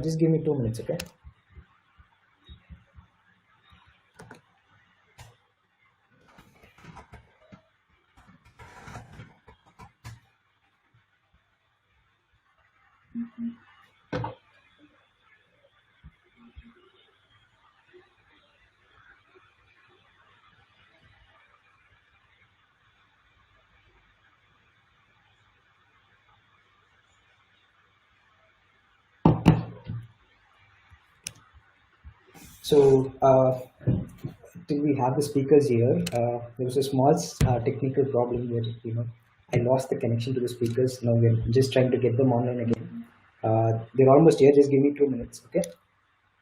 Just give me 2 minutes, okay? So, till we have the speakers here, there was a small technical problem where, I lost the connection to the speakers. Now we're just trying to get them online again. They're almost here. Just give me 2 minutes, okay?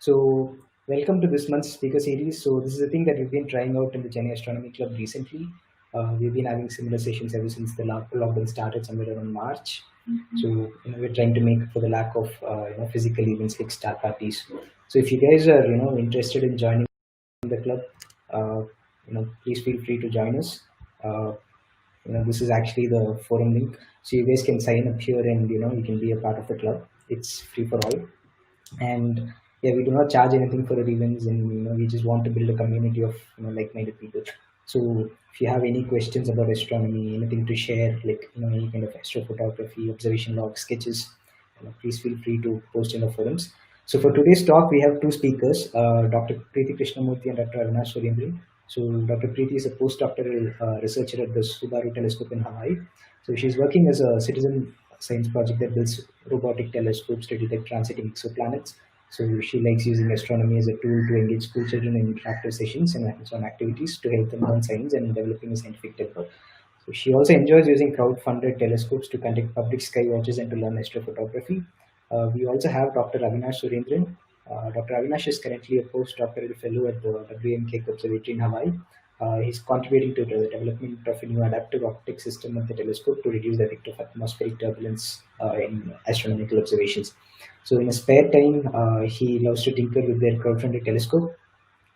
So, welcome to this month's speaker series. So, this is a thing that we've been trying out in the Chennai Astronomy Club recently. We've been having similar sessions ever since the lockdown started somewhere around March. So, we're trying to make up for the lack of physical events like star parties. So, if you guys are interested in joining the club, uh, please feel free to join us. Uh, this is actually the forum link, so you guys can sign up here and you can be a part of the club. It's free for all, and yeah, we do not charge anything for the events, and we just want to build a community of like-minded people. So if you have any questions about astronomy, anything to share, like any kind of astrophotography, observation log, sketches, please feel free to post in the forums. So for today's talk, we have two speakers, Dr. Preethi Krishnamoorthy and Dr. Avinash Surendran. So Dr. Preethi is a postdoctoral researcher at the Subaru Telescope in Hawaii. So she's working as a citizen science project that builds robotic telescopes to detect transiting exoplanets. So she likes using astronomy as a tool to engage school children in interactive sessions and hands-on activities to help them learn science and developing a scientific temper. So she also enjoys using crowd-funded telescopes to conduct public sky watches and to learn astrophotography. We also have Dr. Avinash Surendran. Dr. Avinash is currently a postdoctoral fellow at the Keck Observatory in Hawaii. He's contributing to the development of a new adaptive optic system of the telescope to reduce the effect of atmospheric turbulence in astronomical observations. So, in his spare time, he loves to tinker with their crowd-funded telescope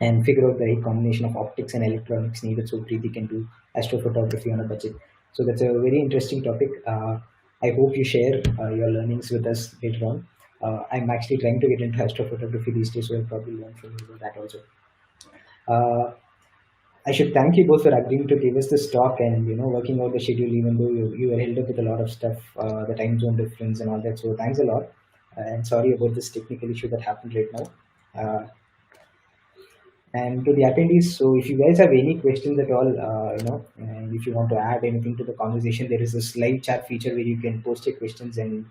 and figure out the right combination of optics and electronics needed so Preeti can do astrophotography on a budget. So that's a very interesting topic. I hope you share your learnings with us later on. I'm actually trying to get into astrophotography these days, so I'll probably learn from you about that also. Uh, I should thank you both for agreeing to give us this talk and working out the schedule, even though you were held up with a lot of stuff, the time zone difference and all that. So thanks a lot, and sorry about this technical issue that happened right now. And to the attendees, so if you guys have any questions at all, and if you want to add anything to the conversation, there is a live chat feature where you can post your questions, and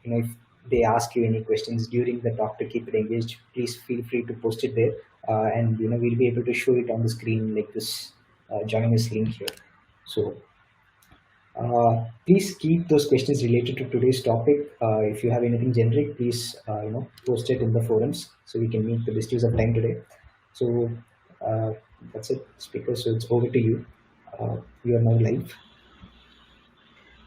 if they ask you any questions during the talk to keep it engaged, please feel free to post it there, and we'll be able to show it on the screen like this. Join us link here. So please keep those questions related to today's topic. If you have anything generic, please post it in the forums so we can make the best use of time today. So uh, that's it, speaker. So it's over to you. You are now live.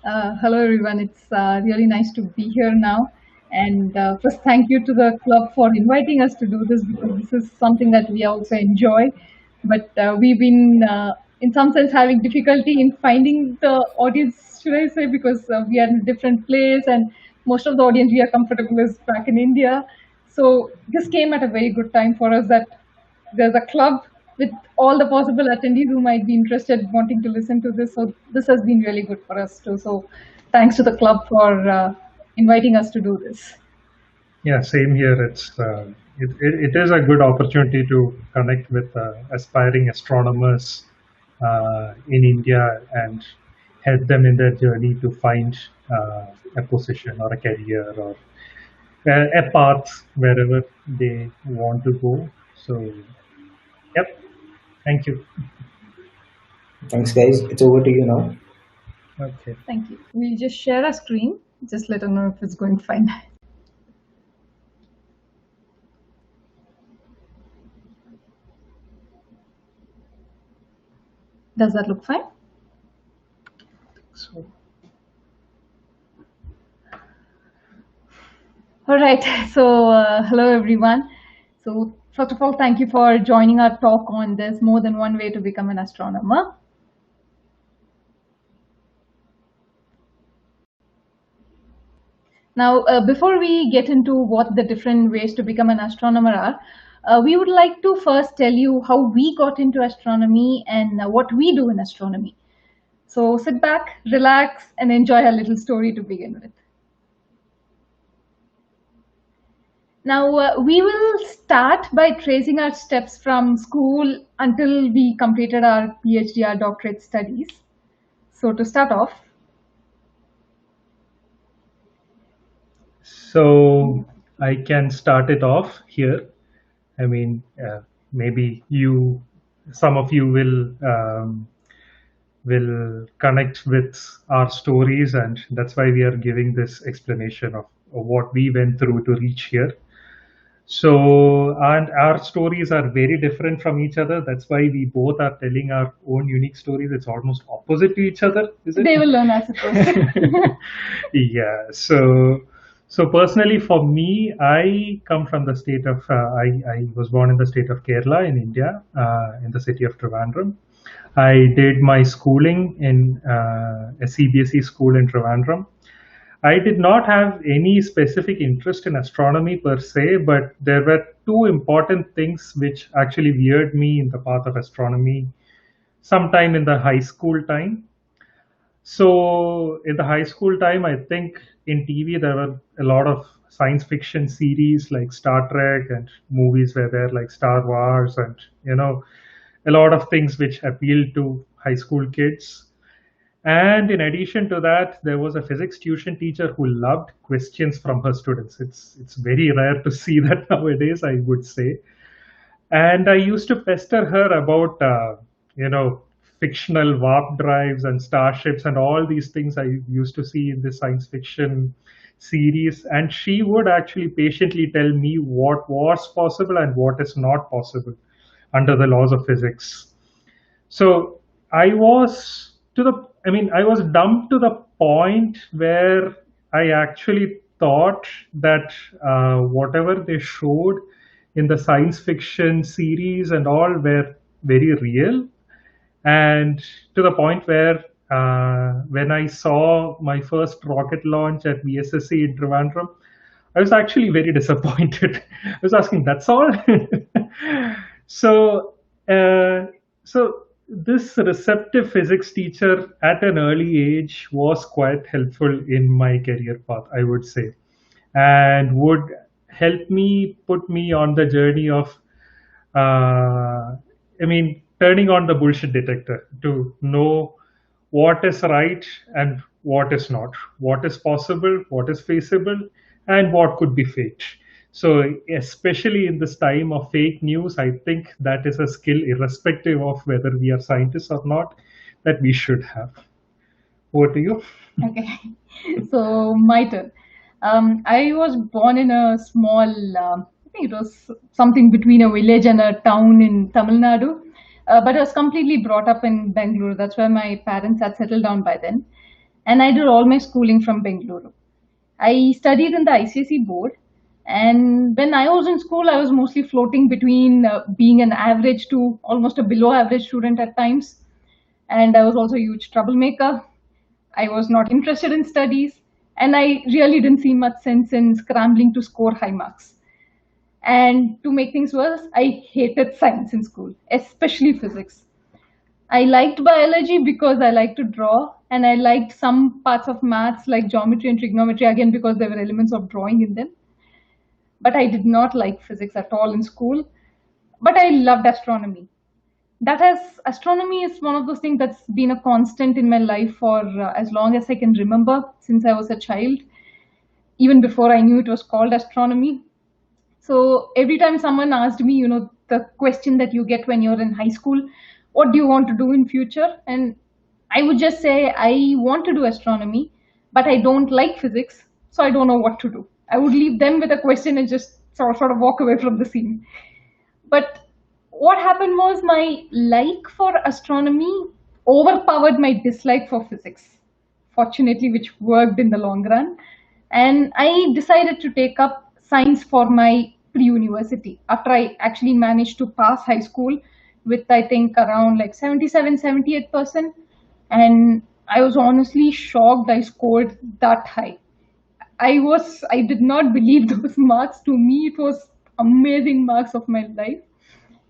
Hello, everyone. It's really nice to be here now. And first, thank you to the club for inviting us to do this because this is something that we also enjoy. But we've been, in some sense, having difficulty in finding the audience, should I say, because we are in a different place and most of the audience we are comfortable is back in India. So this came at a very good time for us that there's a club with all the possible attendees who might be interested wanting to listen to this. So this has been really good for us too. So thanks to the club for inviting us to do this. Yeah, same here. It is a good opportunity to connect with aspiring astronomers in India and help them in their journey to find a position or a career or a path wherever they want to go. So, yep. Thank you. Thanks, guys. It's over to you now. Okay. Thank you. We'll just share a screen. Just let us know if it's going fine. Does that look fine? So, all right. So hello, everyone. So first of all, thank you for joining our talk on There's More Than One Way to Become an Astronomer. Now, before we get into what the different ways to become an astronomer are, we would like to first tell you how we got into astronomy and what we do in astronomy. So sit back, relax, and enjoy a little story to begin with. Now, we will start by tracing our steps from school until we completed our PhD, our doctorate studies. So to start off, So I can start it off here. I mean, maybe some of you will connect with our stories, and that's why we are giving this explanation of what we went through to reach here. So, and our stories are very different from each other. That's why we both are telling our own unique stories. It's almost opposite to each other, is it? they will learn, I suppose. Yeah. So personally, for me, I come from the state of I was born in the state of Kerala in India, in the city of Trivandrum. I did my schooling in a CBSE school in Trivandrum. I did not have any specific interest in astronomy per se, but there were two important things which actually veered me in the path of astronomy sometime in the high school time. So, in the high school time, I think in TV there were a lot of science fiction series like Star Trek, and movies were there like Star Wars, and a lot of things which appealed to high school kids. And in addition to that, there was a physics tuition teacher who loved questions from her students. It's very rare to see that nowadays, I would say. And I used to pester her about you know fictional warp drives and starships and all these things I used to see in the science fiction series. And she would actually patiently tell me what was possible and what is not possible under the laws of physics. So I was I was dumped to the point where I actually thought that whatever they showed in the science fiction series and all were very real. And to the point where when I saw my first rocket launch at VSSC in Trivandrum, I was actually very disappointed. I was asking, that's all? So, uh, so this receptive physics teacher at an early age was quite helpful in my career path, I would say, and would help me put me on the journey of, turning on the bullshit detector to know what is right and what is not, what is possible, what is feasible, and what could be faked. So, especially in this time of fake news, I think that is a skill, irrespective of whether we are scientists or not, that we should have. Over to you. Okay, so my turn. I was born in a small, I think it was something between a village and a town in Tamil Nadu, but I was completely brought up in Bangalore. That's where my parents had settled down by then. And I did all my schooling from Bangalore. I studied in the ICSE board, and when I was in school, I was mostly floating between being an average to almost a below average student at times. And I was also a huge troublemaker. I was not interested in studies, and I really didn't see much sense in scrambling to score high marks. And to make things worse, I hated science in school, especially physics. I liked biology because I liked to draw, and I liked some parts of maths like geometry and trigonometry again because there were elements of drawing in them. But I did not like physics at all in school. But I loved astronomy. Astronomy is one of those things that's been a constant in my life for as long as I can remember, since I was a child, even before I knew it was called astronomy. So every time someone asked me, the question that you get when you're in high school, what do you want to do in future? And I would just say I want to do astronomy, but I don't like physics, so I don't know what to do. I would leave them with a question and just sort of walk away from the scene. But what happened was my like for astronomy overpowered my dislike for physics, fortunately, which worked in the long run. And I decided to take up science for my pre-university after I actually managed to pass high school with, I think, around like 77, 78%. And I was honestly shocked I scored that high. I did not believe those marks. To me, it was amazing marks of my life.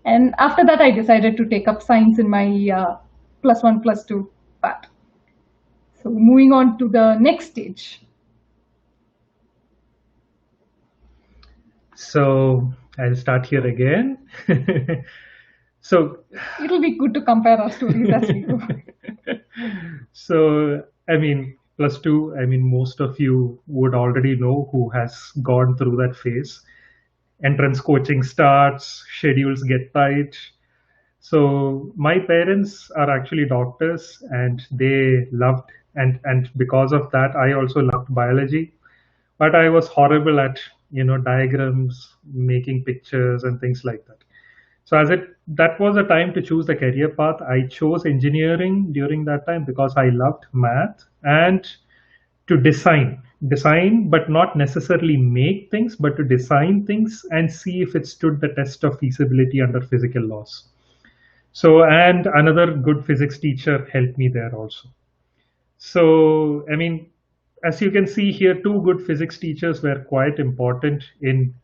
And after that, I decided to take up science in my plus one, plus two part. So moving on to the next stage. So I'll start here again. So It'll be good to compare our stories as we go. so I mean, plus two, I mean, most of you would already know who has gone through that phase. Entrance coaching starts, schedules get tight. So my parents are actually doctors, and they loved, and because of that, I also loved biology. But I was horrible at diagrams, making pictures, and things like that. So as it that was a time to choose the career path. I chose engineering during that time because I loved math and to design, but not necessarily make things, but to design things and see if it stood the test of feasibility under physical laws. So, and another good physics teacher helped me there also. So, I mean, as you can see here, two good physics teachers were quite important in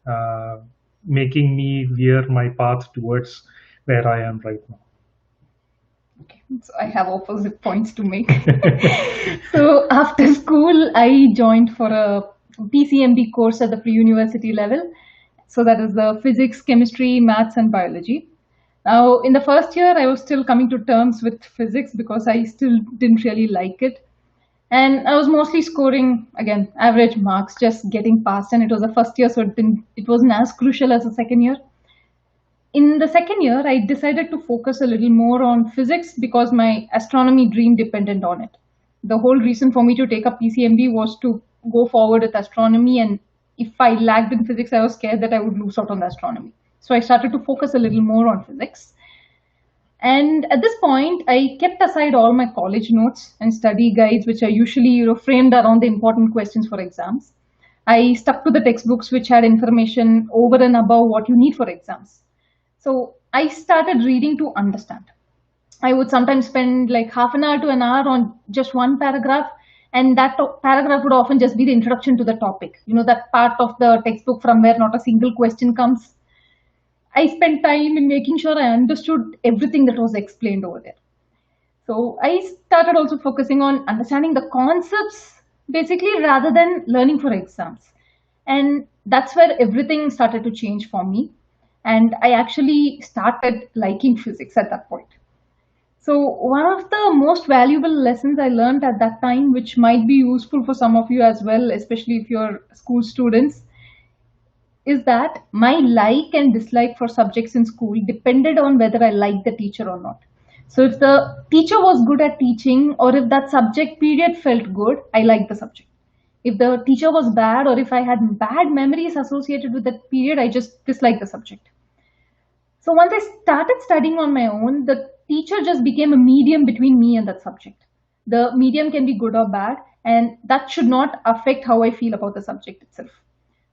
making me veer my path towards where I am right now. Okay, so I have opposite points to make. So after school, I joined for a PCMB course at the pre-university level. So that is the physics, chemistry, maths, and biology. Now, in the first year, I was still coming to terms with physics because I still didn't really like it. And I was mostly scoring, again, average marks, just getting past. And it was the first year, so it wasn't as crucial as the second year. In the second year, I decided to focus a little more on physics because my astronomy dream depended on it. The whole reason for me to take up PCMB was to go forward with astronomy, and if I lagged in physics, I was scared that I would lose out on the astronomy. So I started to focus a little more on physics. And at this point, I kept aside all my college notes and study guides, which are usually framed around the important questions for exams. I stuck to the textbooks which had information over and above what you need for exams. So I started reading to understand. I would sometimes spend like half an hour to an hour on just one paragraph, and that paragraph would often just be the introduction to the topic. That part of the textbook from where not a single question comes. I spent time in making sure I understood everything that was explained over there. So I started also focusing on understanding the concepts basically rather than learning for exams. And that's where everything started to change for me. And I actually started liking physics at that point. So one of the most valuable lessons I learned at that time, which might be useful for some of you as well, especially if you're school students, is that my like and dislike for subjects in school depended on whether I liked the teacher or not. So if the teacher was good at teaching, or if that subject period felt good, I liked the subject. If the teacher was bad, or if I had bad memories associated with that period, I just disliked the subject. So once I started studying on my own, the teacher just became a medium between me and that subject. The medium can be good or bad, and that should not affect how I feel about the subject itself.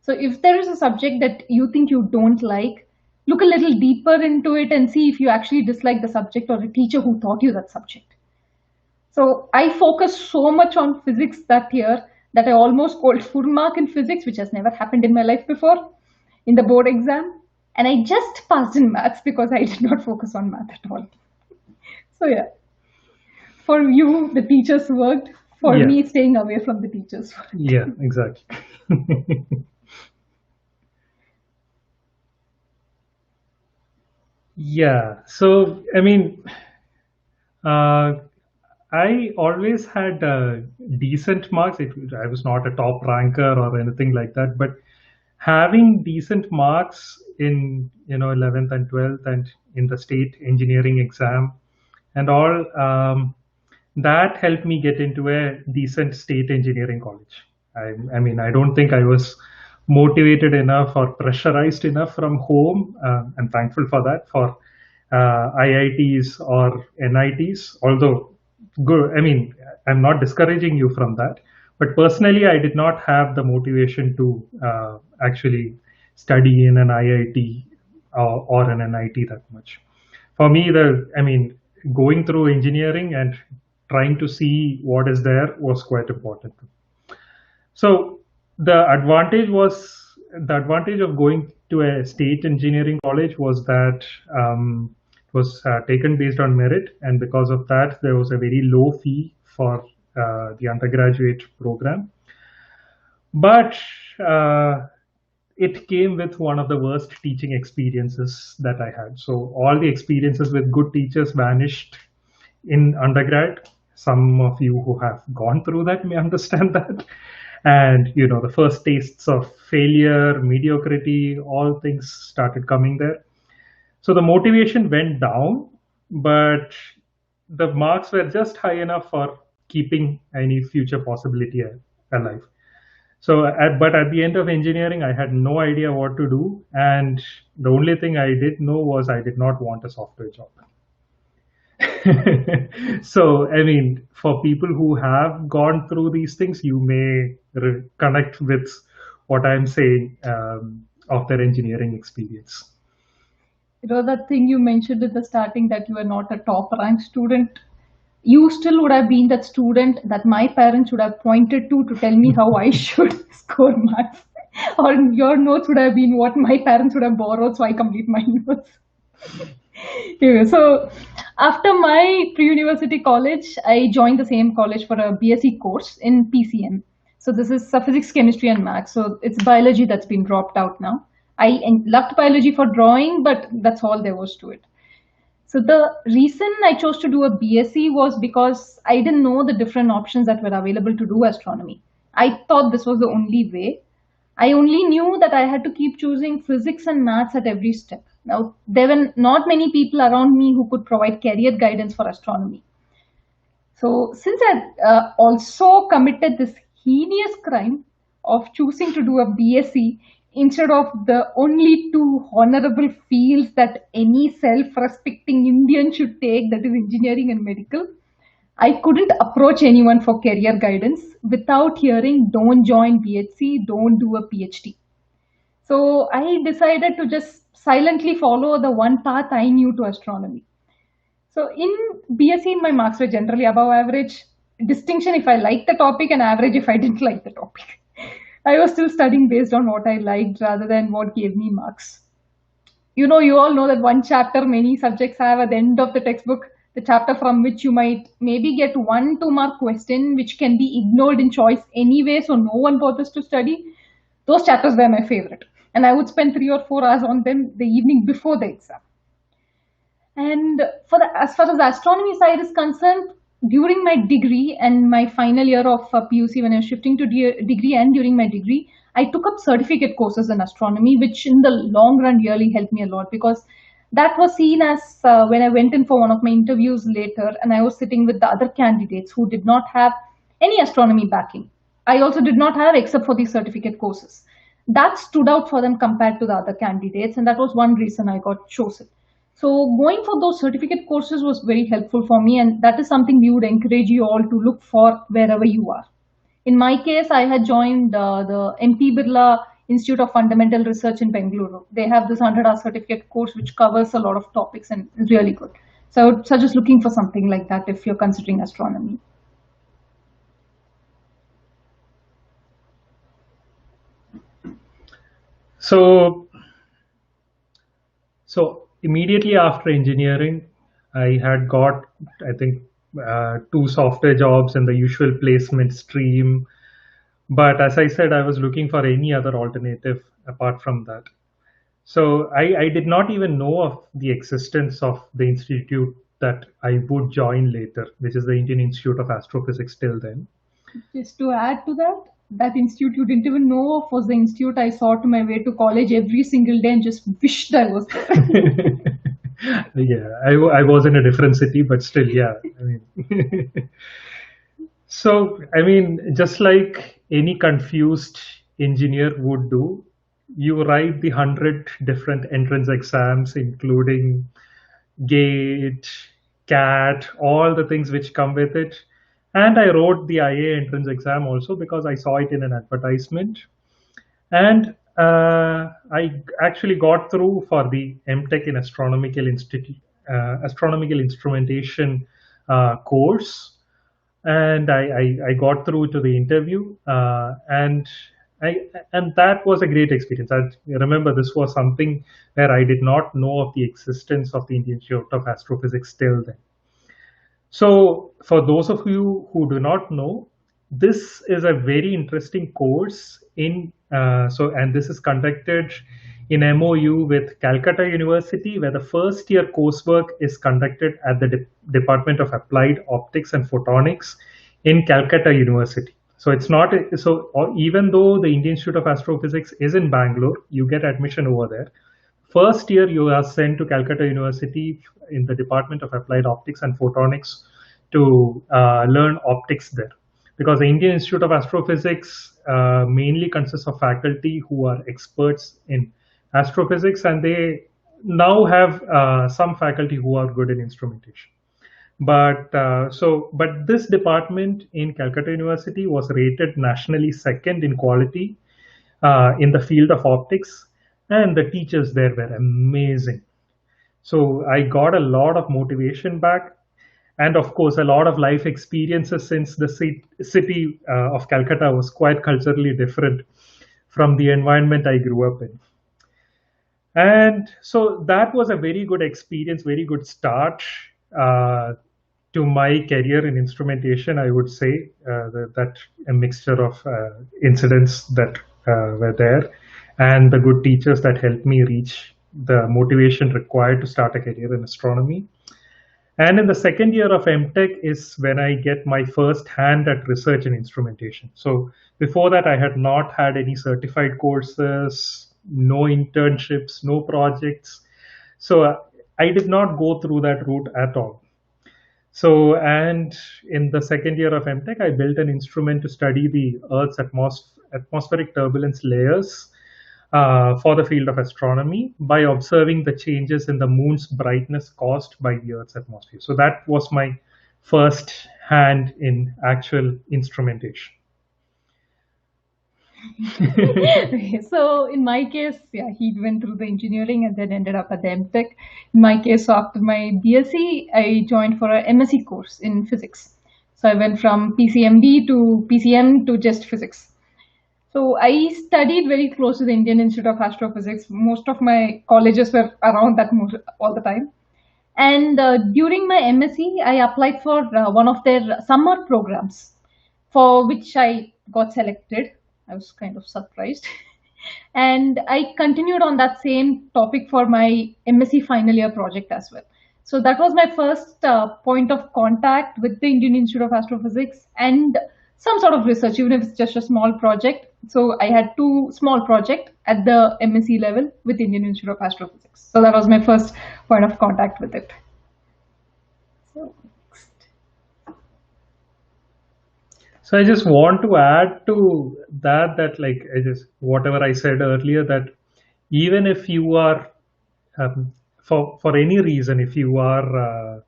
So if there is a subject that you think you don't like, look a little deeper into it and see if you actually dislike the subject or a teacher who taught you that subject. So I focused so much on physics that year that I almost scored full mark in physics, which has never happened in my life before, in the board exam. And I just passed in maths because I did not focus on math at all. So yeah, for you, the teachers worked. For Yeah. me, staying away from the teachers worked. Yeah, exactly. Yeah. So, I mean, uh, I always had decent marks. I was not a top ranker or anything like that, but having decent marks in 11th and 12th and in the state engineering exam and all, that helped me get into a decent state engineering college. I mean, I don't think I was motivated enough or pressurized enough from home. I'm thankful for that, for IITs or NITs. Although, good, I mean, I'm not discouraging you from that. But personally, I did not have the motivation to actually study in an IIT or an NIT that much. For me, I mean, going through engineering and trying to see what is there was quite important. So The advantage of going to a state engineering college was that it was taken based on merit, and because of that, there was a very low fee for the undergraduate program. But it came with one of the worst teaching experiences that I had. So all the experiences with good teachers vanished in undergrad. Some of you who have gone through that may understand that. And the first tastes of failure, mediocrity, all things started coming there. So the motivation went down, but the marks were just high enough for keeping any future possibility alive. So, but at the end of engineering, I had no idea what to do, and the only thing I did know was I did not want a software job. So, I mean, for people who have gone through these things, you may connect with what I'm saying of their engineering experience. That thing you mentioned at the starting, that you were not a top ranked student. You still would have been that student that my parents would have pointed to tell me how I should score marks. Or your notes would have been what my parents would have borrowed, so I complete my notes. Anyway, so after my pre-university college, I joined the same college for a BSc course in PCM. So this is physics, chemistry, and maths. So it's biology that's been dropped out now. I loved biology for drawing, but that's all there was to it. So the reason I chose to do a BSc was because I didn't know the different options that were available to do astronomy. I thought this was the only way. I only knew that I had to keep choosing physics and maths at every step. Now, there were not many people around me who could provide career guidance for astronomy. So since I also committed this heinous crime of choosing to do a BSc instead of the only two honorable fields that any self-respecting Indian should take, that is engineering and medical, I couldn't approach anyone for career guidance without hearing, don't join BHC, don't do a PhD. So I decided to just silently follow the one path I knew to astronomy. So in BSc, my marks were generally above average, distinction if I liked the topic and average if I didn't like the topic. I was still studying based on what I liked rather than what gave me marks. You all know that one chapter many subjects have at the end of the textbook, the chapter from which you might maybe get 1 2 mark question, which can be ignored in choice anyway, so no one bothers to study. Those chapters were my favorite. And I would spend 3 or 4 hours on them the evening before the exam. And as far as the astronomy side is concerned, during my degree and my final year of PUC, when I was shifting to degree and during my degree, I took up certificate courses in astronomy, which in the long run really helped me a lot, because that was seen as when I went in for one of my interviews later and I was sitting with the other candidates who did not have any astronomy backing. I also did not have except for these certificate courses. That stood out for them compared to the other candidates, and that was one reason I got chosen. So going for those certificate courses was very helpful for me, and that is something we would encourage you all to look for wherever you are. In my case, I had joined the MP Birla Institute of Fundamental Research in Bengaluru. They have this 100-hour certificate course which covers a lot of topics and is really good. So I would suggest looking for something like that if you're considering astronomy. So immediately after engineering, I had got, I think, 2 software jobs in the usual placement stream. But as I said, I was looking for any other alternative apart from that. So I did not even know of the existence of the institute that I would join later, which is the Indian Institute of Astrophysics till then. Just to add to that institute you didn't even know of was the institute I saw to my way to college every single day and just wished I was there. Yeah, I was in a different city, but still, yeah. I mean, so, I mean, just like any confused engineer would do, you write the 100 different entrance exams, including GATE, CAT, all the things which come with it. And I wrote the IA entrance exam also because I saw it in an advertisement. And I actually got through for the MTech in astronomical instrumentation course, and I got through to the interview. And And that was a great experience. I remember this was something where I did not know of the existence of the Indian Institute of Astrophysics till then. So, for those of you who do not know, this is a very interesting course and this is conducted in MOU with Calcutta University, where the first year coursework is conducted at the Department of Applied Optics and Photonics in Calcutta University. So it's not even though the Indian Institute of Astrophysics is in Bangalore, you get admission over there. First year, you are sent to Calcutta University in the Department of Applied Optics and Photonics to learn optics there. Because the Indian Institute of Astrophysics mainly consists of faculty who are experts in astrophysics, and they now have some faculty who are good in instrumentation. But this department in Calcutta University was rated nationally second in quality in the field of optics, and the teachers there were amazing. So I got a lot of motivation back, and of course, a lot of life experiences since the city of Calcutta was quite culturally different from the environment I grew up in. And so that was a very good experience, very good start uh, to my career in instrumentation. I would say that a mixture of incidents that were there and the good teachers that helped me reach the motivation required to start a career in astronomy. And in the second year of MTech is when I get my first hand at research and instrumentation. So before that, I had not had any certified courses, no internships, no projects. So I did not go through that route at all. So, and in the second year of MTech, I built an instrument to study the Earth's atmospheric turbulence layers for the field of astronomy by observing the changes in the moon's brightness caused by the Earth's atmosphere. So that was my first hand in actual instrumentation. So in my case, yeah, he went through the engineering and then ended up at the MTech. In my case, so after my BSc, I joined for a MSc course in physics. So I went from PCMB to PCM to just physics. So I studied very close to the Indian Institute of Astrophysics. Most of my colleges were around that all the time. And during my MSc, I applied for one of their summer programs, for which I got selected. I was kind of surprised. And I continued on that same topic for my MSc final year project as well. So that was my first point of contact with the Indian Institute of Astrophysics and some sort of research, even if it's just a small project. So I had two small projects at the MSc level with Indian Institute of Astrophysics. So that was my first point of contact with it. So next. So I just want to add to that like whatever I said earlier, that even if you are for any reason, if you are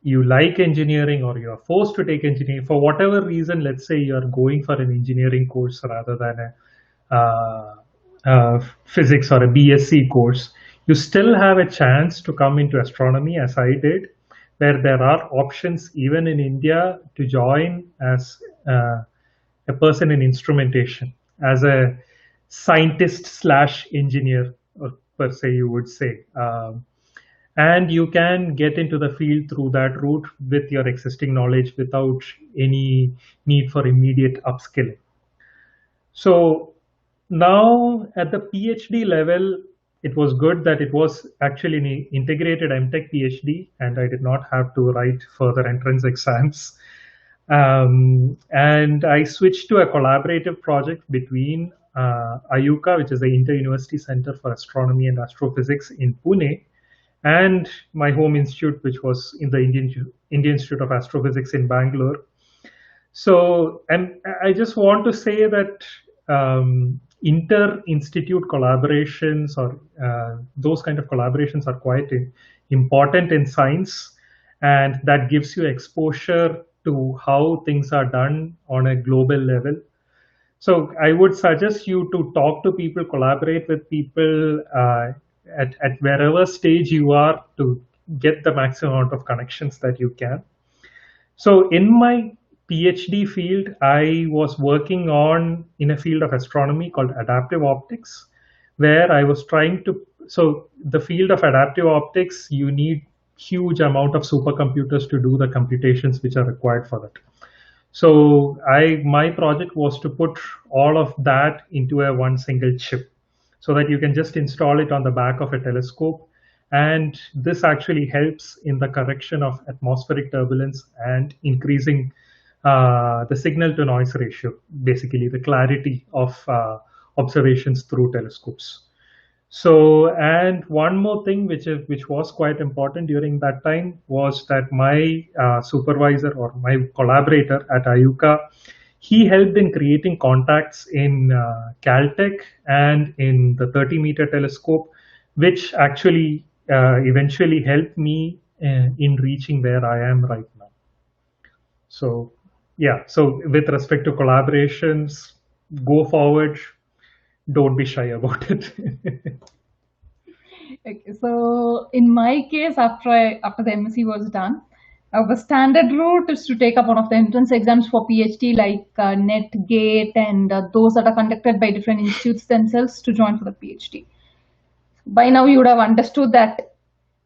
you like engineering or you are forced to take engineering for whatever reason, let's say you are going for an engineering course rather than a physics or a BSc course, you still have a chance to come into astronomy, as I did, where there are options even in India to join as a person in instrumentation, as a scientist slash engineer, or per se you would say. And you can get into the field through that route with your existing knowledge without any need for immediate upskilling. So now at the PhD level, it was good that it was actually an integrated MTech PhD, and I did not have to write further entrance exams. And I switched to a collaborative project between IUCA, which is the Inter-University Center for Astronomy and Astrophysics in Pune, and my home institute, which was in the Indian Institute of Astrophysics in Bangalore. So, and I just want to say that inter-institute collaborations or those kind of collaborations are quite important in science, and that gives you exposure to how things are done on a global level. So I would suggest you to talk to people, collaborate with people at wherever stage you are to get the maximum amount of connections that you can. So in my PhD field, I was working on in a field of astronomy called adaptive optics, where I was trying to. So the field of adaptive optics, you need huge amount of supercomputers to do the computations which are required for that. So my project was to put all of that into a one single chip so that you can just install it on the back of a telescope. And this actually helps in the correction of atmospheric turbulence and increasing the signal to noise ratio, basically the clarity of observations through telescopes. So, and one more thing which was quite important during that time was that my supervisor or my collaborator at IUCA, he helped in creating contacts in Caltech and in the 30-meter telescope, which actually eventually helped me in reaching where I am right now. So, yeah. So, with respect to collaborations, go forward. Don't be shy about it. Okay, so in my case, after the MSc was done, the standard route is to take up one of the entrance exams for PhD, like NET, GATE, and those that are conducted by different institutes themselves to join for the PhD. By now, you would have understood that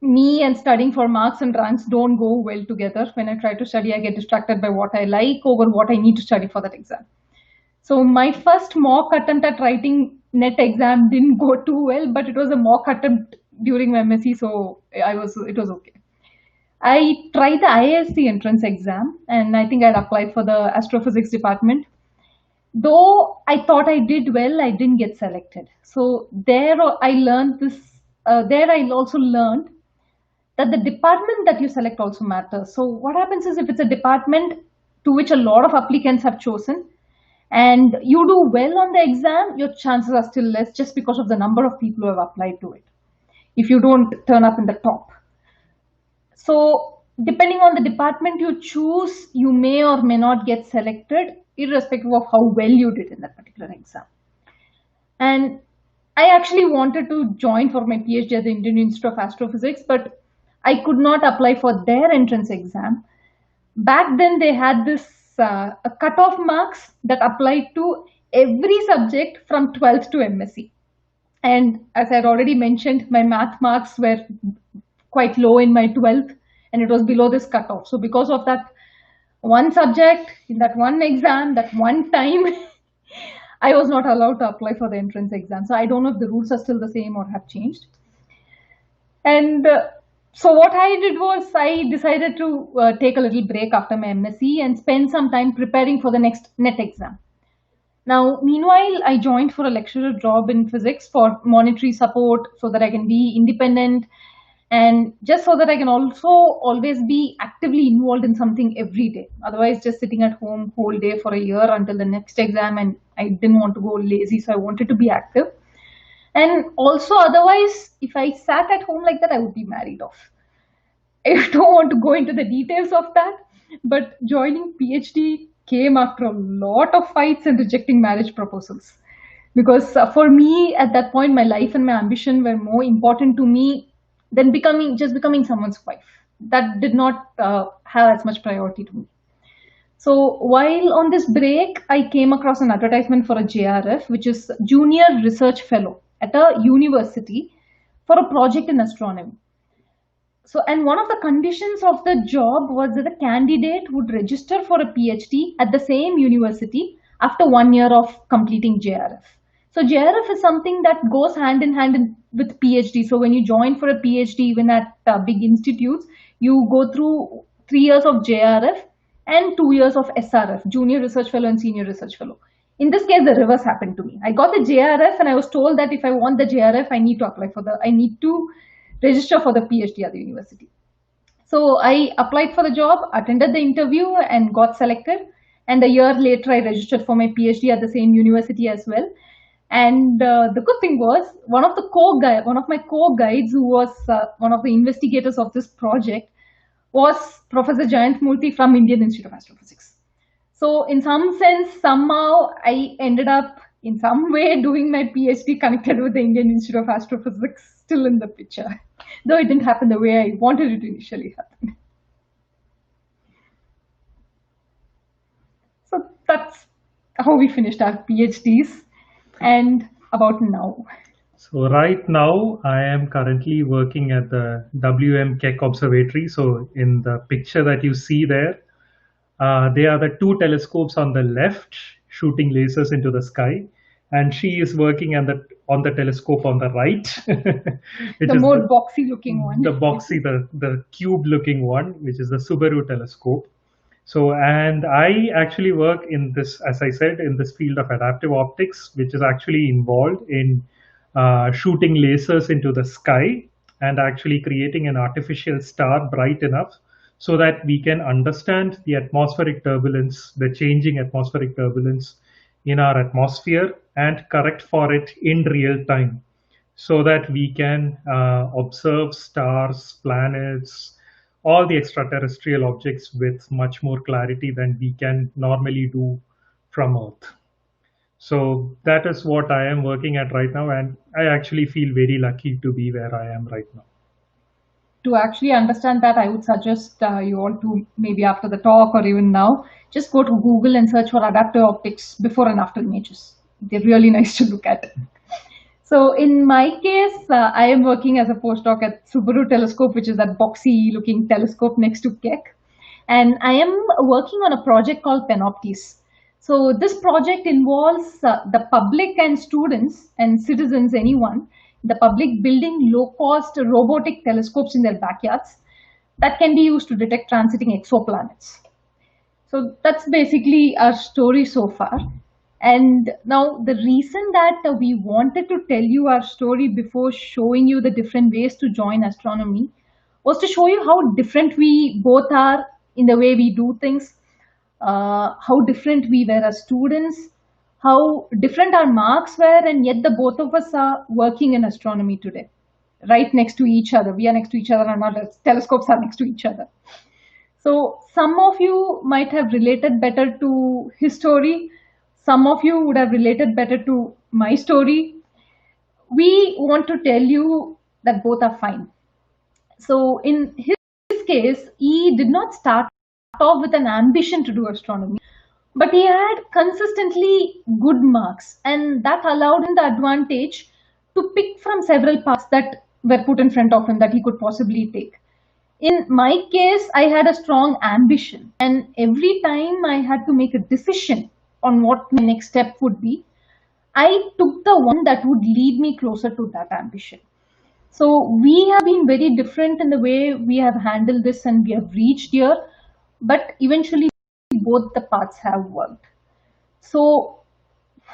me and studying for marks and ranks don't go well together. When I try to study, I get distracted by what I like over what I need to study for that exam. So my first mock attempt at writing NET exam didn't go too well, but it was a mock attempt during my MSc, so it was okay. I tried the ISC entrance exam, and I think I'd applied for the astrophysics department. Though I thought I did well, I didn't get selected. So there I learned this. There I also learned that the department that you select also matters. So what happens is if it's a department to which a lot of applicants have chosen, and you do well on the exam, your chances are still less just because of the number of people who have applied to it, if you don't turn up in the top. So depending on the department you choose, you may or may not get selected, irrespective of how well you did in that particular exam. And I actually wanted to join for my PhD at the Indian Institute of Astrophysics, but I could not apply for their entrance exam. Back then they had this cutoff marks that applied to every subject from 12th to MSc. And as I had already mentioned, my math marks were quite low in my 12th, and it was below this cutoff. So because of that one subject, in that one exam, that one time, I was not allowed to apply for the entrance exam. So I don't know if the rules are still the same or have changed. And so what I did was I decided to take a little break after my MSc and spend some time preparing for the next NET exam. Now, meanwhile, I joined for a lecturer job in physics for monetary support so that I can be independent and just so that I can also always be actively involved in something every day. Otherwise, just sitting at home whole day for a year until the next exam, and I didn't want to go lazy, so I wanted to be active. And also, otherwise, if I sat at home like that, I would be married off. I don't want to go into the details of that, but joining PhD came after a lot of fights and rejecting marriage proposals. Because for me, at that point, my life and my ambition were more important to me than becoming someone's wife. That did not have as much priority to me. So while on this break, I came across an advertisement for a JRF, which is Junior Research Fellow at a university for a project in astronomy. So, and one of the conditions of the job was that the candidate would register for a PhD at the same university after 1 year of completing JRF. So JRF is something that goes hand in hand with PhD. So when you join for a PhD, even at big institutes, you go through 3 years of JRF and 2 years of SRF, Junior Research Fellow and Senior Research Fellow. In this case, the reverse happened to me. I got the JRF and I was told that if I want the JRF, I need to register for the PhD at the university. So I applied for the job, attended the interview and got selected. And a year later, I registered for my PhD at the same university as well. And the good thing was one of my co-guides who was one of the investigators of this project was Professor Jayant Murthy from Indian Institute of Astrophysics. So in some sense, somehow I ended up in some way doing my PhD connected with the Indian Institute of Astrophysics still in the picture, though it didn't happen the way I wanted it to initially happen. how we finished our PhDs, and about now. So right now, I am currently working at the Keck Observatory. So in the picture that you see there, they are the two telescopes on the left shooting lasers into the sky, and she is working on the telescope on the right, which The is more boxy looking one. the boxy, the cube looking one, which is the Subaru Telescope. So, and I actually work in this, as I said, in this field of adaptive optics, which is actually involved in shooting lasers into the sky and actually creating an artificial star bright enough so that we can understand the atmospheric turbulence, the changing atmospheric turbulence in our atmosphere and correct for it in real time so that we can observe stars, planets, all the extraterrestrial objects with much more clarity than we can normally do from Earth. So that is what I am working at right now, and I actually feel very lucky to be where I am right now. To actually understand that, I would suggest you all to, maybe after the talk or even now, just go to Google and search for adaptive optics before and after images. They're really nice to look at. So in my case, I am working as a postdoc at Subaru Telescope, which is that boxy looking telescope next to Keck. And I am working on a project called PANOPTES. So this project involves the public and students and citizens, anyone, the public building low-cost robotic telescopes in their backyards that can be used to detect transiting exoplanets. So that's basically our story so far. And now the reason that we wanted to tell you our story before showing you the different ways to join astronomy was to show you how different we both are in the way we do things, how different we were as students, how different our marks were, and yet the both of us are working in astronomy today, right next to each other. We are next to each other and our telescopes are next to each other. So some of you might have related better to his story. Some of you would have related better to my story. We want to tell you that both are fine. So in his case, he did not start off with an ambition to do astronomy, but he had consistently good marks, and that allowed him the advantage to pick from several paths that were put in front of him that he could possibly take. In my case, I had a strong ambition, and every time I had to make a decision on what my next step would be, I took the one that would lead me closer to that ambition. So we have been very different in the way we have handled this and we have reached here, but eventually both the paths have worked. So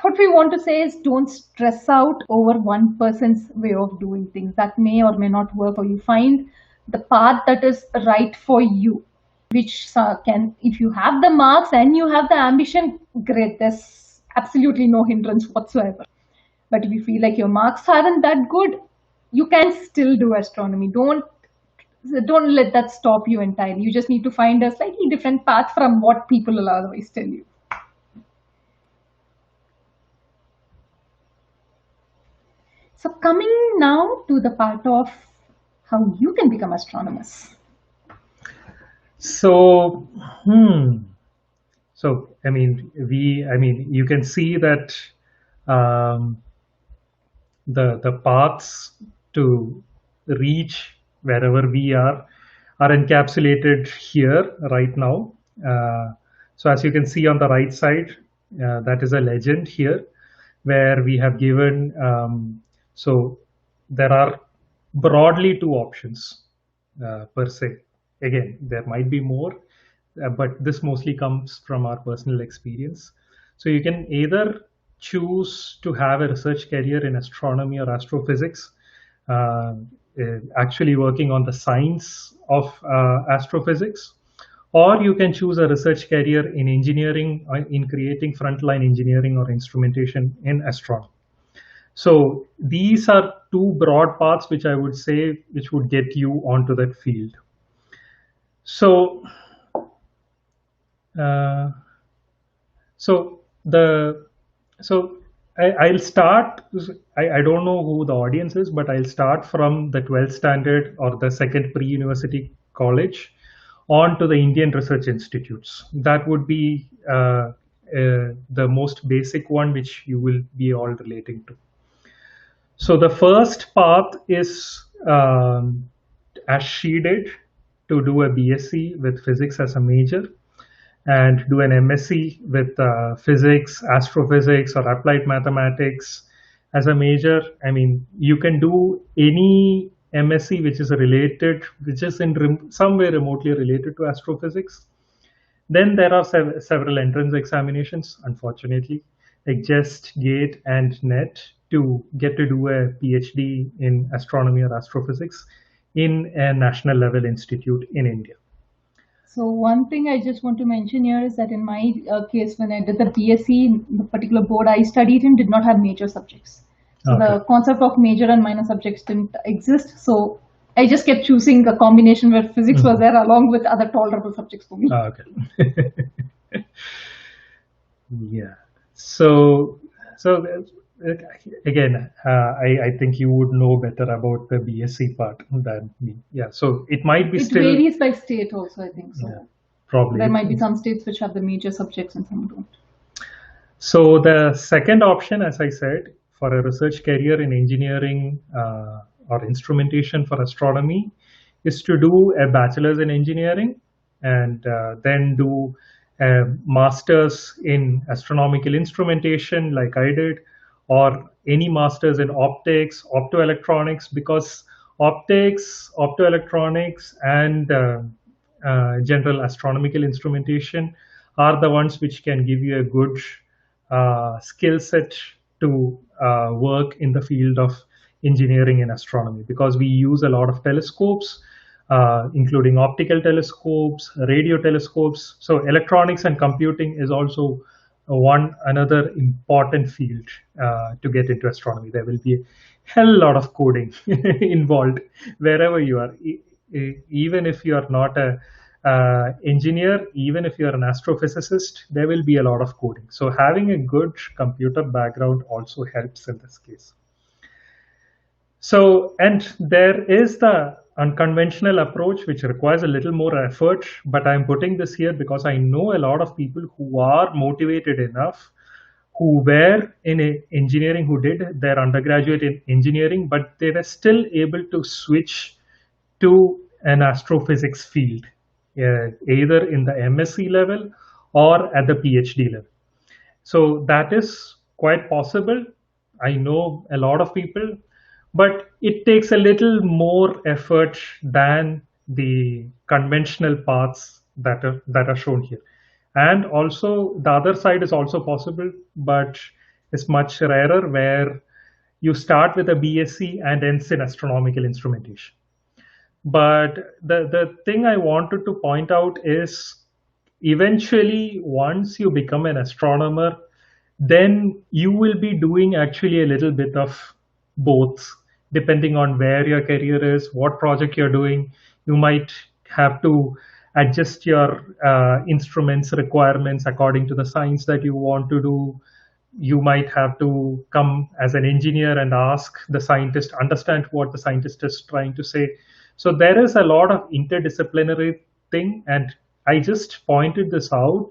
what we want to say is don't stress out over one person's way of doing things. That may or may not work, or you find the path that is right for you, which can, if you have the marks and you have the ambition, great, there's absolutely no hindrance whatsoever. But if you feel like your marks aren't that good, you can still do astronomy. Don't let that stop you entirely. You just need to find a slightly different path from what people will otherwise tell you. So coming now to the part of how you can become astronomers. So, so I mean, you can see that the paths to reach wherever we are encapsulated here right now. So as you can see on the right side, that is a legend here where we have given, so there are broadly two options per se. Again, there might be more, but this mostly comes from our personal experience. So you can either choose to have a research career in astronomy or astrophysics, actually working on the science of astrophysics, or you can choose a research career in engineering, in creating frontline engineering or instrumentation in astronomy. So these are two broad paths which I would say which would get you onto that field. So I'll start. I don't know who the audience is, but I'll start from the 12th standard or the second pre-university college on to the Indian research institutes. That would be the most basic one, which you will be all relating to. So the first path is, as she did, to do a BSc with physics as a major and do an MSc with physics, astrophysics, or applied mathematics as a major. I mean, you can do any MSc which is related, which is in some way remotely related to astrophysics. Then there are several entrance examinations, unfortunately, like JEST, GATE, and NET to get to do a PhD in astronomy or astrophysics in a national level institute in India. So one thing I just want to mention here is that in my case, when I did the BSc, the particular board I studied in did not have major subjects. So the concept of major and minor subjects didn't exist. So I just kept choosing a combination where physics was there along with other tolerable subjects for me. Okay. Yeah. So again, I think you would know better about the BSc part than me. Yeah. So it might be still. It varies by state also, I think so. Yeah, probably. There might be some states which have the major subjects and some don't. So the second option, as I said, for a research career in engineering or instrumentation for astronomy is to do a bachelor's in engineering and then do a master's in astronomical instrumentation like I did, or any master's in optics, optoelectronics, because optics, optoelectronics, and general astronomical instrumentation are the ones which can give you a good skill set to work in the field of engineering and astronomy, because we use a lot of telescopes, including optical telescopes, radio telescopes. So electronics and computing is also another important field to get into astronomy. There will be a hell lot of coding involved wherever you are. Even if you are not a engineer, even if you're an astrophysicist, there will be a lot of coding. So having a good computer background also helps in this case. So, and there is the unconventional approach, which requires a little more effort, but I'm putting this here because I know a lot of people who are motivated enough, who were in engineering, who did their undergraduate in engineering, but they were still able to switch to an astrophysics field, either in the MSc level or at the PhD level. So that is quite possible. I know a lot of people, but it takes a little more effort than the conventional paths that are shown here. And also the other side is also possible, but it's much rarer, where you start with a BSc and ends in astronomical instrumentation. But the thing I wanted to point out is, eventually, once you become an astronomer, then you will be doing actually a little bit of both, depending on where your career is, what project you're doing. You might have to adjust your instruments requirements according to the science that you want to do. You might have to come as an engineer and ask the scientist, understand what the scientist is trying to say. So there is a lot of interdisciplinary thing, and I just pointed this out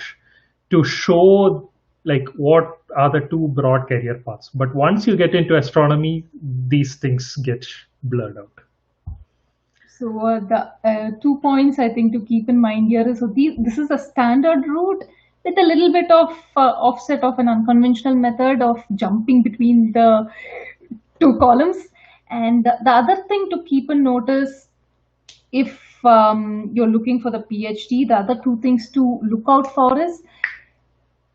to show like what are the two broad career paths. But once you get into astronomy, these things get blurred out. So the 2 points I think to keep in mind here is, so this is a standard route with a little bit of offset of an unconventional method of jumping between the two columns. And the other thing to keep in notice, if you're looking for the PhD, the other two things to look out for is,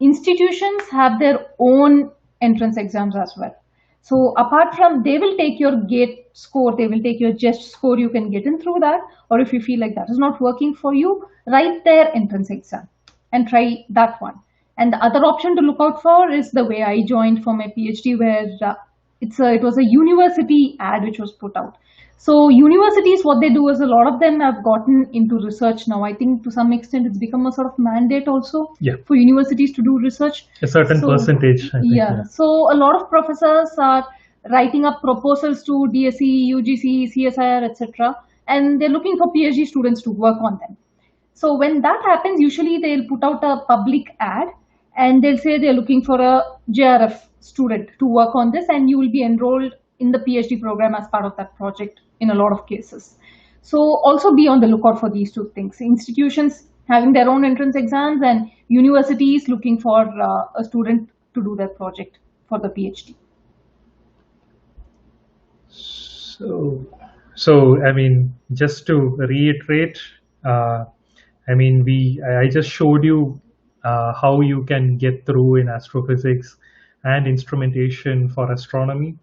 institutions have their own entrance exams as well. So apart from, they will take your GATE score, they will take your JEST score, you can get in through that. Or if you feel like that is not working for you, write their entrance exam and try that one. And the other option to look out for is the way I joined for my PhD, where it was a university ad which was put out. So universities, what they do is, a lot of them have gotten into research now. I think to some extent it's become a sort of mandate also for universities to do research. A certain percentage, I think. Yeah. So a lot of professors are writing up proposals to DSE, UGC, CSIR, etc. And they're looking for PhD students to work on them. So when that happens, usually they'll put out a public ad, and they'll say they're looking for a JRF student to work on this, and you will be enrolled in the PhD program as part of that project in a lot of cases. So also be on the lookout for these two things: institutions having their own entrance exams and universities looking for a student to do their project for the PhD. So I mean, just to reiterate, uh, I just showed you how you can get through in astrophysics and instrumentation for astronomy.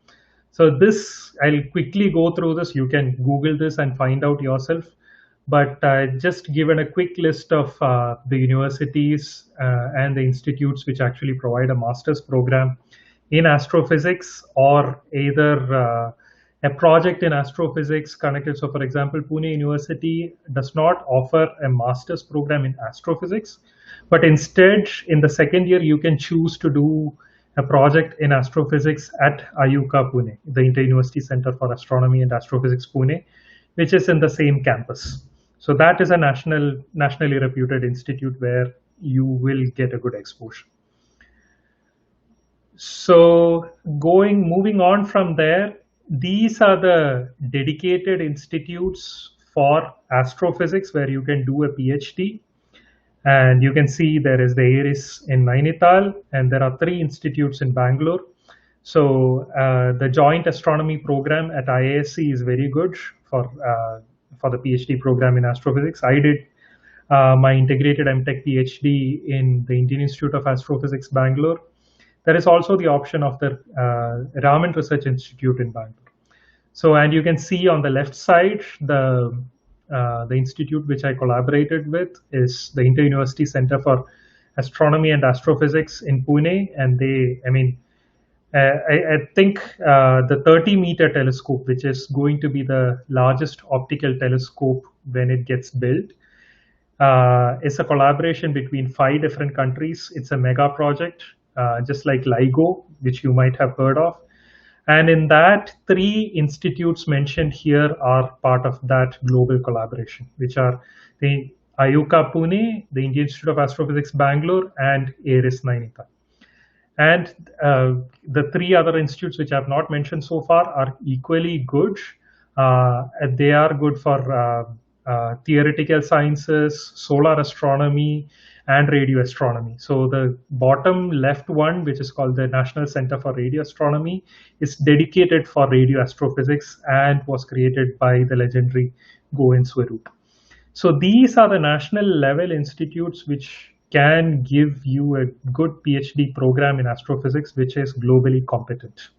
So this, I'll quickly go through this. You can Google this and find out yourself. But just given a quick list of the universities and the institutes which actually provide a master's program in astrophysics, or either a project in astrophysics connected. So for example, Pune University does not offer a master's program in astrophysics, but instead in the second year you can choose to do a project in astrophysics at IUCA Pune, the Inter-University Center for Astronomy and Astrophysics Pune, which is in the same campus. So that is a nationally reputed institute where you will get a good exposure. So moving on from there, these are the dedicated institutes for astrophysics where you can do a PhD. And you can see there is the ARIS in Nainital, and there are 3 institutes in Bangalore. So the joint astronomy program at IISc is very good for the PhD program in astrophysics. I did my integrated MTech PhD in the Indian Institute of Astrophysics, Bangalore. There is also the option of the Raman Research Institute in Bangalore. So, and you can see on the left side, the institute which I collaborated with is the Inter-University Center for Astronomy and Astrophysics in Pune. And I think the 30-meter telescope, which is going to be the largest optical telescope when it gets built, is a collaboration between 5 different countries. It's a mega project, just like LIGO, which you might have heard of. And in that, 3 institutes mentioned here are part of that global collaboration, which are the IUCA Pune, the Indian Institute of Astrophysics Bangalore, and ARIS Nainital. And the 3 other institutes which I have not mentioned so far are equally good. They are good for theoretical sciences, solar astronomy, and radio astronomy. So the bottom left one, which is called the National Center for Radio Astronomy, is dedicated for radio astrophysics and was created by the legendary Govind Swarup. So these are the national level institutes which can give you a good PhD program in astrophysics, which is globally competent.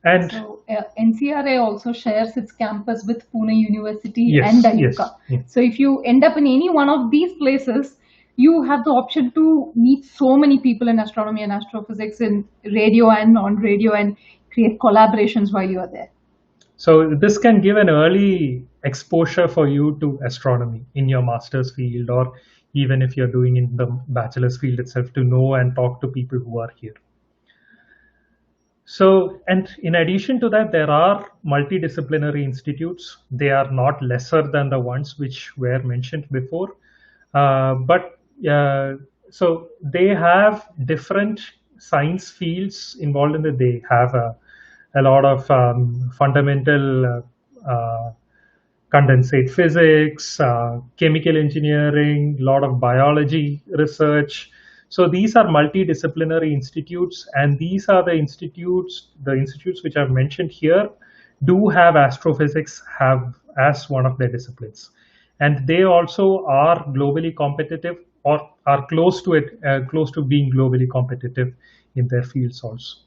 And so NCRA also shares its campus with Pune University yes, and IUCA. Yes. So if you end up in any one of these places, you have the option to meet so many people in astronomy and astrophysics in radio and non-radio, and create collaborations while you are there. So this can give an early exposure for you to astronomy in your master's field, or even if you're doing in the bachelor's field itself, to know and talk to people who are here. So, and in addition to that, there are multidisciplinary institutes. They are not lesser than the ones which were mentioned before, so they have different science fields involved in it. They have a lot of fundamental condensate physics, chemical engineering, a lot of biology research. So these are multidisciplinary institutes, and these are the institutes which I've mentioned here do have astrophysics as one of their disciplines. And they also are globally competitive, or are close to it, close to being globally competitive in their fields also.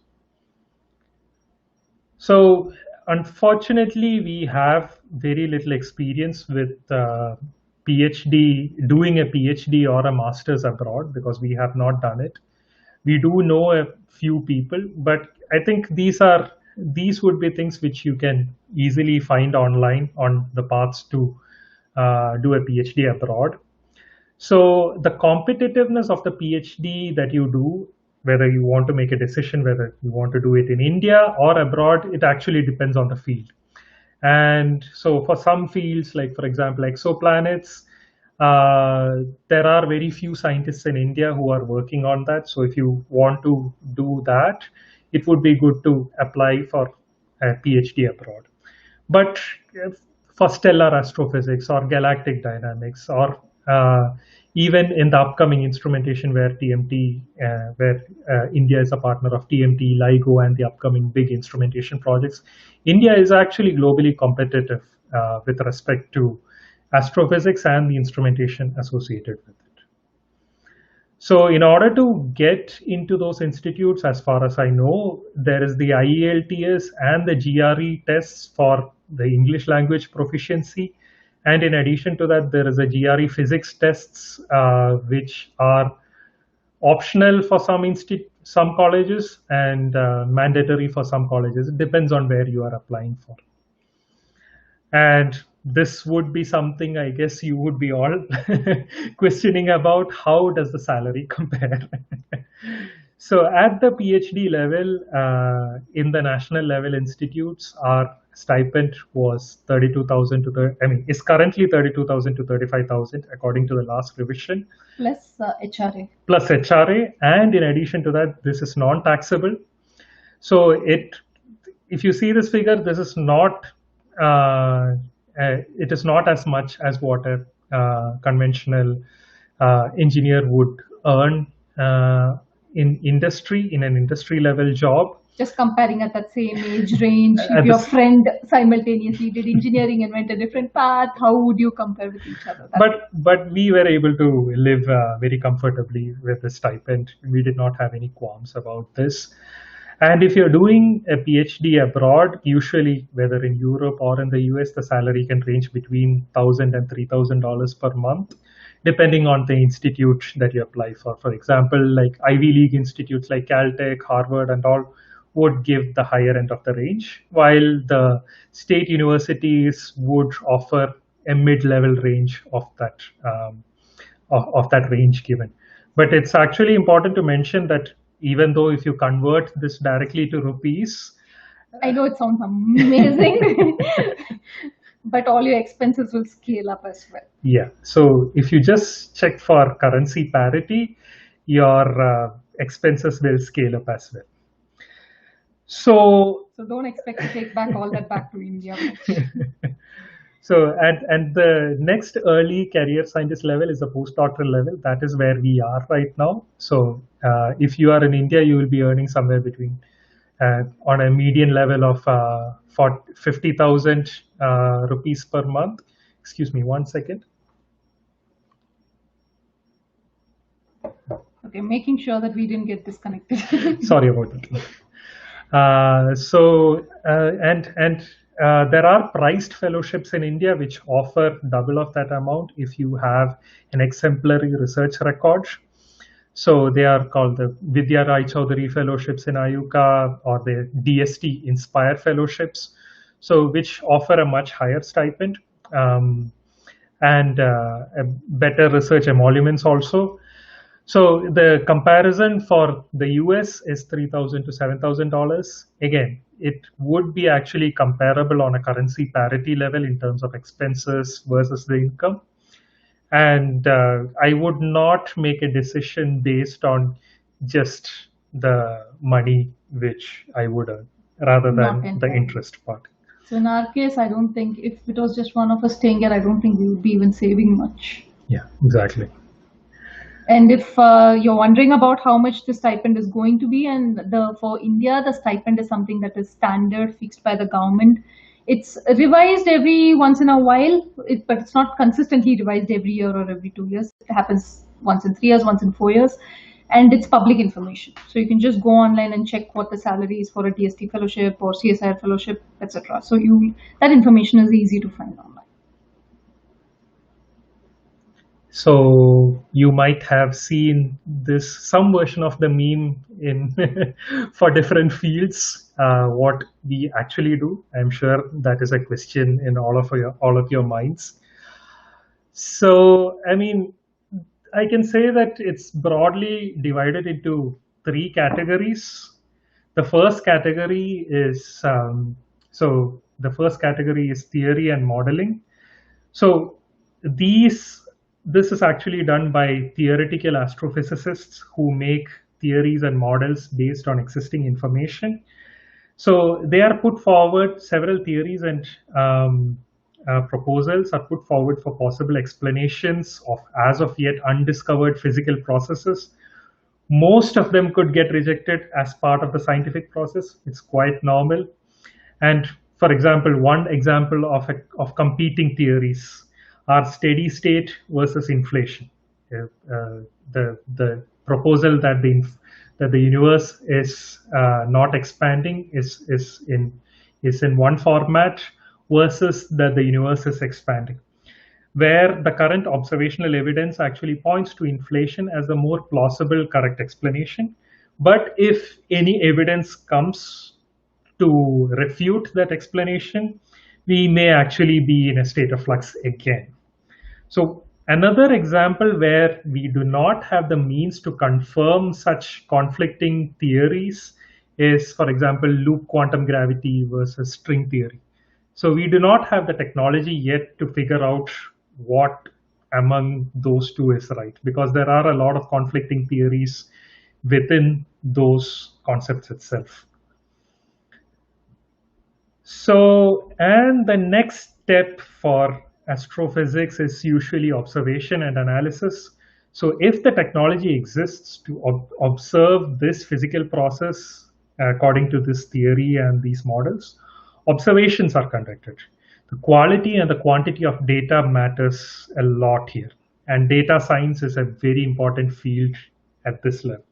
So unfortunately, we have very little experience with doing a PhD or a master's abroad, because we have not done it. We do know a few people, but I think these would be things which you can easily find online on the paths to do a PhD abroad. So the competitiveness of the PhD that you do, whether you want to make a decision whether you want to do it in India or abroad, it actually depends on the field. And so for some fields, like for example exoplanets, There are very few scientists in India who are working on that. So if you want to do that, it would be good to apply for a PhD abroad. But for stellar astrophysics or galactic dynamics, or even in the upcoming instrumentation where India is a partner of TMT, LIGO, and the upcoming big instrumentation projects, India is actually globally competitive with respect to astrophysics and the instrumentation associated with it. So in order to get into those institutes, as far as I know, there is the IELTS and the GRE tests for the English language proficiency. And in addition to that, there is a GRE physics tests, which are optional for some colleges and mandatory for some colleges. It depends on where you are applying for. And this would be something I guess you would be all questioning about: how does the salary compare? So at the PhD level, in the national level institutes, our stipend was 32,000 to is currently 32,000 to 35,000 according to the last revision. Plus HRA. Plus HRA, and in addition to that, this is non-taxable. So if you see this figure, this is not. It is not as much as what a conventional engineer would earn in an industry level job. Just comparing at that same age range, if your friend simultaneously did engineering and went a different path, how would you compare with each other? But we were able to live very comfortably with the stipend. We did not have any qualms about this. And if you're doing a PhD abroad, usually whether in Europe or in the US, the salary can range between $1,000 and $3,000 per month, depending on the institute that you apply for. For example, like Ivy League institutes like Caltech, Harvard, and all would give the higher end of the range, while the state universities would offer a mid-level range of that range given. But it's actually important to mention that even though if you convert this directly to rupees, I know it sounds amazing, but all your expenses will scale up as well. Yeah. So if you just check for currency parity, your expenses will scale up as well. So don't expect to take back all that back to India. So and the next early career scientist level is the postdoctoral level. That is where we are right now. So if you are in India, you will be earning somewhere between on a median level of 50,000 rupees per month. Excuse me, 1 second. Okay, making sure that we didn't get disconnected. Sorry about that. There are priced fellowships in India which offer double of that amount if you have an exemplary research record. So they are called the Vidya Rai Chaudhary Fellowships in IUCAA or the DST Inspire Fellowships, so which offer a much higher stipend and a better research emoluments also. So the comparison for the US is $3,000 to $7,000. Again, it would be actually comparable on a currency parity level in terms of expenses versus the income. And I would not make a decision based on just the money which I would earn rather than the interest part. So in our case, I don't think if it was just one of us staying here, I don't think we would be even saving much. Yeah, exactly. And if you're wondering about how much the stipend is going to be, and for India, the stipend is something that is standard, fixed by the government. It's revised every once in a while, but it's not consistently revised every year or every 2 years. It happens once in 3 years, once in 4 years, and it's public information. So you can just go online and check what the salary is for a DST fellowship or CSIR fellowship, etc. So that information is easy to find online. So you might have seen some version of the meme in for different fields, what we actually do. I'm sure that is a question in all of your minds. So, I mean, I can say that it's broadly divided into 3 categories. The first category is theory and modeling. So these this is actually done by theoretical astrophysicists who make theories and models based on existing information. So they are put forward, several theories and proposals are put forward for possible explanations of as of yet undiscovered physical processes. Most of them could get rejected as part of the scientific process. It's quite normal. And for example, one example of competing theories are steady state versus inflation. The proposal that the universe is not expanding is in one format versus that the universe is expanding, where the current observational evidence actually points to inflation as the more plausible correct explanation. But if any evidence comes to refute that explanation, we may actually be in a state of flux again. So another example where we do not have the means to confirm such conflicting theories is, for example, loop quantum gravity versus string theory. So we do not have the technology yet to figure out what among those two is right, because there are a lot of conflicting theories within those concepts itself. So, and the next step for astrophysics is usually observation and analysis. So if the technology exists to observe this physical process according to this theory and these models, observations are conducted. The quality and the quantity of data matters a lot here. And data science is a very important field at this level.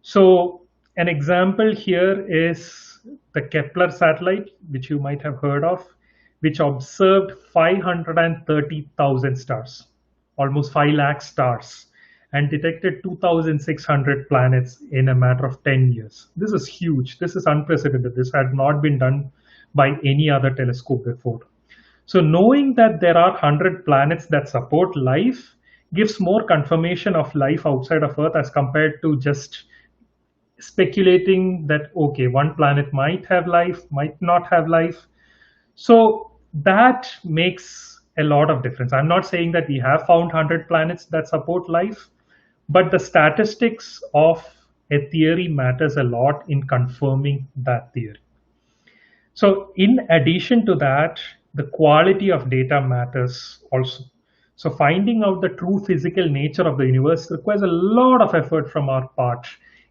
So an example here is the Kepler satellite, which you might have heard of, which observed 530,000 stars, almost 5 lakh stars, and detected 2,600 planets in a matter of 10 years. This is huge. This is unprecedented. This had not been done by any other telescope before. So knowing that there are 100 planets that support life gives more confirmation of life outside of Earth as compared to just speculating that, okay, one planet might have life, might not have life. So that makes a lot of difference. I'm not saying that we have found 100 planets that support life, but the statistics of a theory matters a lot in confirming that theory. So in addition to that, the quality of data matters also. So finding out the true physical nature of the universe requires a lot of effort from our part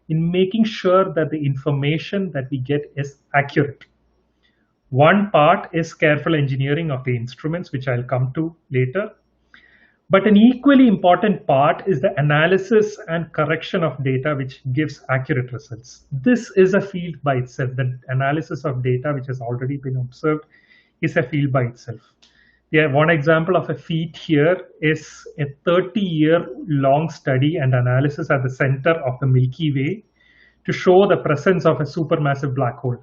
in making sure that the information that we get is accurate. One part is careful engineering of the instruments, which I'll come to later. But an equally important part is the analysis and correction of data, which gives accurate results. This is a field by itself. The analysis of data, which has already been observed, is a field by itself. Yeah, one example of a feat here is a 30-year-long study and analysis at the center of the Milky Way to show the presence of a supermassive black hole.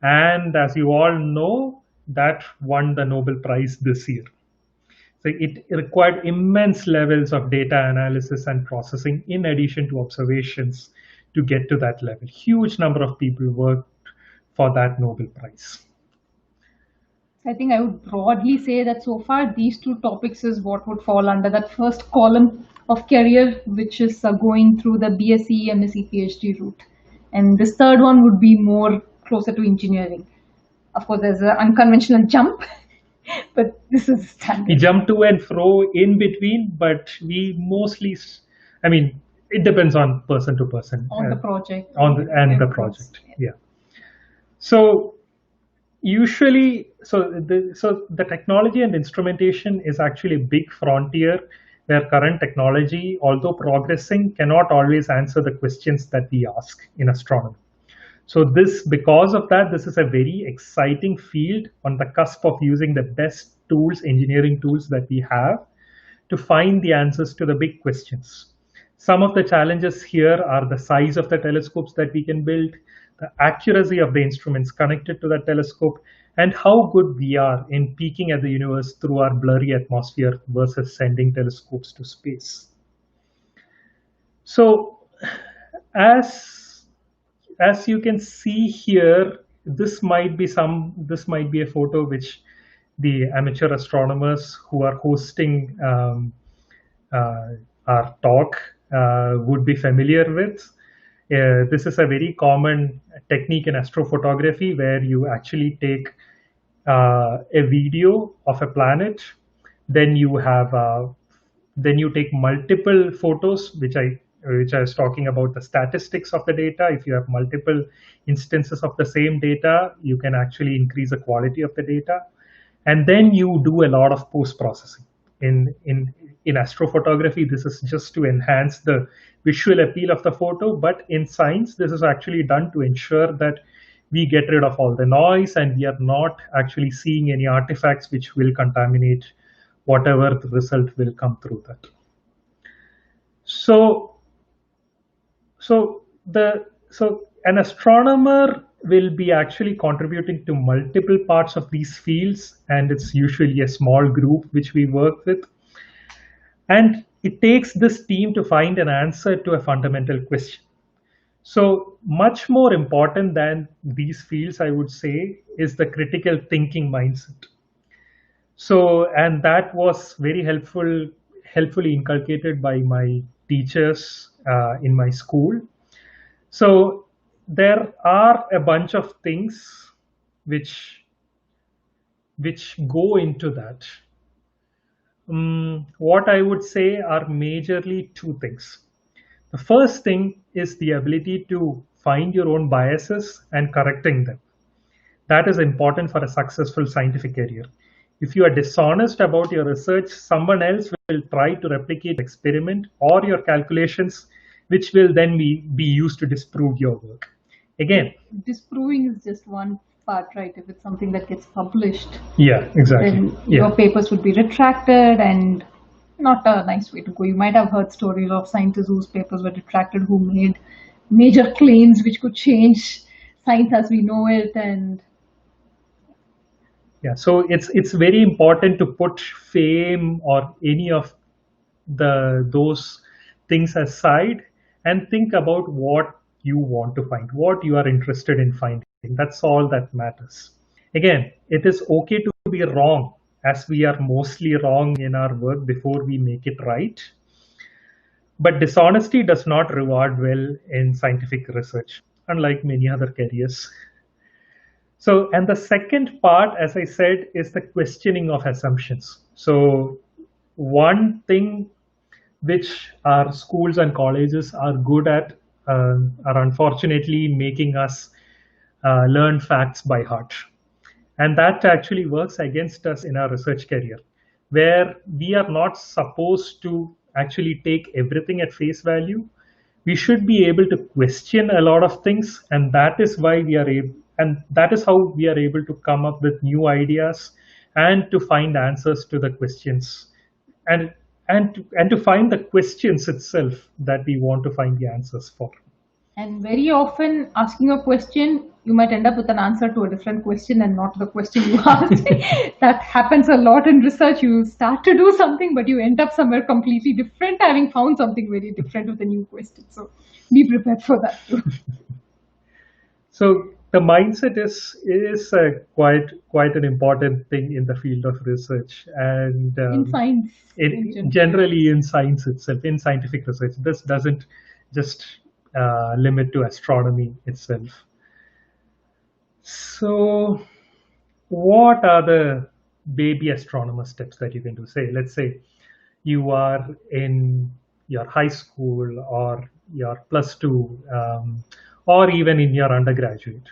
And as you all know, that won the Nobel Prize this year. So it required immense levels of data analysis and processing in addition to observations to get to that level. Huge number of people worked for that Nobel Prize. I think I would broadly say that so far these two topics is what would fall under that first column of career, which is going through the BSc, MSc, PhD route. And this third one would be more closer to engineering. Of course, there's an unconventional jump, but this is standard. We jump to and fro in between, but we mostly, I mean, it depends on person to person. On the project. The project, yeah. So usually, the technology and instrumentation is actually a big frontier where current technology, although progressing, cannot always answer the questions that we ask in astronomy. So because of that, this is a very exciting field on the cusp of using the best tools, engineering tools that we have to find the answers to the big questions. Some of the challenges here are the size of the telescopes that we can build, the accuracy of the instruments connected to the telescope, and how good we are in peeking at the universe through our blurry atmosphere versus sending telescopes to space. So as you can see here, this might be a photo which the amateur astronomers who are hosting our talk would be familiar with. This is a very common technique in astrophotography where you actually take a video of a planet, then you take multiple photos, which I was talking about the statistics of the data. If you have multiple instances of the same data, you can actually increase the quality of the data, and then you do a lot of post processing. In astrophotography, this is just to enhance the visual appeal of the photo, but in science, this is actually done to ensure that we get rid of all the noise and we are not actually seeing any artifacts which will contaminate whatever the result will come through that. So, so an astronomer will be actually contributing to multiple parts of these fields, and it's usually a small group which we work with. And it takes this team to find an answer to a fundamental question. So much more important than these fields, I would say, is the critical thinking mindset. So, and that was very helpfully inculcated by my teachers in my school. So there are a bunch of things which go into that. What I would say are majorly two things. The first thing is the ability to find your own biases and correcting them. That is important for a successful scientific career. If you are dishonest about your research, someone else will try to replicate the experiment or your calculations, which will then be used to disprove your work. Again, disproving is just one part, right? If it's something that gets published, yeah, exactly. Then your papers would be retracted, and not a nice way to go. You might have heard stories of scientists whose papers were retracted, who made major claims which could change science as we know it. And yeah, so it's very important to put fame or any of those things aside and think about what you want to find, what you are interested in finding. That's all that matters. Again, it is okay to be wrong, as we are mostly wrong in our work before we make it right. But dishonesty does not reward well in scientific research, unlike many other careers. So, and the second part, as I said, is the questioning of assumptions. So, one thing which our schools and colleges are good at are unfortunately making us learn facts by heart. And that actually works against us in our research career, where we are not supposed to actually take everything at face value. We should be able to question a lot of things, and that is why we are able, and that is how we are able to come up with new ideas and to find answers to the questions, and to find the questions itself that we want to find the answers for. And very often, asking a question, you might end up with an answer to a different question and not the question you asked. That happens a lot in research. You start to do something, but you end up somewhere completely different, having found something very different with a new question. So be prepared for that too. So the mindset is quite an important thing in the field of research, and in science, generally in science itself, in scientific research. This doesn't just limit to astronomy itself. So, what are the baby astronomer steps that you can do? Say, let's say you are in your high school or your +2, or even in your undergraduate.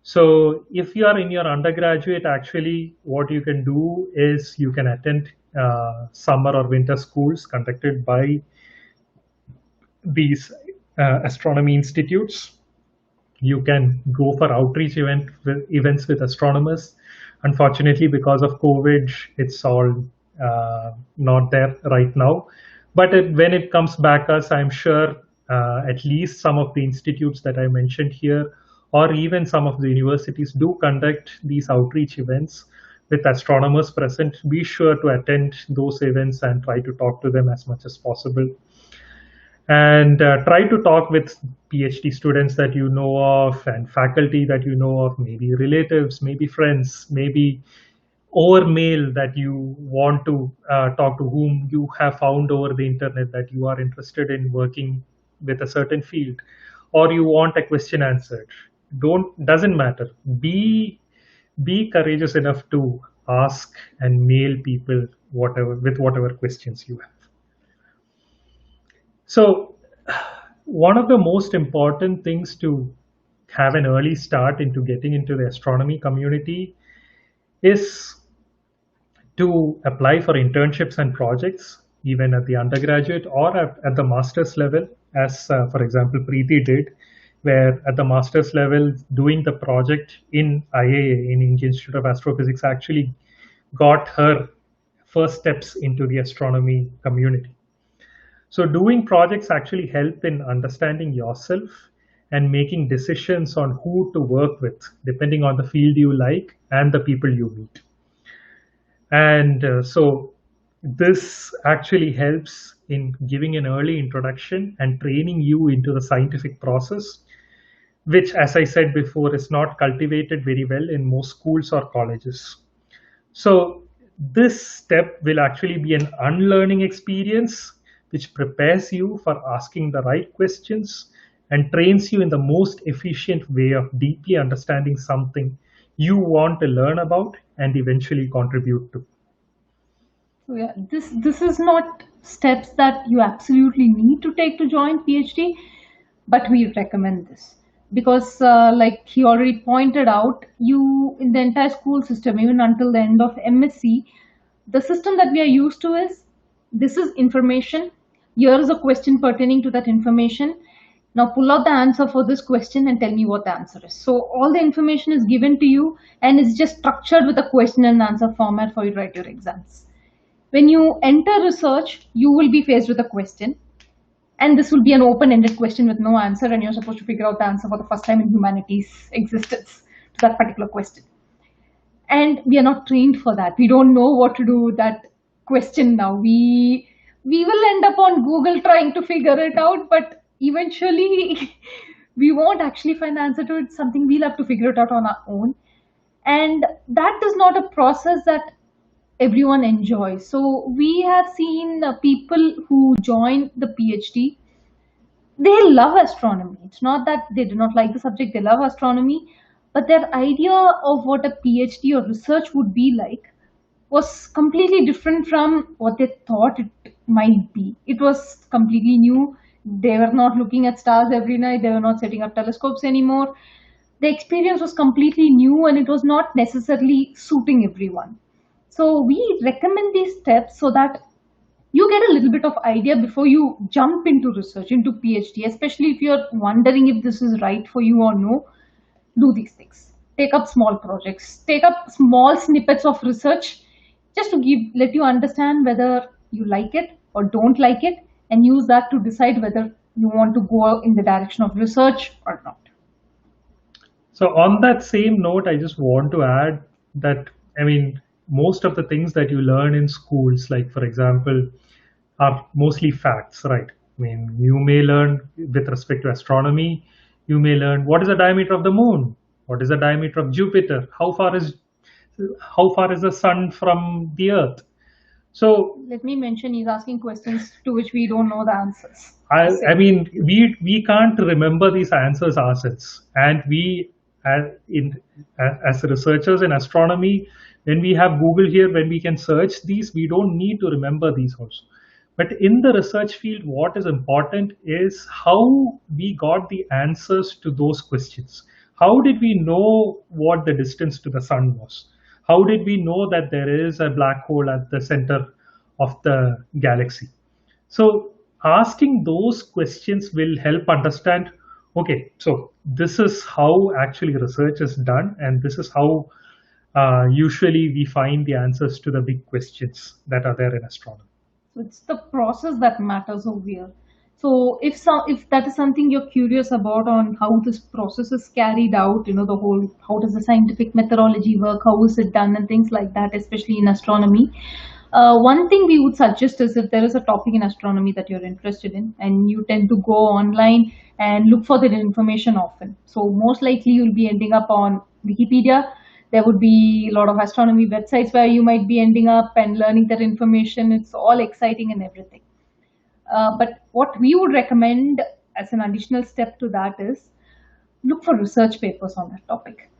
So if you are in your undergraduate, actually what you can do is you can attend summer or winter schools conducted by these astronomy institutes. You can go for outreach events with astronomers. Unfortunately, because of COVID, it's all not there right now. But when it comes back, I'm sure at least some of the institutes that I mentioned here, or even some of the universities, do conduct these outreach events with astronomers present. Be sure to attend those events and try to talk to them as much as possible. And try to talk with PhD students that you know of and faculty that you know of, maybe relatives, maybe friends, maybe over mail that you want to talk to whom you have found over the internet that you are interested in working with a certain field, or you want a question answered. Don't Doesn't matter. Be courageous enough to ask and mail people whatever questions you have. So one of the most important things to have an early start into getting into the astronomy community is to apply for internships and projects, even at the undergraduate or at the master's level, as for example, Preethi did, where at the master's level, doing the project in IAA, in Indian Institute of Astrophysics, actually got her first steps into the astronomy community. So doing projects actually help in understanding yourself and making decisions on who to work with, depending on the field you like and the people you meet. And so this actually helps in giving an early introduction and training you into the scientific process, which, as I said before, is not cultivated very well in most schools or colleges. So this step will actually be an unlearning experience which prepares you for asking the right questions and trains you in the most efficient way of deeply understanding something you want to learn about and eventually contribute to. So yeah, this is not steps that you absolutely need to take to join PhD, but we recommend this because, like he already pointed out, you in the entire school system, even until the end of MSc, the system that we are used to is this is information. Here is a question pertaining to that information. Now pull out the answer for this question and tell me what the answer is. So all the information is given to you and it's just structured with a question and answer format for you to write your exams. When you enter research, you will be faced with a question. And this will be an open-ended question with no answer, and you're supposed to figure out the answer for the first time in humanity's existence to that particular question. And we are not trained for that. We don't know what to do with that question now. We will end up on Google trying to figure it out, but eventually we won't actually find the answer to it. It's something we'll have to figure it out on our own. And that is not a process that everyone enjoys. So we have seen people who join the PhD, they love astronomy. It's not that they do not like the subject, they love astronomy, but their idea of what a PhD or research would be like was completely different from what they thought it might be. It was completely new. They were not looking at stars every night, they were not setting up telescopes anymore. The experience was completely new and it was not necessarily suiting everyone. So we recommend these steps so that you get a little bit of idea before you jump into research, into PhD, especially if you're wondering if this is right for you or no. Do these things. Take up small projects, take up small snippets of research just to let you understand whether you like it or don't like it, and use that to decide whether you want to go in the direction of research or not. So on that same note, I just want to add that, most of the things that you learn in schools, like for example, are mostly facts, right? You may learn with respect to astronomy, you may learn what is the diameter of the moon, what is the diameter of Jupiter, how far is the sun from the earth. So let me mention, he's asking questions to which we don't know the answers. We can't remember these answers ourselves, and we as researchers in astronomy, when we have Google here, when we can search these, we don't need to remember these also. But in the research field, what is important is how we got the answers to those questions. How did we know what the distance to the sun was? How did we know that there is a black hole at the center of the galaxy? So asking those questions will help understand, okay, so this is how actually research is done, and this is how usually we find the answers to the big questions that are there in astronomy. So it's the process that matters over here. So if that is something you're curious about on how this process is carried out, the whole, how does the scientific methodology work, how is it done, and things like that, especially in astronomy. One thing we would suggest is if there is a topic in astronomy that you're interested in and you tend to go online and look for that information often. So most likely you'll be ending up on Wikipedia. There would be a lot of astronomy websites where you might be ending up and learning that information. It's all exciting and everything. But what we would recommend as an additional step to that is look for research papers on that topic.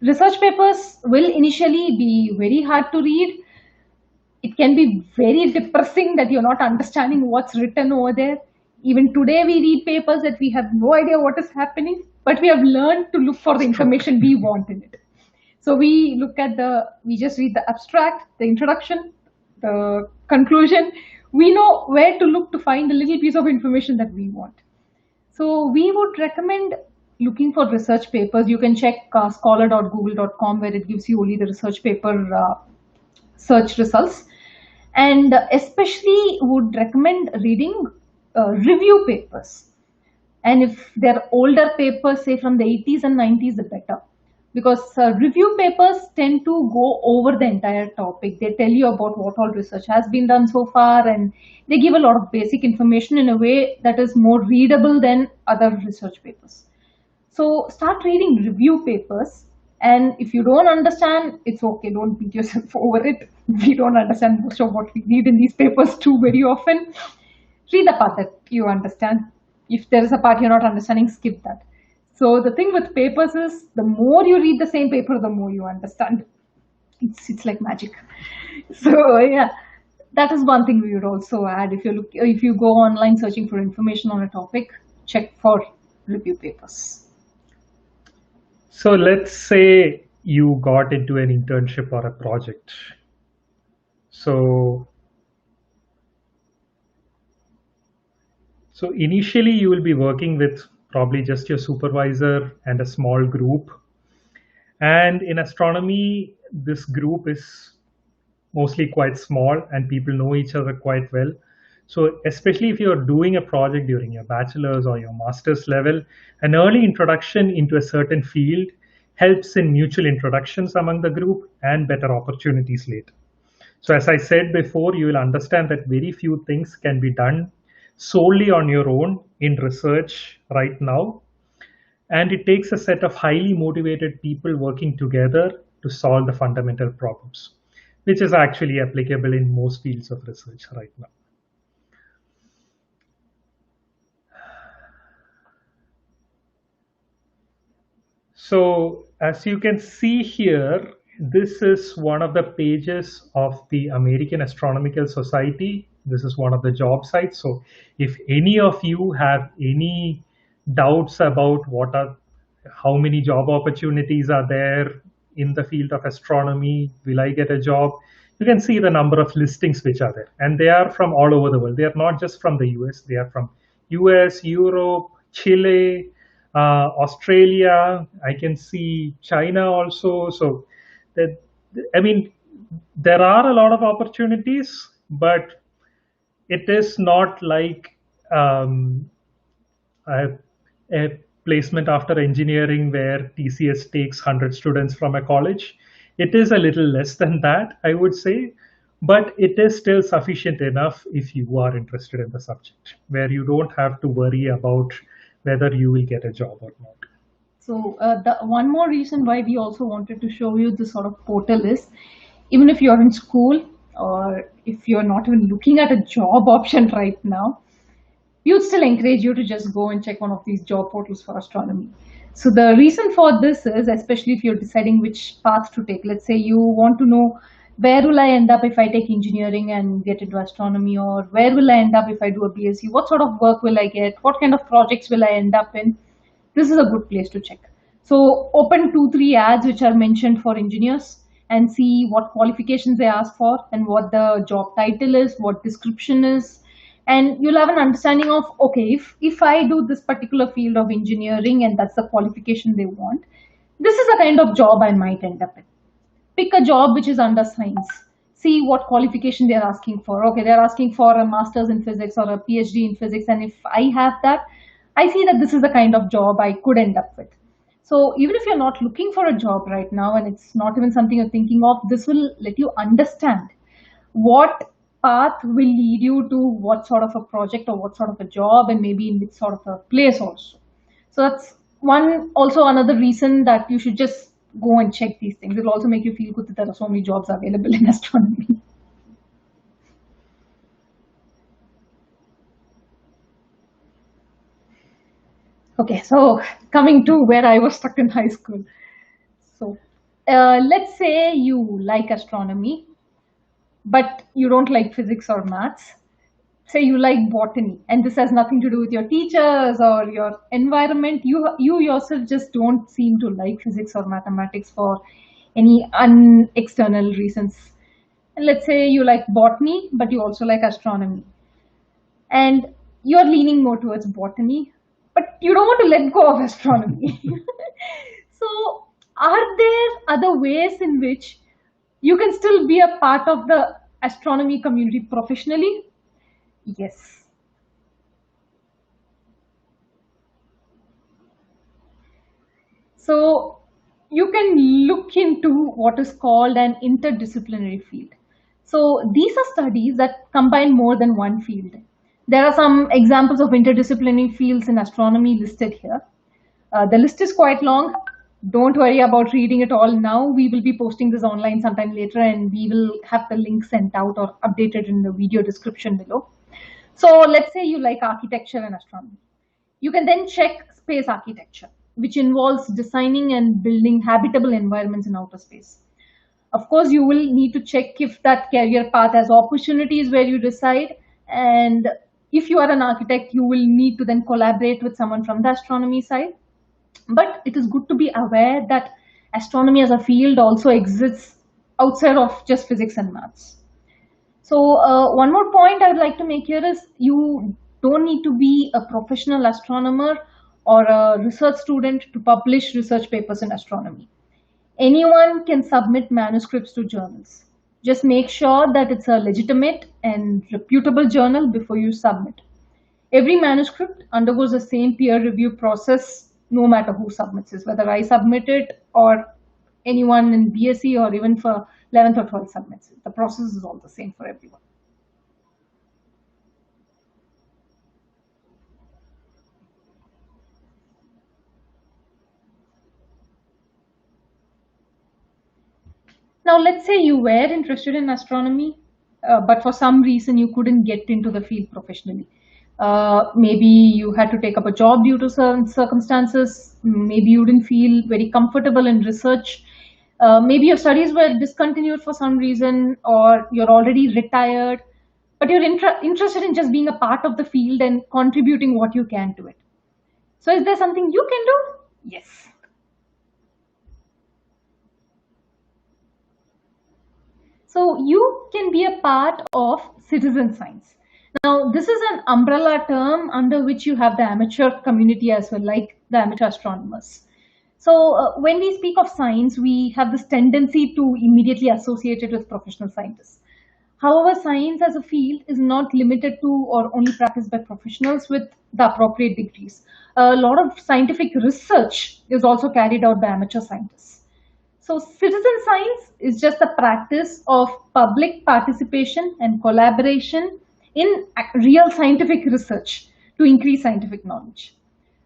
Research papers will initially be very hard to read. It can be very depressing that you're not understanding what's written over there. Even today, we read papers that we have no idea what is happening, but we have learned to look for the information we want in it. So we just read the abstract, the introduction, the conclusion. We know where to look to find the little piece of information that we want. So we would recommend looking for research papers. You can check scholar.google.com, where it gives you only the research paper search results. And especially would recommend reading review papers. And if they're older papers, say from the 80s and 90s, the better. Because review papers tend to go over the entire topic. They tell you about what all research has been done so far, and they give a lot of basic information in a way that is more readable than other research papers. So start reading review papers. And if you don't understand, it's okay. Don't beat yourself over it. We don't understand most of what we read in these papers too very often. Read the part that you understand. If there is a part you're not understanding, skip that. So the thing with papers is, the more you read the same paper, the more you understand. It's like magic. So yeah, that is one thing we would also add. If you go online searching for information on a topic, check for review papers. So let's say you got into an internship or a project. So initially you will be working with probably just your supervisor and a small group. And in astronomy, this group is mostly quite small and people know each other quite well. So especially if you're doing a project during your bachelor's or your master's level, an early introduction into a certain field helps in mutual introductions among the group and better opportunities later. So as I said before, you will understand that very few things can be done solely on your own in research right now. And it takes a set of highly motivated people working together to solve the fundamental problems, which is actually applicable in most fields of research right now. So as you can see here, this is one of the pages of the American Astronomical Society. This is one of the job sites. So if any of you have any doubts about how many job opportunities are there in the field of astronomy, will I get a job? You can see the number of listings which are there, and they are from all over the world. They are not just from the US, they are from US, Europe, Chile, Australia. I can see China also. So that, I mean, there are a lot of opportunities, but it is not like a placement after engineering where TCS takes 100 students from a college. It is a little less than that, I would say, but it is still sufficient enough if you are interested in the subject, where you don't have to worry about whether you will get a job or not. So the one more reason why we also wanted to show you this sort of portal is, even if you're in school or if you're not even looking at a job option right now, we would still encourage you to just go and check one of these job portals for astronomy. So the reason for this is, especially if you're deciding which path to take, let's say you want to know, where will I end up if I take engineering and get into astronomy, or where will I end up if I do a BSc? What sort of work will I get? What kind of projects will I end up in? This is a good place to check. So open 2-3 ads which are mentioned for engineers and see what qualifications they ask for and what the job title is, what description is. And you'll have an understanding of, okay, if I do this particular field of engineering and that's the qualification they want, this is the kind of job I might end up in. Pick a job which is under science. See what qualification they're asking for. Okay, they're asking for a master's in physics or a PhD in physics. And if I have that, I see that this is the kind of job I could end up with. So even if you're not looking for a job right now and it's not even something you're thinking of, this will let you understand what path will lead you to what sort of a project or what sort of a job, and maybe in which sort of a place also. So that's one, also another reason that you should just go and check these things. It will also make you feel good that there are so many jobs available in astronomy. Okay, so coming to where I was stuck in high school. So let's say you like astronomy, but you don't like physics or maths. Say you like botany, and this has nothing to do with your teachers or your environment. You yourself just don't seem to like physics or mathematics for any external reasons. And let's say you like botany, but you also like astronomy, and you're leaning more towards botany, but you don't want to let go of astronomy. So, are there other ways in which you can still be a part of the astronomy community professionally? Yes. So you can look into what is called an interdisciplinary field. So these are studies that combine more than one field. There are some examples of interdisciplinary fields in astronomy listed here. The list is quite long. Don't worry about reading it all now. We will be posting this online sometime later, and we will have the link sent out or updated in the video description below. So let's say you like architecture and astronomy. You can then check space architecture, which involves designing and building habitable environments in outer space. Of course, you will need to check if that career path has opportunities where you decide. And if you are an architect, you will need to then collaborate with someone from the astronomy side. But it is good to be aware that astronomy as a field also exists outside of just physics and maths. So one more point I would like to make here is you don't need to be a professional astronomer or a research student to publish research papers in astronomy. Anyone can submit manuscripts to journals. Just make sure that it's a legitimate and reputable journal before you submit. Every manuscript undergoes the same peer review process, no matter who submits it, whether I submit it or anyone in BSc or even for 11th or 12th submits it. The process is all the same for everyone. Now, let's say you were interested in astronomy, but for some reason you couldn't get into the field professionally. Maybe you had to take up a job due to certain circumstances. Maybe you didn't feel very comfortable in research. Maybe your studies were discontinued for some reason, or you're already retired, but you're interested in just being a part of the field and contributing what you can to it. So, is there something you can do? Yes. So you can be a part of citizen science. Now, this is an umbrella term under which you have the amateur community as well, like the amateur astronomers. So when we speak of science, we have this tendency to immediately associate it with professional scientists. However, science as a field is not limited to or only practiced by professionals with the appropriate degrees. A lot of scientific research is also carried out by amateur scientists. So citizen science is just the practice of public participation and collaboration in real scientific research to increase scientific knowledge.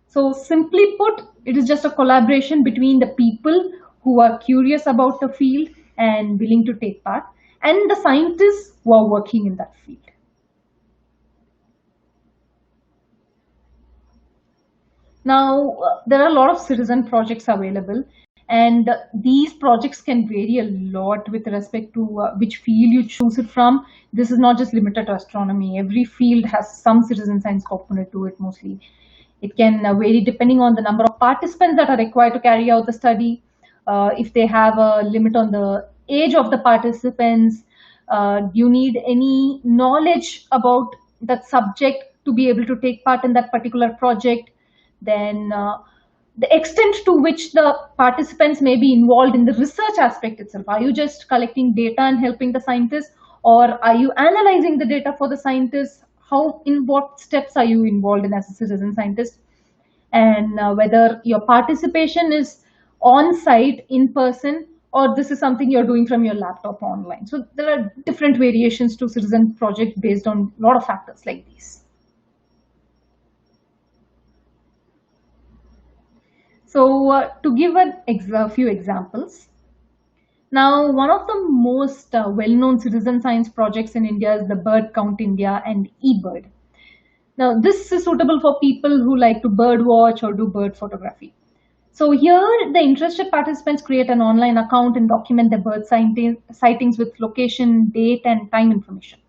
So simply put, it is just a collaboration between the people who are curious about the field and willing to take part, and the scientists who are working in that field. Now, there are a lot of citizen projects available, and these projects can vary a lot with respect to which field you choose it from. This is not just limited to astronomy. Every field has some citizen science component to it mostly. It can vary depending on the number of participants that are required to carry out the study. If they have a limit on the age of the participants, do you need any knowledge about that subject to be able to take part in that particular project? Then the extent to which the participants may be involved in the research aspect itself. Are you just collecting data and helping the scientists, or are you analyzing the data for the scientists? How, in what steps are you involved in as a citizen scientist? And whether your participation is on site in person, or this is something you're doing from your laptop online. So there are different variations to citizen project based on a lot of factors like these. So to give a few examples, now one of the most well-known citizen science projects in India is the Bird Count India and eBird. Now this is suitable for people who like to bird watch or do bird photography. So here the interested participants create an online account and document their bird sightings with location, date and time information.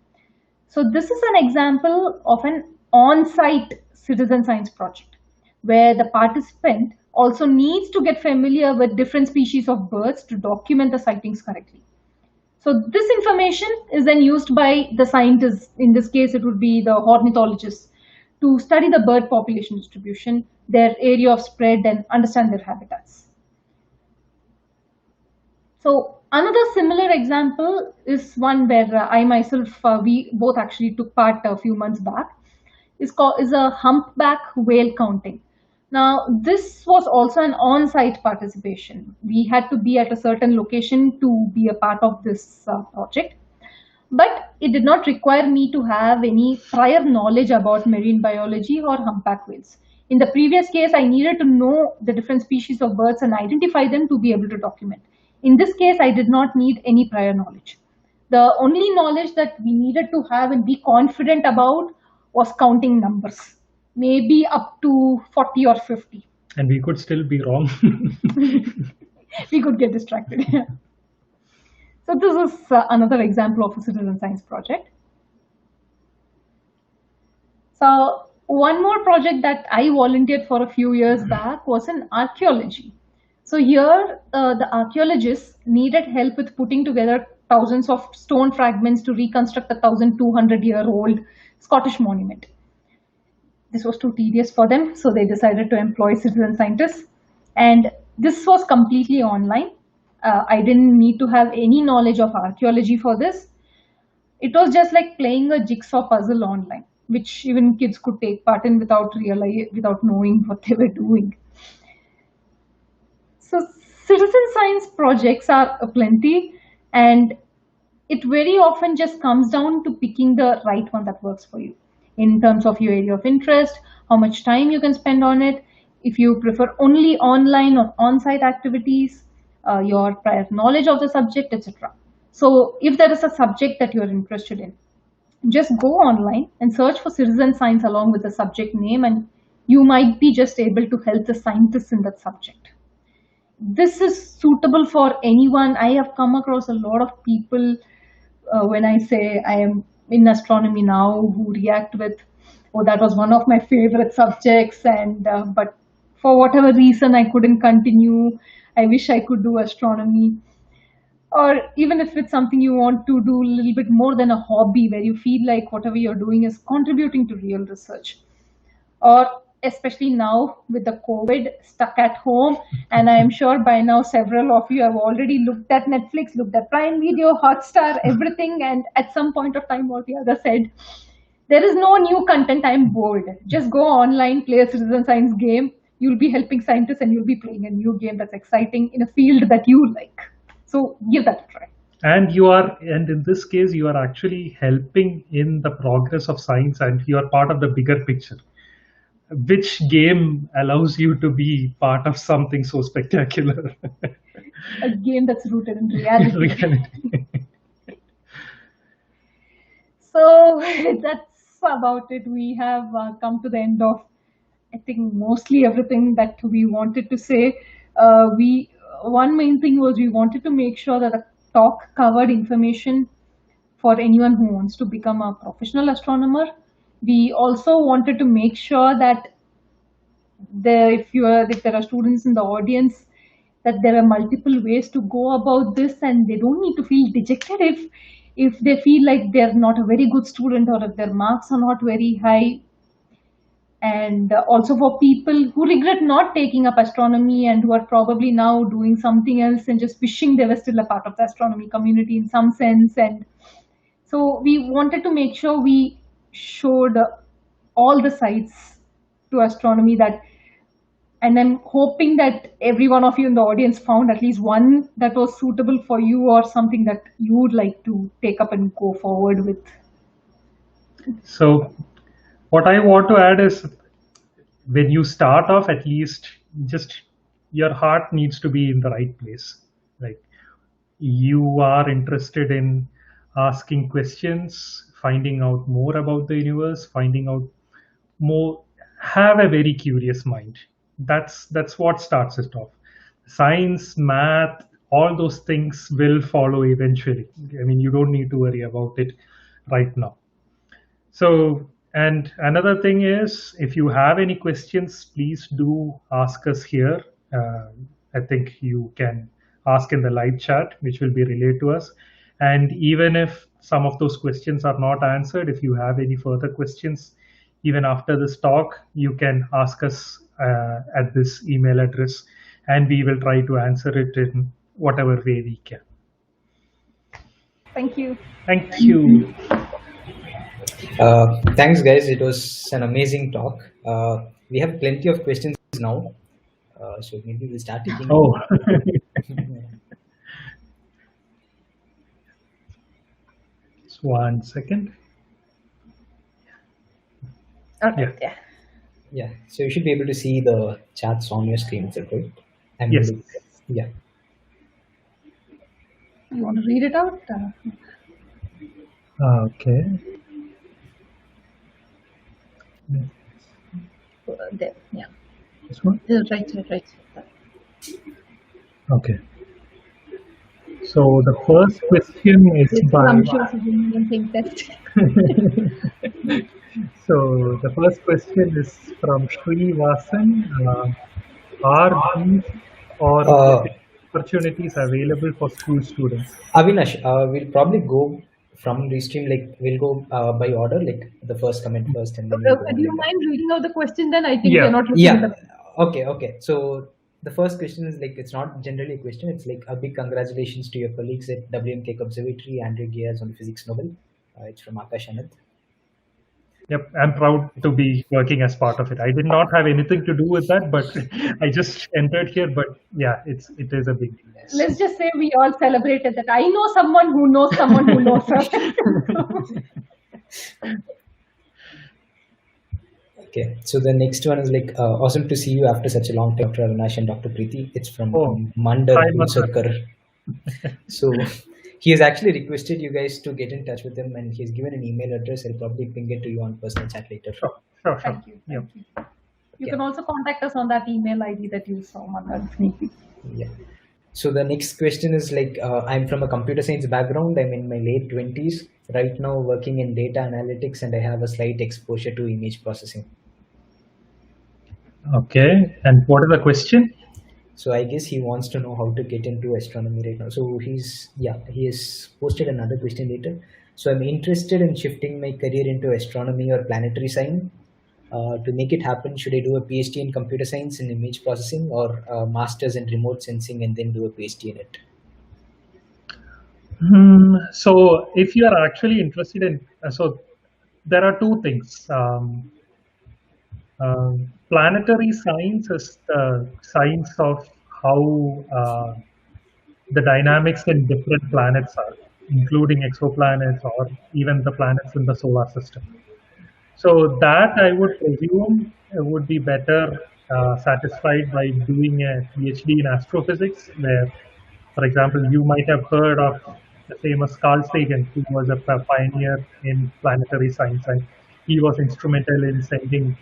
So this is an example of an on-site citizen science project where the participant also needs to get familiar with different species of birds to document the sightings correctly. So this information is then used by the scientists, in this case it would be the ornithologists, to study the bird population distribution, their area of spread and understand their habitats. So another similar example is one where I myself, we both actually took part a few months back, is a humpback whale counting. Now this was also an on-site participation. We had to be at a certain location to be a part of this project, but it did not require me to have any prior knowledge about marine biology or humpback whales. In the previous case, I needed to know the different species of birds and identify them to be able to document. In this case, I did not need any prior knowledge. The only knowledge that we needed to have and be confident about was counting numbers, maybe up to 40 or 50. And we could still be wrong. We could get distracted. So this is another example of a citizen science project. So one more project that I volunteered for a few years back was in archaeology. So here the archaeologists needed help with putting together thousands of stone fragments to reconstruct a 1,200-year-old Scottish monument. This was too tedious for them, so they decided to employ citizen scientists. And this was completely online. I didn't need to have any knowledge of archaeology for this. It was just like playing a jigsaw puzzle online, which even kids could take part in without knowing what they were doing. So citizen science projects are aplenty, and it very often just comes down to picking the right one that works for you in terms of your area of interest, how much time you can spend on it, if you prefer only online or on-site activities, your prior knowledge of the subject, etc. So if there is a subject that you're interested in, just go online and search for citizen science along with the subject name, and you might be just able to help the scientists in that subject. This is suitable for anyone. I have come across a lot of people when I say I am in astronomy now who react with, oh, that was one of my favorite subjects, and but for whatever reason I couldn't continue. I wish I could do astronomy. Or even if it's something you want to do a little bit more than a hobby, where you feel like whatever you're doing is contributing to real research. Or especially now with the COVID, stuck at home, and I am sure by now several of you have already looked at Netflix, looked at Prime Video, Hotstar, everything, and at some point of time or the other said, there is no new content, I'm bored. Just go online, play a citizen science game. You'll be helping scientists and you'll be playing a new game that's exciting in a field that you like. So give that a try. And in this case, you are actually helping in the progress of science, and you are part of the bigger picture. Which game allows you to be part of something so spectacular? A game that's rooted in reality. So that's about it. We have come to the end of, I think, mostly everything that we wanted to say. One main thing was we wanted to make sure that the talk covered information for anyone who wants to become a professional astronomer. We also wanted to make sure that if there are students in the audience, that there are multiple ways to go about this, and they don't need to feel dejected if they feel like they're not a very good student or if their marks are not very high. And also for people who regret not taking up astronomy and who are probably now doing something else and just wishing they were still a part of the astronomy community in some sense. And so we wanted to make sure we showed all the sides to astronomy, and I'm hoping that every one of you in the audience found at least one that was suitable for you or something that you would like to take up and go forward with. So what I want to add is, when you start off, at least just your heart needs to be in the right place. Like, you are interested in asking questions, finding out more about the universe, finding out more, have a very curious mind. That's what starts it off. Science, math, all those things will follow eventually. I mean, you don't need to worry about it right now. So, and another thing is, if you have any questions, please do ask us here. I think you can ask in the live chat, which will be relayed to us. And even if some of those questions are not answered, if you have any further questions, even after this talk, you can ask us at this email address, and we will try to answer it in whatever way we can. Thank you. Thank you. Thanks, guys. It was an amazing talk. We have plenty of questions now, so maybe we'll start taking. Oh. Just 1 second. Okay. Yeah. Yeah, so you should be able to see the chats on your screen, is that right? And Yes. Yeah. You want to read it out? Okay. There. Yeah. This one? Right. Okay. So the first question is by. I'm sure something test. So the first question is from Sri Vasan. Are these or opportunities available for school students? Avinash, we'll probably go from Restream, like we'll go by order, like the first comment first, and then. Do you mind reading out the question? Then I think Yeah. we're not looking at the. Okay. So the first question is like, it's not generally a question. It's like, a big congratulations to your colleagues at Keck Observatory, Andrew Gears on the Physics Nobel. It's from Akash Anand. Yep, I'm proud to be working as part of it. I did not have anything to do with that, but I just entered here. But yeah, it is a big deal. Let's just say we all celebrated that. I know someone who knows someone who knows her. Okay, so the next one is like, awesome to see you after such a long time, Dr. Avinash and Dr. Preethi. It's from Mandar Kulsurkar. So he has actually requested you guys to get in touch with him, and he's given an email address. I'll probably ping it to you on personal chat later. Sure. Thank you. You can also contact us on that email ID that you saw, Mandar. Yeah. So the next question is like, I'm from a computer science background. I'm in my late 20s right now, working in data analytics, and I have a slight exposure to image processing. Okay, and what is the question? So I guess he wants to know how to get into astronomy right now. So he has posted another question later. So I'm interested in shifting my career into astronomy or planetary science. To make it happen, should I do a PhD in computer science and image processing, or a master's in remote sensing and then do a PhD in it? So if you are actually interested in, so there are two things. Planetary science is the science of how the dynamics in different planets are, including exoplanets or even the planets in the solar system. So that, I would presume, would be better satisfied by doing a PhD in astrophysics, where, for example, you might have heard of the famous Carl Sagan, who was a pioneer in planetary science, and he was instrumental in sending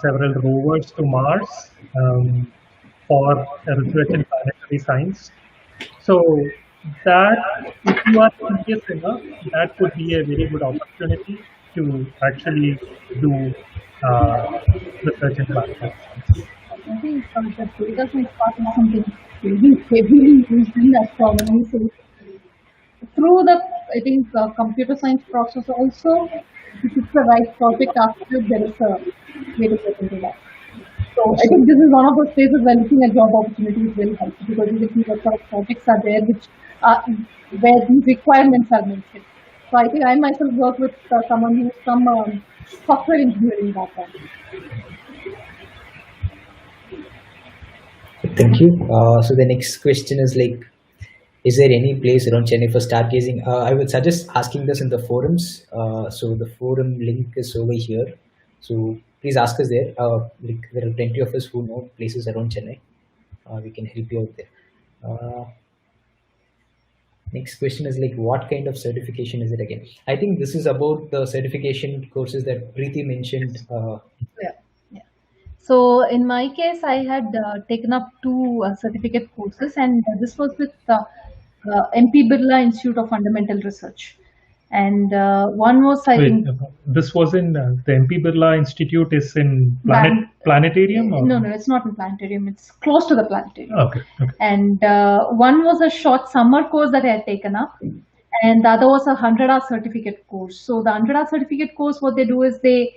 several rovers to Mars for research in planetary science. So that, if you are serious enough, that could be a very good opportunity to actually do research in planetary science. I think the data science part is something very heavily used in astronomy. So through the, I think, computer science process also, if it's the right project after, there is a way to get into that. So I think this is one of those places where looking at job opportunities will help, because you can see what sort of projects are there which are where these requirements are mentioned. So I think I myself work with someone who's from software engineering background. Thank you. So the next question is like, is there any place around Chennai for stargazing? I would suggest asking this in the forums. So the forum link is over here. So please ask us there. Like, there are plenty of us who know places around Chennai. we can help you out there. Next question is like, what kind of certification is it again? I think this is about the certification courses that Preethi mentioned. Yeah. Yeah. So in my case, I had taken up two certificate courses, and this was with MP Birla Institute of Fundamental Research, and one was I Wait, think this was in the MP Birla Institute is in Ban- planetarium? Or? no, no, it's not in planetarium. It's close to the planetarium. Okay. And one was a short summer course that I had taken up, and the other was a 100-hour certificate course. So the 100-hour certificate course, what they do is they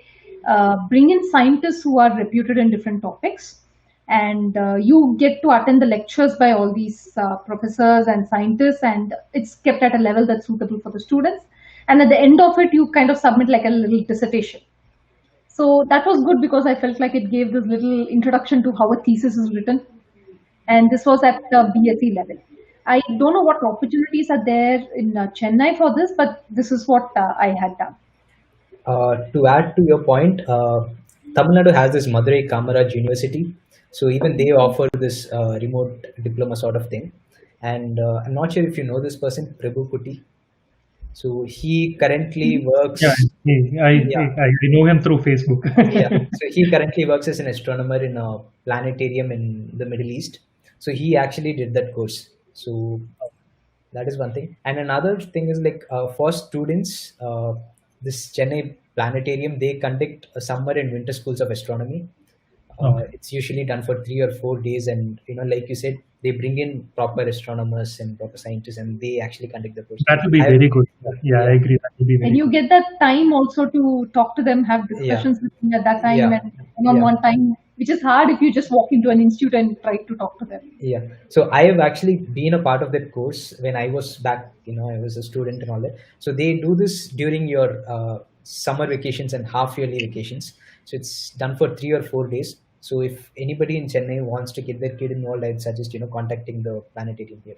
bring in scientists who are reputed in different topics, and you get to attend the lectures by all these professors and scientists, and it's kept at a level that's suitable for the students. And at the end of it, you kind of submit like a little dissertation. So that was good because I felt like it gave this little introduction to how a thesis is written. And this was at the BSc level. I don't know what opportunities are there in Chennai for this, but this is what I had done. To add to your point, Tamil Nadu has this Madurai Kamaraj University. So even they offer this remote diploma sort of thing. And I'm not sure if you know this person, Prabhu Kuti. So he currently works. Yeah, I know him through Facebook. Yeah, so he currently works as an astronomer in a planetarium in the Middle East. So he actually did that course. So that is one thing. And another thing is like for students, this Chennai planetarium, they conduct a summer and winter schools of astronomy. It's usually done for 3 or 4 days, and like you said, they bring in proper astronomers and proper scientists, and they actually conduct the course. That will be very good. Yeah, I agree. That will be very. And you get that time also to talk to them, have discussions with them at that time, and one time, which is hard if you just walk into an institute and try to talk to them. Yeah. So I have actually been a part of that course when I was back. I was a student and all that. So they do this during your summer vacations and half-yearly vacations. So it's done for 3 or 4 days. So if anybody in Chennai wants to get their kid involved, I'd suggest contacting the planetarium here.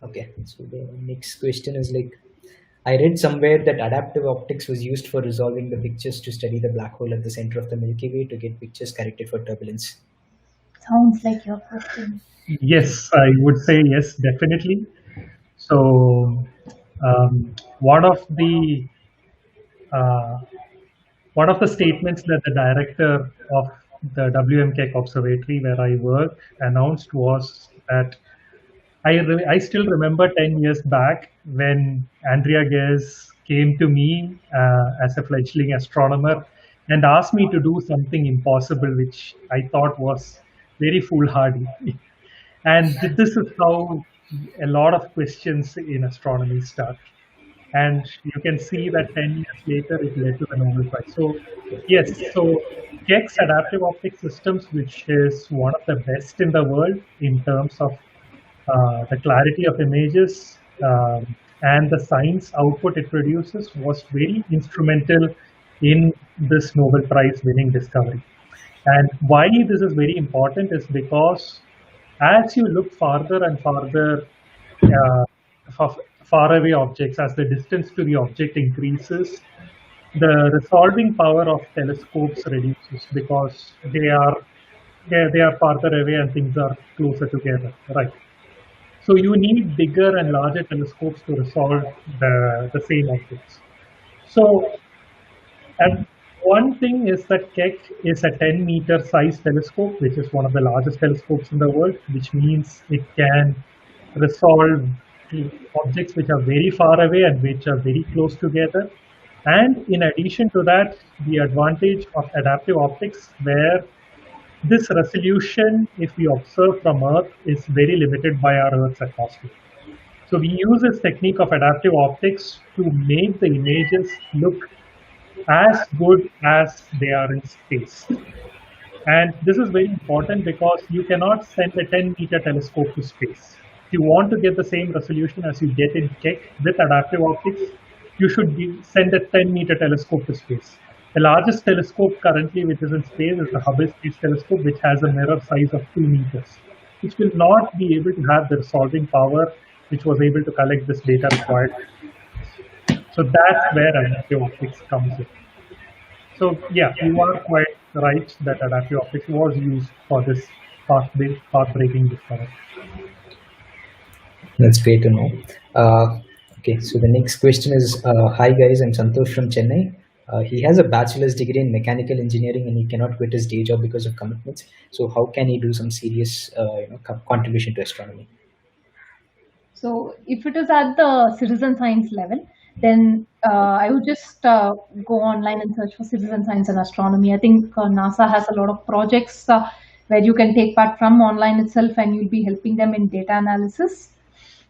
Okay. So the next question is like, I read somewhere that adaptive optics was used for resolving the pictures to study the black hole at the center of the Milky Way to get pictures corrected for turbulence. Sounds like your question. Yes, I would say yes, definitely. So one of the statements that the director of the Keck Observatory, where I work, announced was that I still remember 10 years back when Andrea Ghez came to me as a fledgling astronomer and asked me to do something impossible, which I thought was very foolhardy. And this is how a lot of questions in astronomy start. And you can see that 10 years later, it led to the Nobel Prize. So yes, so Keck's adaptive optics systems, which is one of the best in the world in terms of the clarity of images and the science output it produces, was very instrumental in this Nobel Prize winning discovery. And why this is very important is because as you look farther and farther far away objects, as the distance to the object increases, the resolving power of telescopes reduces because they are farther away and things are closer together, right? So you need bigger and larger telescopes to resolve the same objects. So, and one thing is that Keck is a 10-meter size telescope, which is one of the largest telescopes in the world, which means it can resolve objects which are very far away and which are very close together. And in addition to that, the advantage of adaptive optics, where this resolution, if we observe from Earth, is very limited by our Earth's atmosphere. So we use this technique of adaptive optics to make the images look as good as they are in space. And this is very important because you cannot send a 10-meter telescope to space. If you want to get the same resolution as you get in Keck with adaptive optics, you should send a 10-meter telescope to space. The largest telescope currently which is in space is the Hubble Space Telescope, which has a mirror size of 2 meters, which will not be able to have the resolving power which was able to collect this data required. So that's where adaptive optics comes in. So yeah, you are quite right, that adaptive optics was used for this path-breaking discovery. That's great to know. Okay, so the next question is, hi guys, I'm Santosh from Chennai. He has a bachelor's degree in mechanical engineering and he cannot quit his day job because of commitments. So how can he do some serious, contribution to astronomy? So if it is at the citizen science level, then I would just go online and search for citizen science and astronomy. I think NASA has a lot of projects where you can take part from online itself, and you'll be helping them in data analysis.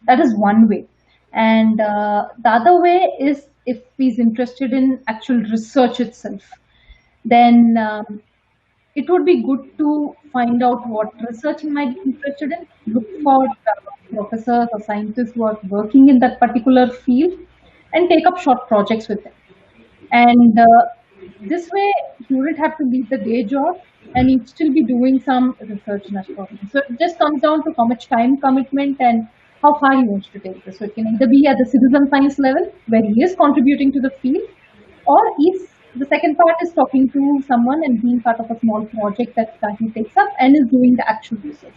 That is one way. And the other way is if he's interested in actual research itself, then it would be good to find out what research he might be interested in. Look for professors or scientists who are working in that particular field and take up short projects with them. And this way, he wouldn't have to leave the day job and he'd still be doing some research in astronomy. So it just comes down to how much time commitment and how far he wants to take this. So it can either be at the citizen science level, where he is contributing to the field, or if the second part is talking to someone and being part of a small project that he takes up and is doing the actual research.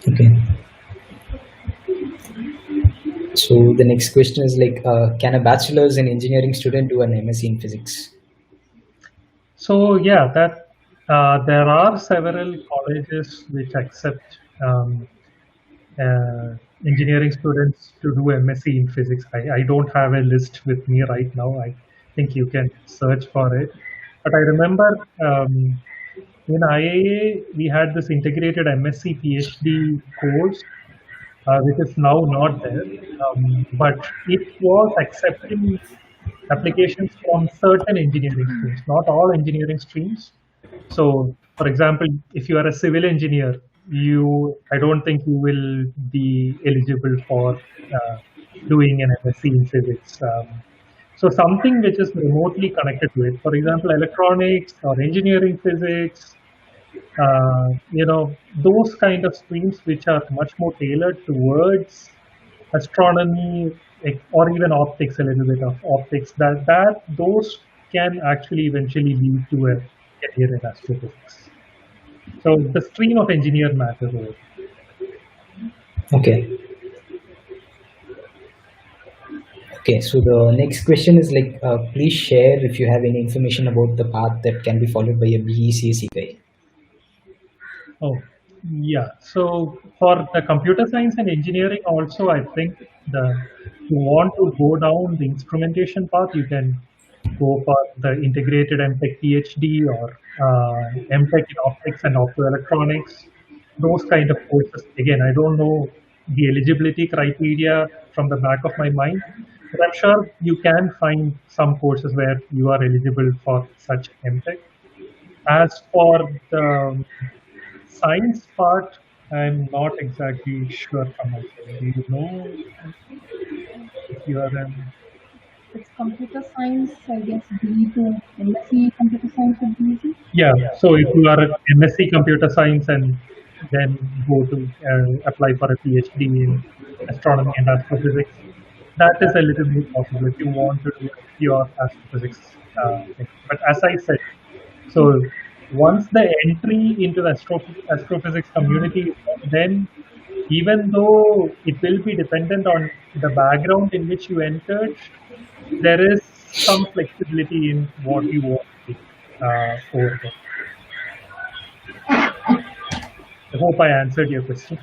Okay. So the next question is like, can a bachelor's in engineering student do an MSc in physics? So yeah, that there are several colleges which accept engineering students to do MSc in physics. I don't have a list with me right now. I think you can search for it. But I remember in IIA we had this integrated MSc PhD course, which is now not there. But it was accepting applications from certain engineering streams, not all engineering streams. So, for example, if you are a civil engineer, I don't think you will be eligible for doing an MSc in physics. So something which is remotely connected to it, for example, electronics or engineering physics, those kind of streams which are much more tailored towards astronomy, or even optics, a little bit of optics, that those can actually eventually lead to a career in astrophysics. So the stream of engineer matters over. Okay. Okay, so the next question is like, please share if you have any information about the path that can be followed by a BE guy. Oh, yeah. So for the computer science and engineering also, I think if you want to go down the instrumentation path, you can go for the integrated MTech PhD or MTech in optics and optoelectronics. Those kind of courses. Again, I don't know the eligibility criteria from the back of my mind, but I'm sure you can find some courses where you are eligible for such MTech. As for the science part, I'm not exactly sure from my side. Do you know if you are an... It's computer science, I guess, B to MSc computer science would be easy. Yeah, so if you are an MSc computer science and then go to apply for a PhD in astronomy and astrophysics, that is a little more possible if you want to do a pure astrophysics thing. But as I said, so once the entry into the astrophysics community is done, then even though it will be dependent on the background in which you entered, there is some flexibility in what you want to do over there. I hope I answered your question.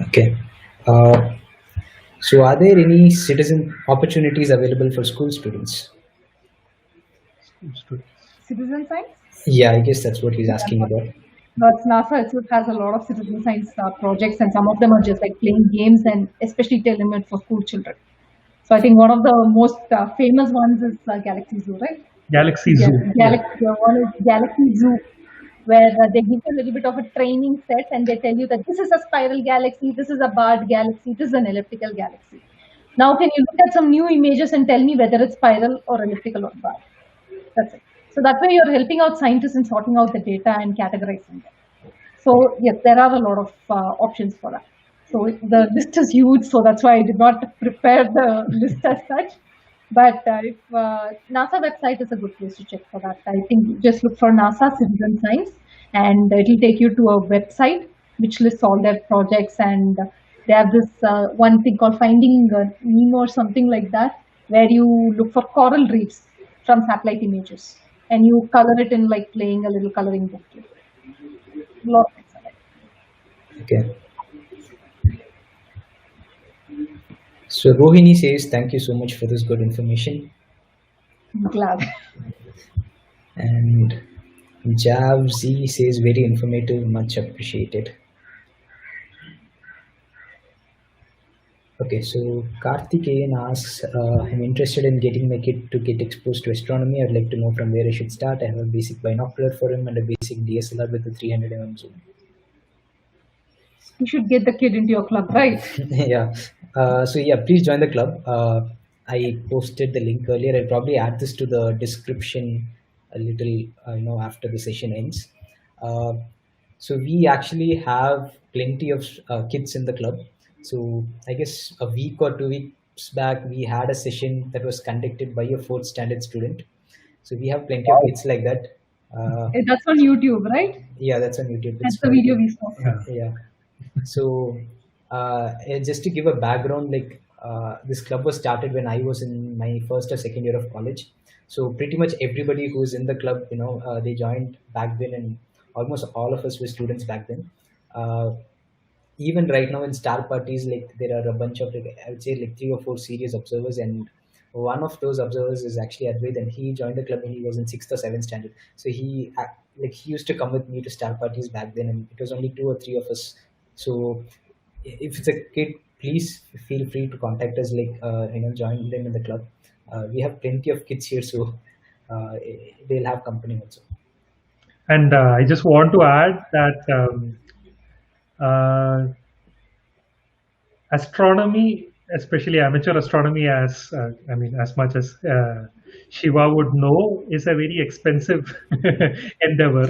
Okay. So are there any citizen opportunities available for school students? Citizen science? Yeah, I guess that's what he's asking about. But NASA itself has a lot of citizen science projects, and some of them are just like playing games and especially tailor-made for school children. So I think one of the most famous ones is Galaxy Zoo, right? Galaxy Zoo. One is Galaxy Zoo, where they give you a little bit of a training set and they tell you that this is a spiral galaxy, this is a barred galaxy, this is an elliptical galaxy. Now can you look at some new images and tell me whether it's spiral or elliptical or barred? That's it. So that way you're helping out scientists in sorting out the data and categorizing them. So yes, there are a lot of options for that. So the list is huge, so that's why I did not prepare the list as such. But if NASA website is a good place to check for that. I think just look for NASA Citizen Science, and it'll take you to a website which lists all their projects. And they have this one thing called Finding Nemo or something like that, where you look for coral reefs from satellite images, and you color it in like playing a little coloring book. Lot of things. Okay. So Rohini says, thank you so much for this good information. I'm glad. And Jav Z says, very informative, much appreciated. Okay, so Karthikeyan asks, I'm interested in getting my kid to get exposed to astronomy. I'd like to know from where I should start. I have a basic binocular for him and a basic DSLR with a 300 mm zoom. You should get the kid into your club, right? Yeah. So yeah, please join the club. I posted the link earlier. I'll probably add this to the description a little, after the session ends. So we actually have plenty of kids in the club. So I guess a week or 2 weeks back, we had a session that was conducted by a fourth standard student. So we have plenty of kids like that. That's on YouTube, right? Yeah, that's on YouTube. That's It's the for, video we saw. yeah. So just to give a background, like this club was started when I was in my first or second year of college. So pretty much everybody who's in the club, they joined back then, and almost all of us were students back then. Uh, Even right now in star parties, like there are a bunch of, like, I would say, like 3 or 4 serious observers, and one of those observers is actually Advait, and he joined the club when he was in sixth or seventh standard. So he used to come with me to star parties back then, and it was only 2 or 3 of us. So if it's a kid, please feel free to contact us, like join them in the club. We have plenty of kids here, so they'll have company also. And I just want to add that astronomy, especially amateur astronomy, as much as Shiva would know, is a very expensive endeavor.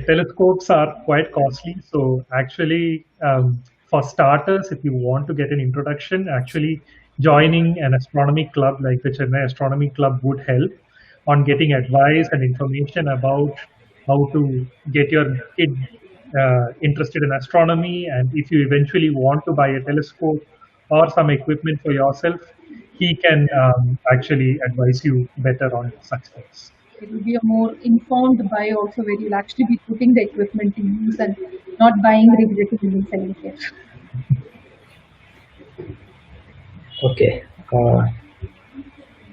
Telescopes are quite costly. So actually, for starters, if you want to get an introduction, actually joining an astronomy club like the Chennai Astronomy Club would help on getting advice and information about how to get your kid interested in astronomy, and if you eventually want to buy a telescope or some equipment for yourself, he can actually advise you better on such things. It will be a more informed buy also, where you'll actually be putting the equipment to use and not buying, regretting, and selling it. Okay.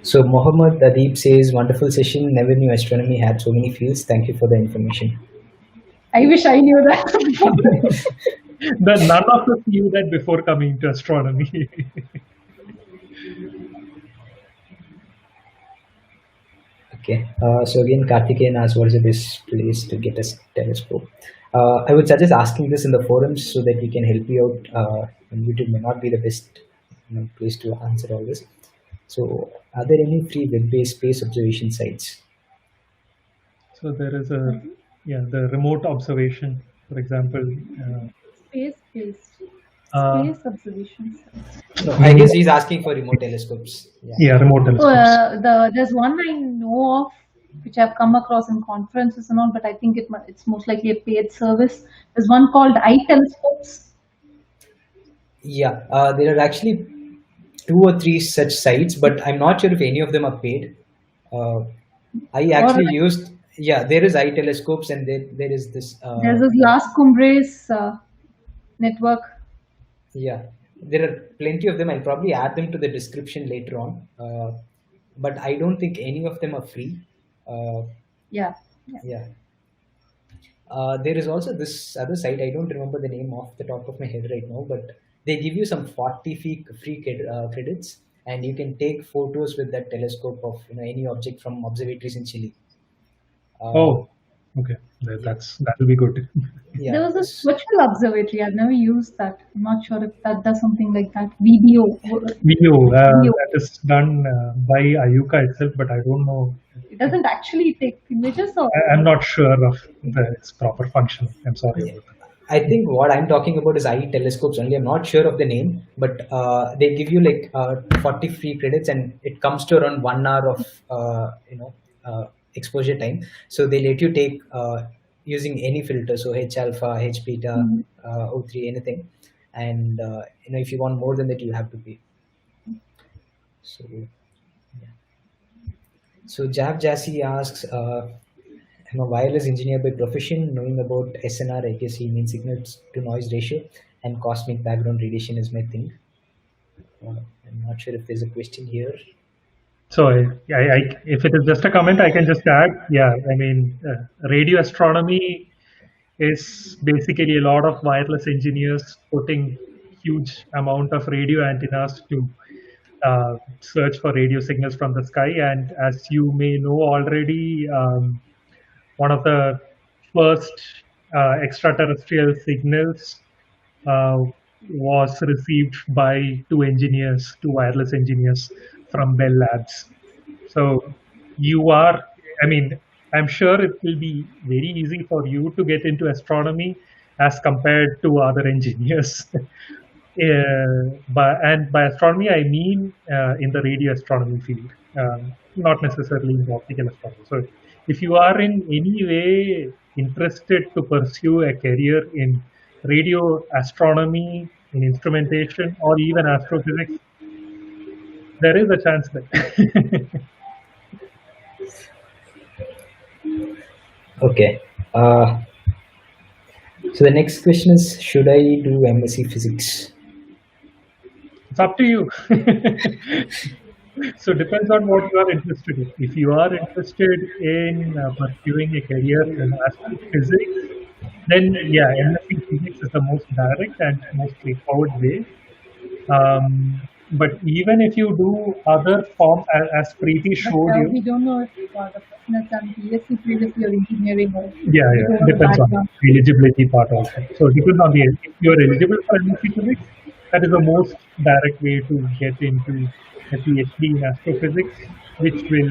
So Mohammed Adib says, wonderful session. Never knew astronomy had so many fields. Thank you for the information. I wish I knew that. None of us knew that before coming to astronomy. Okay. So again, Karthikeyan asks, what is the best place to get a telescope? I would suggest asking this in the forums so that we can help you out. YouTube may not be the best place to answer all this. So, are there any free web-based space observation sites? So there is the remote observation, for example. Space-based. Uh, Space observations. No, I guess he's asking for remote telescopes. Yeah, remote telescopes. There's one I know of, which I've come across in conferences and all, but I think it's most likely a paid service. There's one called iTelescopes. Yeah, there are actually 2 or 3 such sites, but I'm not sure if any of them are paid. I actually used, there is iTelescopes, and there is this. There's this Las Cumbres network. Yeah, there are plenty of them. I'll probably add them to the description later on. But I don't think any of them are free. Yeah. There is also this other site. I don't remember the name off the top of my head right now, but they give you some 40 free credits, and you can take photos with that telescope of any object from observatories in Chile. Okay, that will be good. Yeah. There was a virtual observatory. I've never used that. I'm not sure if that does something like that. Video. That is done by Ayuka itself, but I don't know. It doesn't actually take images, or I'm not sure of its proper function. I'm sorry about that. I think what I'm talking about is IE telescopes only. I'm not sure of the name, but they give you like 40 free credits, and it comes to around 1 hour of exposure time. So they let you take using any filter, so H alpha, H beta, O3, anything, and if you want more than that, you have to pay. So yeah. So Jab Jassy asks, I'm a wireless engineer by profession. Knowing about SNR, I guess he means signals to noise ratio, and cosmic background radiation is my thing. I'm not sure if there's a question here. So, if it is just a comment, I can just add. Yeah, I mean, radio astronomy is basically a lot of wireless engineers putting huge amount of radio antennas to search for radio signals from the sky. And as you may know already, one of the first extraterrestrial signals uh, was received by two wireless engineers from Bell Labs. So you are, I mean, I'm sure it will be very easy for you to get into astronomy as compared to other engineers. By astronomy, I mean in the radio astronomy field, not necessarily in the optical astronomy. So, if you are in any way interested to pursue a career in radio astronomy, in instrumentation, or even astrophysics, there is a chance that. Okay. So the next question is, should I do MSc Physics? It's up to you. So depends on what you are interested in. If you are interested in pursuing a career in astrophysics, then yeah, MSc Physics is the most direct and most straightforward way. But even if you do other form, as Preethi showed you, We don't know if the person has done BSc previously or engineering or yeah, depends on the eligibility part also. So it depends on if you are eligible for MSc Physics, that is the most direct way to get into a PhD in astrophysics, which will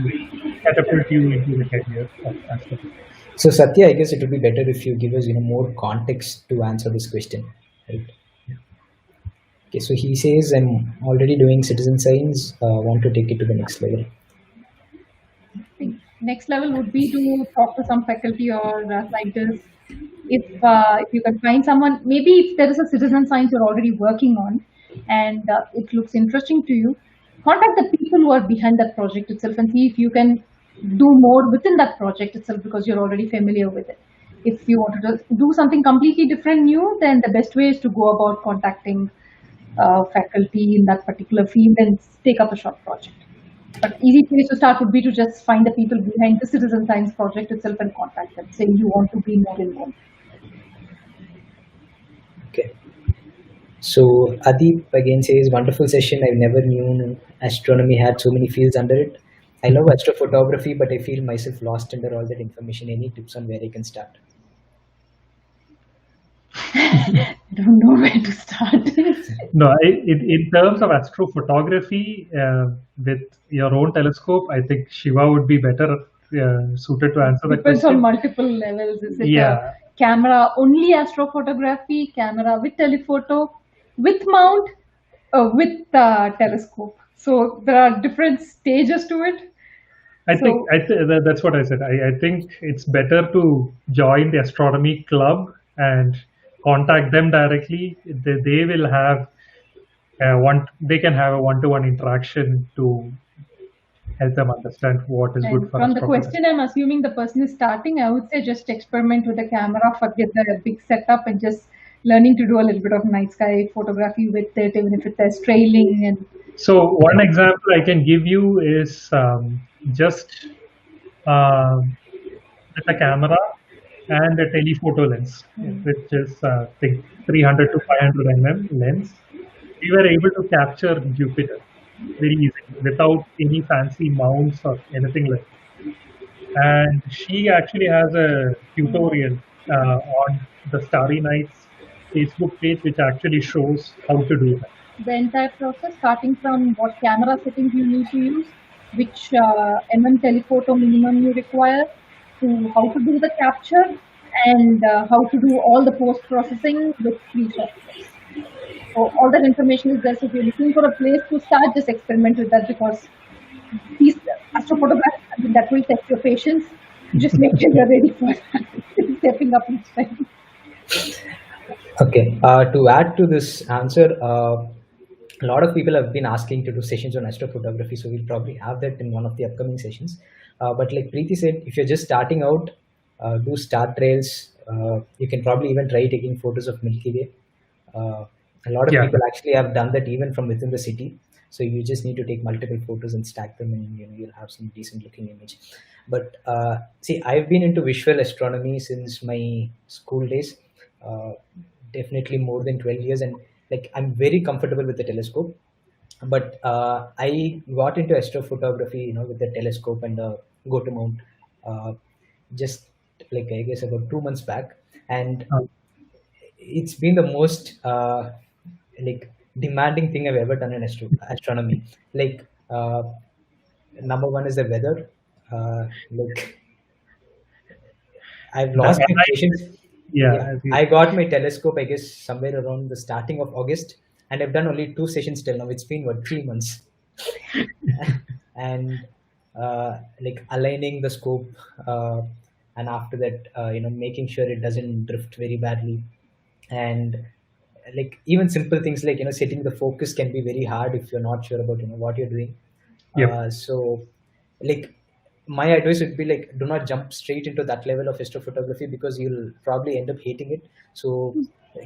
catapult you into the career of astrophysics. So Satya, I guess it would be better if you give us more context to answer this question, right? Okay, so he says, I'm already doing citizen science, want to take it to the next level. Next level would be to talk to some faculty or scientists. If you can find someone, maybe if there is a citizen science you're already working on, and it looks interesting to you, contact the people who are behind that project itself and see if you can do more within that project itself, because you're already familiar with it. If you want to do something completely different, new, then the best way is to go about contacting faculty in that particular field and take up a short project. But easy place to start would be to just find the people behind the citizen science project itself and contact them, saying you want to be more involved. Okay. So Adip again says, wonderful session. I never knew astronomy had so many fields under it. I love astrophotography, but I feel myself lost under all that information. Any tips on where I can start? I don't know where to start. No, in terms of astrophotography, with your own telescope, I think Shiva would be better suited to answer that Depends question. on multiple levels. Is it Yeah. camera only astrophotography, camera with telephoto, with mount, with telescope? So there are different stages to it. That's what I said. I think it's better to join the astronomy club and contact them directly. They will have they can have a one-to-one interaction to help them understand what is good for From the astronomy. question, I'm assuming the person is starting. I would say just experiment with the camera, forget the big setup, and just learning to do a little bit of night sky photography with it, even if it's trailing. And so one example I can give you is just with a camera and a telephoto lens, which is I think 300 to 500 lens. We were able to capture Jupiter very easily without any fancy mounts or anything like that. And she actually has a tutorial on the Starry Nights Facebook page, which actually shows how to do that. The entire process, starting from what camera settings you need to use, which telephoto minimum you require, to how to do the capture, and how to do all the post processing with free softwares. So all that information is there. So if you're looking for a place to start, just experiment with that, because these astrophotographs, I mean, that will test your patience. Just make sure you're ready for stepping up each time. Okay. To add to this answer, a lot of people have been asking to do sessions on astrophotography, so we'll probably have that in one of the upcoming sessions. But like Preeti said, if you're just starting out, do star trails. You can probably even try taking photos of Milky Way. A lot of Yeah, people actually have done that even from within the city. So you just need to take multiple photos and stack them, and you'll have some decent looking image. But see, I've been into visual astronomy since my school days. Uh, Definitely more than 12 years, and like I'm very comfortable with the telescope. But I got into astrophotography, with the telescope and the go to mount, uh, just like I guess about 2 months back, and uh, it's been the most like demanding thing I've ever done in astronomy. Like number one is the weather. Like I've the lost my online, patience. Yeah, yeah, I got my telescope, I guess, somewhere around the starting of August, and I've done only 2 sessions till now. It's been what, 3 months, and like aligning the scope, and after that, making sure it doesn't drift very badly, and like even simple things like setting the focus can be very hard if you're not sure about what you're doing. yep, So like my advice would be like do not jump straight into that level of astrophotography because you'll probably end up hating it. So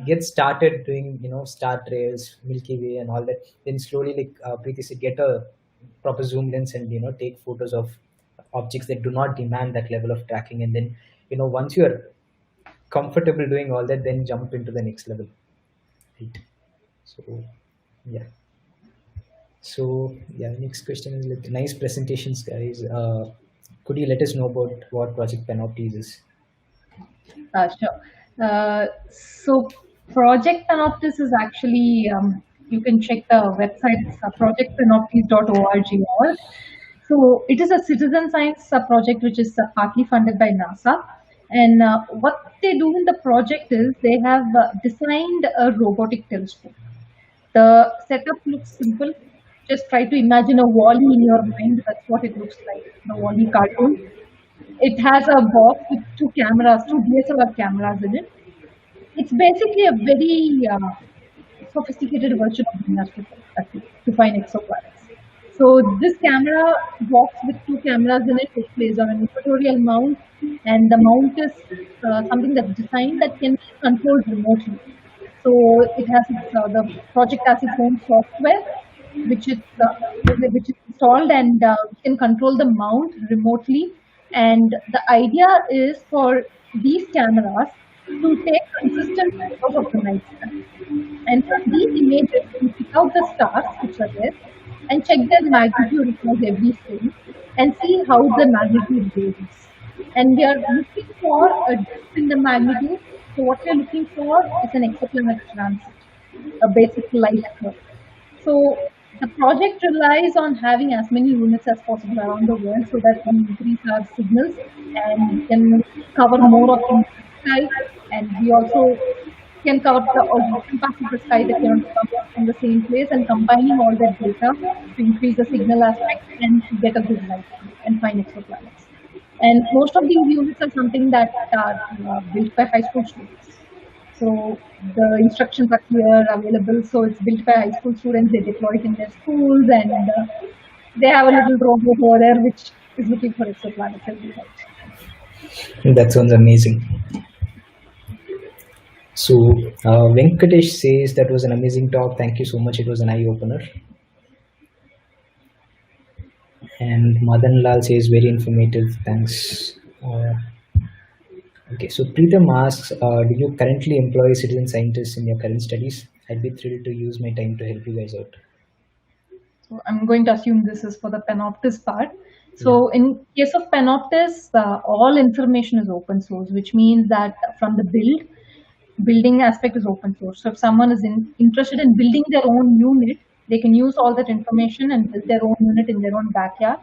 get started doing star trails, Milky Way, and all that. Then slowly, like Preeti said, get a proper zoom lens and take photos of objects that do not demand that level of tracking. And then once you're comfortable doing all that, then jump into the next level, right? So yeah. So yeah, next question is like nice presentations, guys. Could you let us know about what Project Panoptes is? Sure. So Project Panoptes is actually, you can check the website, it's projectpanoptes.org. So it is a citizen science project which is partly funded by NASA. And what they do in the project is they have designed a robotic telescope. The setup looks simple. Just try to imagine a Wall-E in your mind. That's what it looks like, the Wall-E cartoon. It has a box with two cameras, two DSLR cameras in it. It's basically a very sophisticated version of doing astrophotography to find exoplanets. So this camera box with two cameras in it is placed on an equatorial mount, and the mount is something that's designed that can be controlled remotely. So it has the project has its own software, which is installed, and you can control the mount remotely. And the idea is for these cameras to take consistent photos of the night sky. And from these images, we pick out the stars which are there and check their magnitude across every frame and see how the magnitude varies. And we are looking for a dip in the magnitude. So what we are looking for is an exoplanet transit, a basic light curve. So the project relies on having as many units as possible around the world so that we increase our signals and we can cover more of the sky. And we also can cover all the different parts of the sky that cannot be covered from the same place, and combining all that data to increase the signal aspect and to get a good light and find exoplanets. And most of these units are something that are built by high school students. So the instructions are clear, available. So it's built by high school students. They deploy it in their schools, and they have a little robot over there which is looking for exoplanets every night. That sounds amazing. So Venkatesh says that was an amazing talk. Thank you so much. It was an eye opener. And Madan Lal says very informative. Thanks. Okay, so Preetham asks, do you currently employ citizen scientists in your current studies? I'd be thrilled to use my time to help you guys out. So I'm going to assume this is for the Panoptes part. So in case of Panoptes, all information is open source, which means that from the building aspect is open source. So if someone is interested in building their own unit, they can use all that information and build their own unit in their own backyard.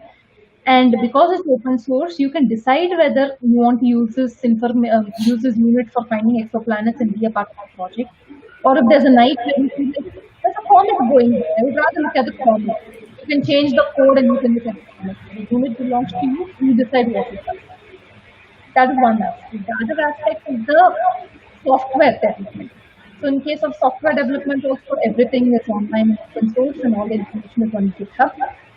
And because it's open source, you can decide whether you want to use this unit for finding exoplanets and be a part of the project, or if there's a night where you feel like there's a comet going there, I would rather look at the comet. You can change the code and you can look at the comet. The unit belongs to you. You decide what is that. That is one aspect. The other aspect is the software development. So in case of software development also, everything is online and open source and all the information is on GitHub.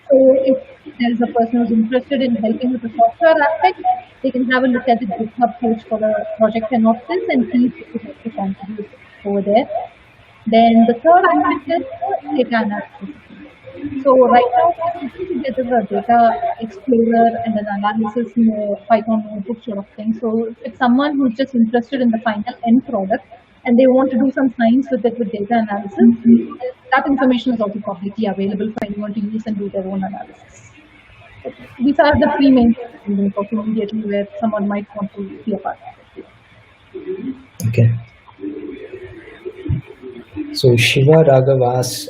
So if there is a person who's interested in helping with the software aspect, they can have a look at the GitHub page for the project PANOPTES and see if they could like to contribute over there. Then the third aspect is the data analysis. So right now we're putting together a data explorer and an analysis in a Python notebook sort of thing. So if it's someone who's just interested in the final end product and they want to do some science with it with data analysis, that information is also publicly available for anyone to use and do their own analysis. So these are the three main things also immediately where someone might want to be a part of it. Okay. So Shiva Raghavas,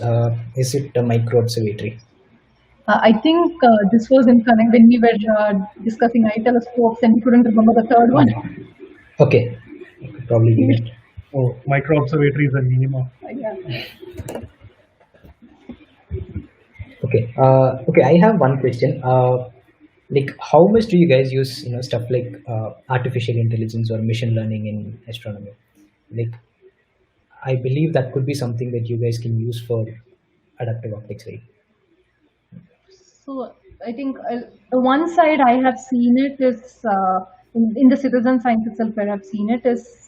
is it a micro observatory? I think this was in connect when we were discussing eye telescopes and we couldn't remember the third one. Okay, probably be it. Oh, micro observatories and minima. Yeah. Okay. Okay. I have one question. Like, how much do you guys use, stuff like artificial intelligence or machine learning in astronomy? Like, I believe that could be something that you guys can use for adaptive optics, right? So I think the one side I have seen it is in the citizen science itself where I've seen it is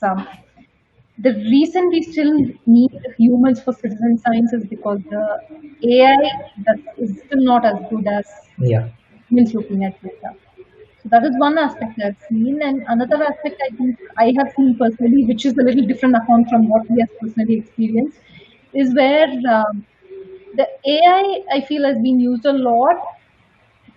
the reason we still need humans for citizen science is because the AI that is still not as good as Yeah. humans looking at data. So that is one aspect I've seen, and another aspect I think I have seen personally, which is a little different account from what we have personally experienced, is where the AI I feel has been used a lot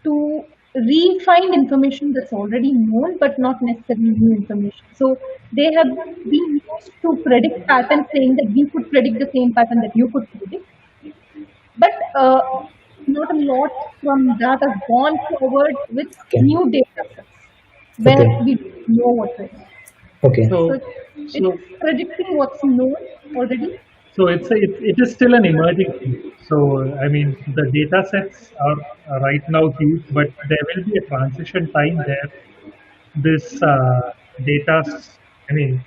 to refine information that's already known, but not necessarily new information. So they have been used to predict patterns, saying that we could predict the same pattern that you could predict, but not a lot from that has gone forward with Okay. new data sets where Okay. we don't know what to expect. Okay. So So, it's so, predicting what's known already. so it is still an emerging field. So, I mean, the data sets are right now huge, but there will be a transition time there. This data, I mean,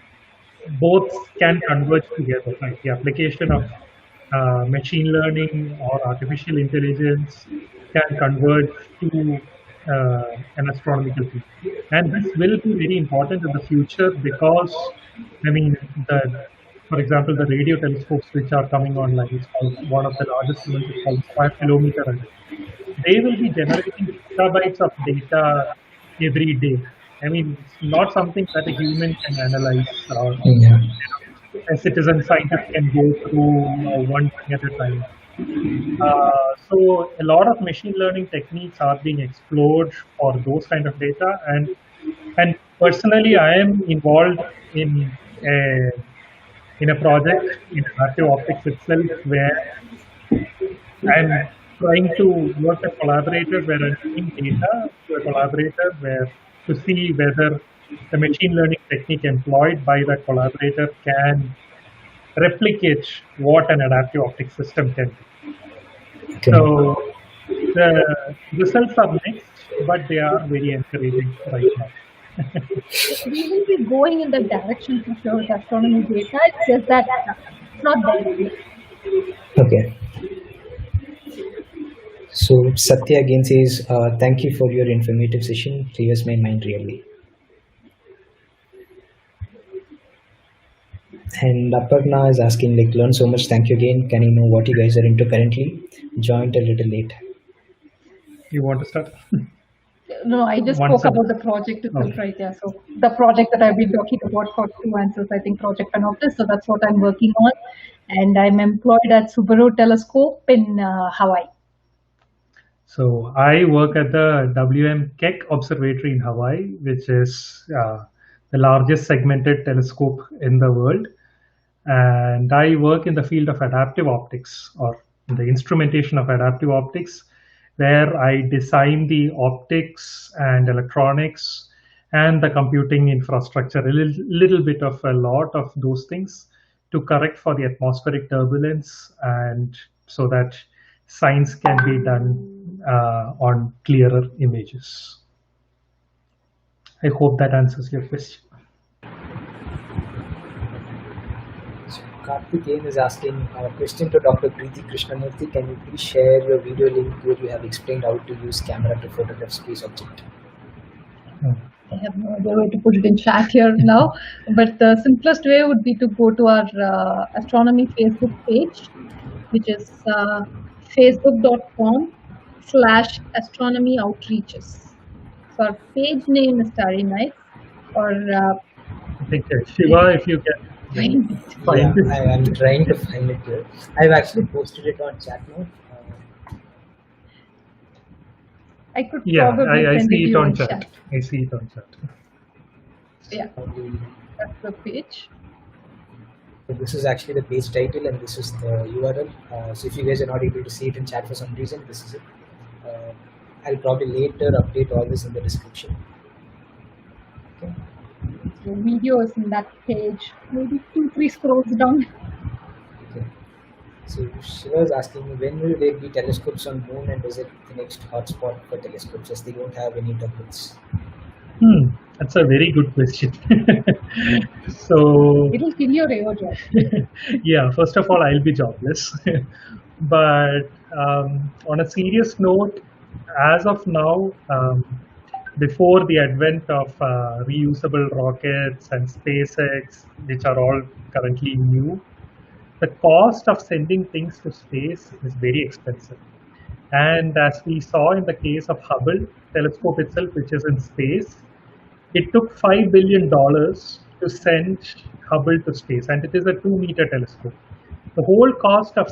both can converge together, like the application of machine learning or artificial intelligence can converge to an astronomical field. And this will be very important in the future because, I mean, for example, the radio telescopes which are coming online, it's called one of the largest ones, it's called Square Kilometer Array. They will be generating petabytes of data every day. I mean, it's not something that a human can analyze or Yeah. a citizen scientist can go through one thing at a time. So a lot of machine learning techniques are being explored for those kind of data, and personally, I am involved a in a project in adaptive optics itself where I'm trying to work with collaborators where I'm giving data to a collaborator where to see whether the machine learning technique employed by that collaborator can replicate what an adaptive optics system can do. Okay. So the results are mixed, but they are very encouraging right now. We will be going in that direction for sure with astronomy data. It's just that it's not there yet. Okay. So Satya again says, "Thank you for your informative session. Clears my mind really." And Aparna is asking, like, learn so much. Thank you again. Can you know what you guys are into currently? Joined a little late. You want to start? No, I just One spoke sentence. about the project itself, Okay. right? Yeah. So the project that I've been talking about for 2 answers, I think Project PANOPTES. So that's what I'm working on, and I'm employed at Subaru Telescope in Hawaii. So I work at the WM Keck Observatory in Hawaii, which is the largest segmented telescope in the world. And I work in the field of adaptive optics or the instrumentation of adaptive optics. where I design the optics and electronics and the computing infrastructure, little bit of a lot of those things to correct for the atmospheric turbulence, and so that science can be done on clearer images. I hope that answers your question. So Karthikeyan is asking a question to Dr. Preethi Krishnamoorthy. Can you please share your video link where you have explained how to use camera to photograph space object? I have no idea where to put it in chat here now, but the simplest way would be to go to our astronomy Facebook page, which is facebook.com/astronomy outreaches. So our page name is starry nice, or I think Shiva, if you can find it. find it. I am trying to find it here. I've actually posted it on chat now. I could Yeah, probably I send see it to it you on in chat. chat. I see it on chat. Yeah, that's the page. So this is actually the page title and this is the URL. So if you guys are not able to see it in chat for some reason, this is it. I'll probably later update all this in the description. Okay. The video is in that page, maybe 2-3 scrolls down. Okay. So Shiva is asking, when will there be telescopes on Moon, and is it the next hotspot for telescopes as they don't have any turbulence? That's a very good question. So It'll kill your AO job. yeah, first of all, I'll be jobless. But on a serious note, as of now, before the advent of reusable rockets and SpaceX, which are all currently new, the cost of sending things to space is very expensive. And as we saw in the case of Hubble telescope itself, which is in space, it took $5 billion to send Hubble to space, and it is a 2-meter telescope. The whole cost of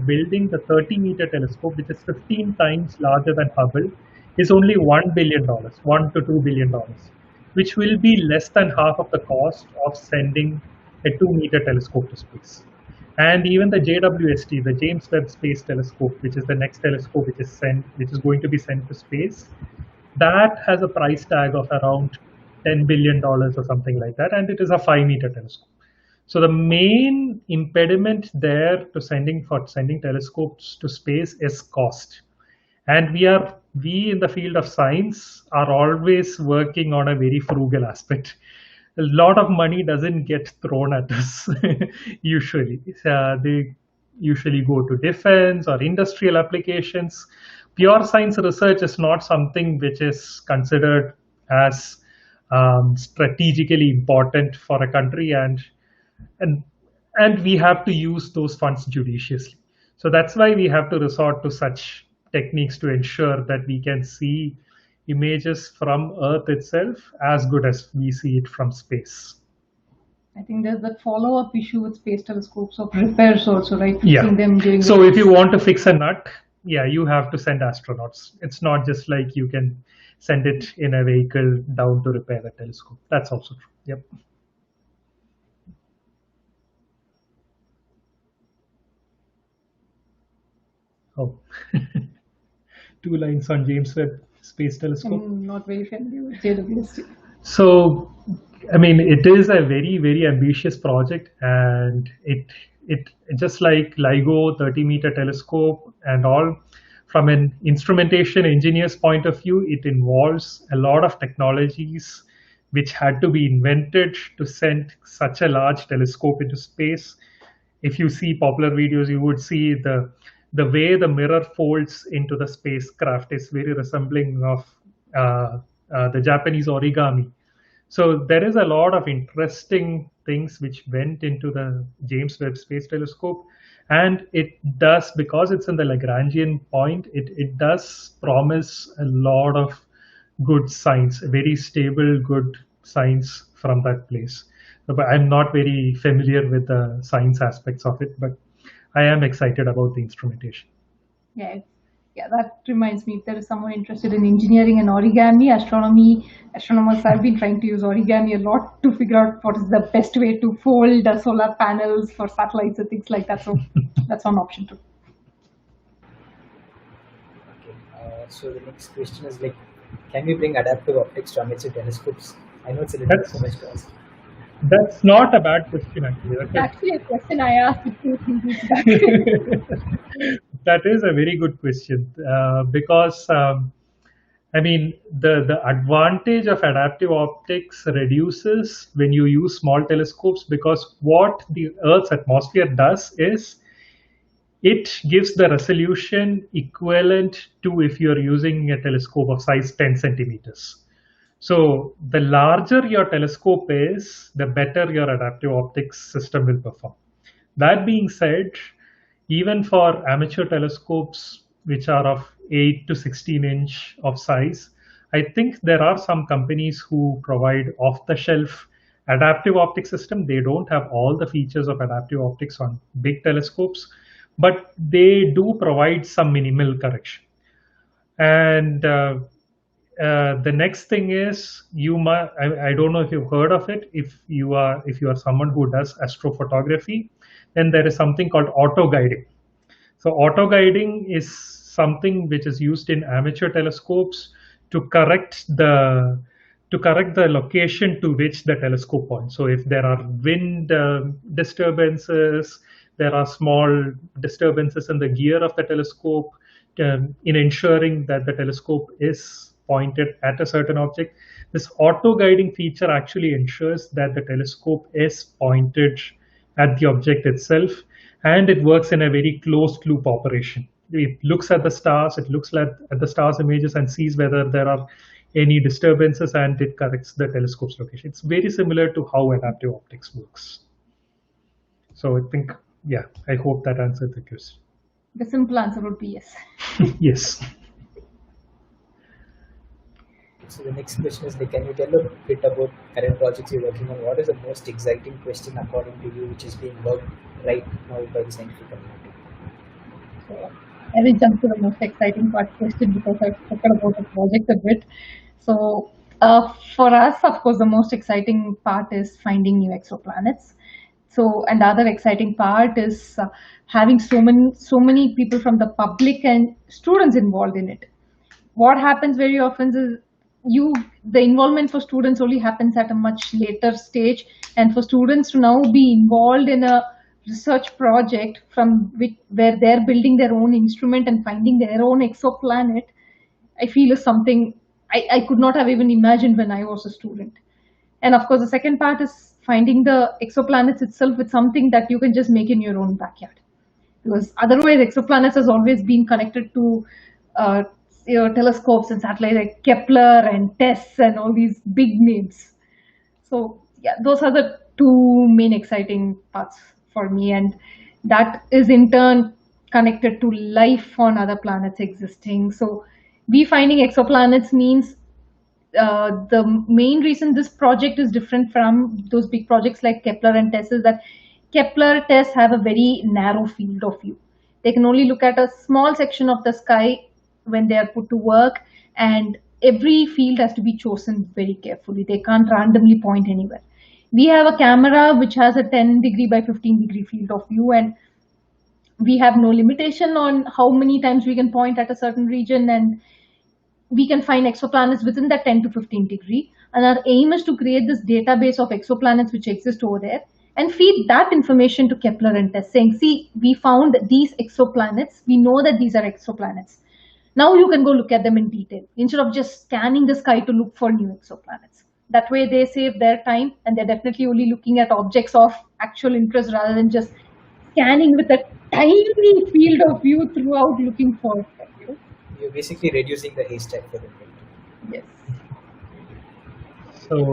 building the 30-meter telescope, which is 15 times larger than Hubble, is only $1 billion, $1 to $2 billion, which will be less than half of the cost of sending a 2-meter telescope to space. And even the JWST, the James Webb Space Telescope, which is the next telescope which is going to be sent to space, that has a price tag of around $10 billion or something like that, and it is a 5-meter telescope. So the main impediment there to sending telescopes to space is cost. And we in the field of science are always working on a very frugal aspect. A lot of money doesn't get thrown at us usually. They usually go to defense or industrial applications. Pure science research is not something which is considered as strategically important for a country, and we have to use those funds judiciously. So that's why we have to resort to such techniques to ensure that we can see images from Earth itself as good as we see it from space. I think there's that follow-up issue with space telescopes of repairs also, right? Yeah. Fixing them during So if you want to fix a nut, yeah, you have to send astronauts. It's not just like you can send it in a vehicle down to repair the telescope. That's also true. Yep. Oh, 2 lines on James Webb Space Telescope. I'm not very familiar with JWST. So, I mean, it is a very, very ambitious project, and it just like LIGO 30-meter telescope and all, from an instrumentation engineer's point of view, it involves a lot of technologies which had to be invented to send such a large telescope into space. If you see popular videos, you would see the way the mirror folds into the spacecraft is very resembling of the Japanese origami. So there is a lot of interesting things which went into the James Webb Space Telescope, and it does, because it's in the Lagrangian point, it does promise a lot of good science, very stable, good science from that place. But I'm not very familiar with the science aspects of it, but I am excited about the instrumentation. Yeah, that reminds me, if there is someone interested in engineering and origami, astronomers have been trying to use origami a lot to figure out what is the best way to fold the solar panels for satellites and things like that. So that's one option too. So the next question is like, can we bring adaptive optics to amateur telescopes? I know it's a little too That's much to ask. that's not a bad question actually. It's actually a question I asked 2 3 weeks back. That is a very good question because I mean the advantage of adaptive optics reduces when you use small telescopes, because what the Earth's atmosphere does is it gives the resolution equivalent to if you're using a telescope of size 10 centimeters. So the larger your telescope is, the better your adaptive optics system will perform. That being said, even for amateur telescopes which are of 8 to 16-inch of size, I think there are some companies who provide off-the-shelf adaptive optic system. They don't have all the features of adaptive optics on big telescopes, but they do provide some minimal correction. And the next thing is I don't know if you've heard of it. If you are someone who does astrophotography, then there is something called auto guiding. So auto guiding is something which is used in amateur telescopes to correct the location to which the telescope points. So if there are wind disturbances, there are small disturbances in the gear of the telescope, in ensuring that the telescope is pointed at a certain object. This auto guiding feature actually ensures that the telescope is pointed at the object itself, and it works in a very closed loop operation. It looks at the stars, it looks at the stars images and sees whether there are any disturbances, and it corrects the telescope's location. It's very similar to how adaptive optics works. So I think, yeah, I hope that answered the question. The simple answer would be yes. Yes. So the next question is like, can you tell a bit about current projects you're working on? What is the most exciting question according to you, which is being worked right now by the scientific community? So I will jump to the most exciting part question because I've spoken about the project a bit. So for us, of course, the most exciting part is finding new exoplanets. So, and the other exciting part is having so many people from the public and students involved in it. What happens very often is the involvement for students only happens at a much later stage, and for students to now be involved in a research project where they're building their own instrument and finding their own exoplanet, I feel is something I could not have even imagined when I was a student. And of course, the second part is finding the exoplanets itself with something that you can just make in your own backyard. Because otherwise, exoplanets has always been connected to telescopes and satellites like Kepler and TESS and all these big names. So yeah, those are the two main exciting parts for me, and that is in turn connected to life on other planets existing. So we finding exoplanets means the main reason this project is different from those big projects like Kepler and TESS is that Kepler, TESS have a very narrow field of view. They can only look at a small section of the sky when they are put to work, and every field has to be chosen very carefully. They can't randomly point anywhere. We have a camera which has a 10-degree by 15-degree field of view, and we have no limitation on how many times we can point at a certain region, and we can find exoplanets within that 10 to 15 degree. And our aim is to create this database of exoplanets which exist over there and feed that information to Kepler and TESS, saying, see, we found these exoplanets. We know that these are exoplanets. Now you can go look at them in detail instead of just scanning the sky to look for new exoplanets. That way they save their time, and they're definitely only looking at objects of actual interest rather than just scanning with a tiny field of view throughout looking for. You're basically reducing the haystack for them. Yes. So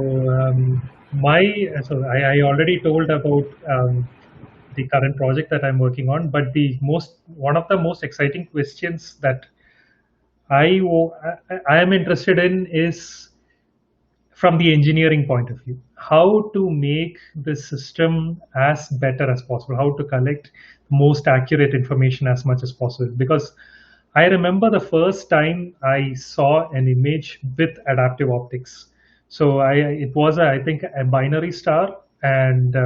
I already told about the current project that I'm working on, but one of the most exciting questions that I am interested in is from the engineering point of view, how to make the system as better as possible, how to collect most accurate information as much as possible. Because I remember the first time I saw an image with adaptive optics. So it was, I think, a binary star, and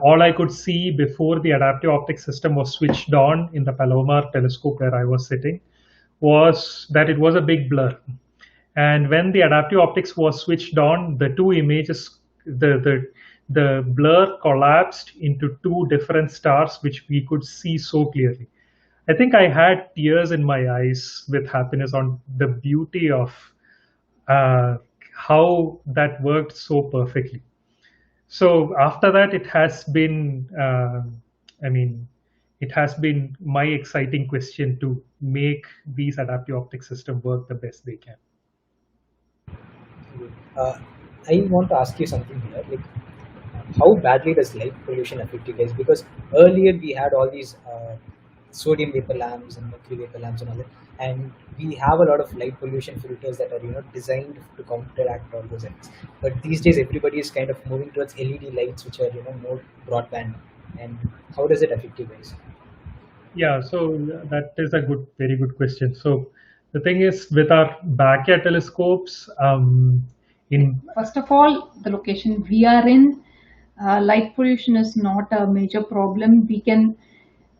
all I could see before the adaptive optics system was switched on in the Palomar telescope where I was sitting was that it was a big blur. And when the adaptive optics was switched on, the two images, the blur collapsed into two different stars, which we could see so clearly. I think I had tears in my eyes with happiness on the beauty of uh, how that worked so perfectly. So after that, it has been, I mean, it has been my exciting question to make these adaptive optics system work the best they can. Uh, I want to ask you something here. Like, how badly does light pollution affect you guys? Because earlier we had all these sodium vapor lamps and mercury vapor lamps and all that, and we have a lot of light pollution filters that are designed to counteract all those things. But these days everybody is kind of moving towards LED lights, which are more broadband. And how does it affect you guys? Yeah, so that is a very good question. So the thing is, with our backyard telescopes, in First of all, the location we are in, light pollution is not a major problem. We can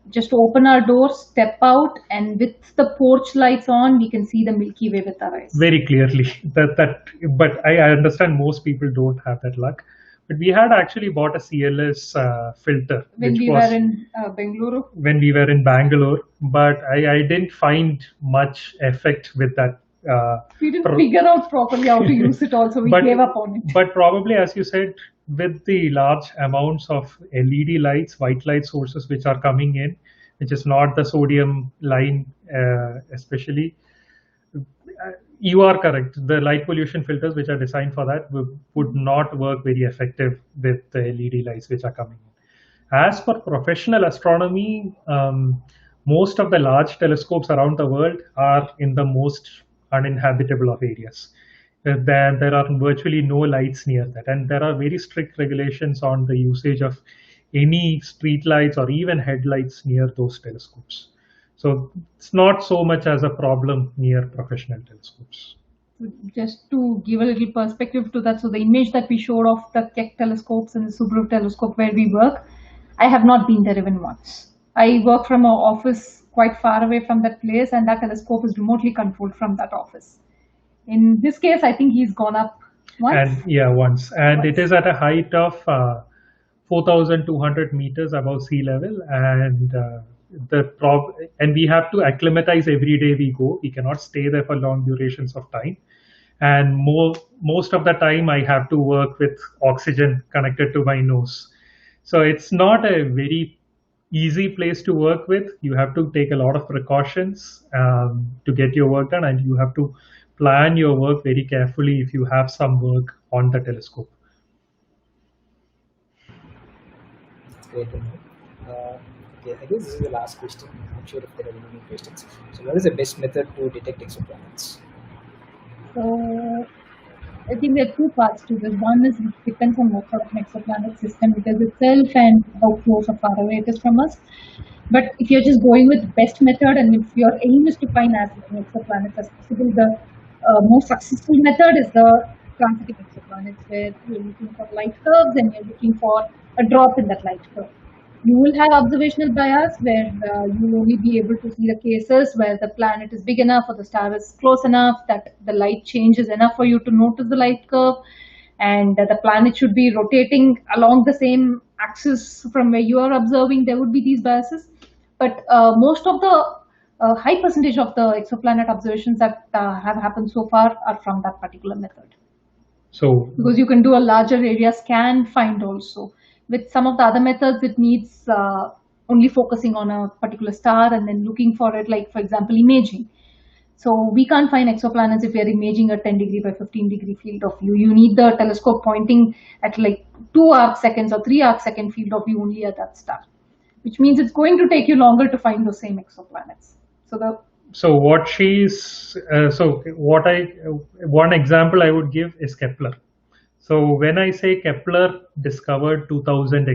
just open our door, step out, and with the porch lights on, we can see the Milky Way with our eyes. very clearly but I understand most people don't have that luck. But we had actually bought a CLS filter, When which we was were in Bengaluru, when we were in Bangalore, but I didn't find much effect with that. we didn't pro- figure out properly how to use it. Also, we but gave up on it. but probably, as you said, with the large amounts of LED lights, white light sources which are coming in, which is not the sodium line, especially, you are correct. The light pollution filters which are designed for that would not work very effective with the LED lights which are coming in. As for professional astronomy, most of the large telescopes around the world are in the most uninhabitable of areas. There are virtually no lights near that, and there are very strict regulations on the usage of any street lights or even headlights near those telescopes. So it's not so much as a problem near professional telescopes. Just to give a little perspective to that, so the image that we showed of the Keck telescopes and the Subaru telescope where we work, I have not been there even once. I work from an office quite far away from that place, and that telescope is remotely controlled from that office. In this case, I think he's gone up once. And yeah, once. And it Once. is at a height of 4,200 meters above sea level. And and we have to acclimatize every day we go. We cannot stay there for long durations of time. And most of the time, I have to work with oxygen connected to my nose. So it's not a very easy place to work with. You have to take a lot of precautions to get your work done, and you have to plan your work very carefully if you have some work on the telescope. That's great to know. Okay, I guess this is the last question. I'm not sure if there are any more questions. So, what is the best method to detect exoplanets? So I think there are two parts to this. One is it depends on what sort of exoplanet system it is itself and how close or far away it is from us. But if you're just going with the best method and if your aim is to find as many exoplanets as possible, the most successful method is the transiting exoplanets, where you're looking for light curves and you're looking for a drop in that light curve. You will have observational bias where you will only be able to see the cases where the planet is big enough or the star is close enough that the light changes enough for you to notice the light curve, and that the planet should be rotating along the same axis from where you are observing. There would be these biases, but most of the high percentage of the exoplanet observations that have happened so far are from that particular method, So because you can do a larger area scan find also. With some of the other methods, it needs only focusing on a particular star and then looking for it, like for example, imaging. So we can't find exoplanets if we are imaging a 10 degree by 15 degree field of view. You need the telescope pointing at like 2 arc seconds or 3 arc second field of view only at that star, which means it's going to take you longer to find those same exoplanets. so what she's so what I one example I would give is Kepler. So when I say Kepler discovered 2000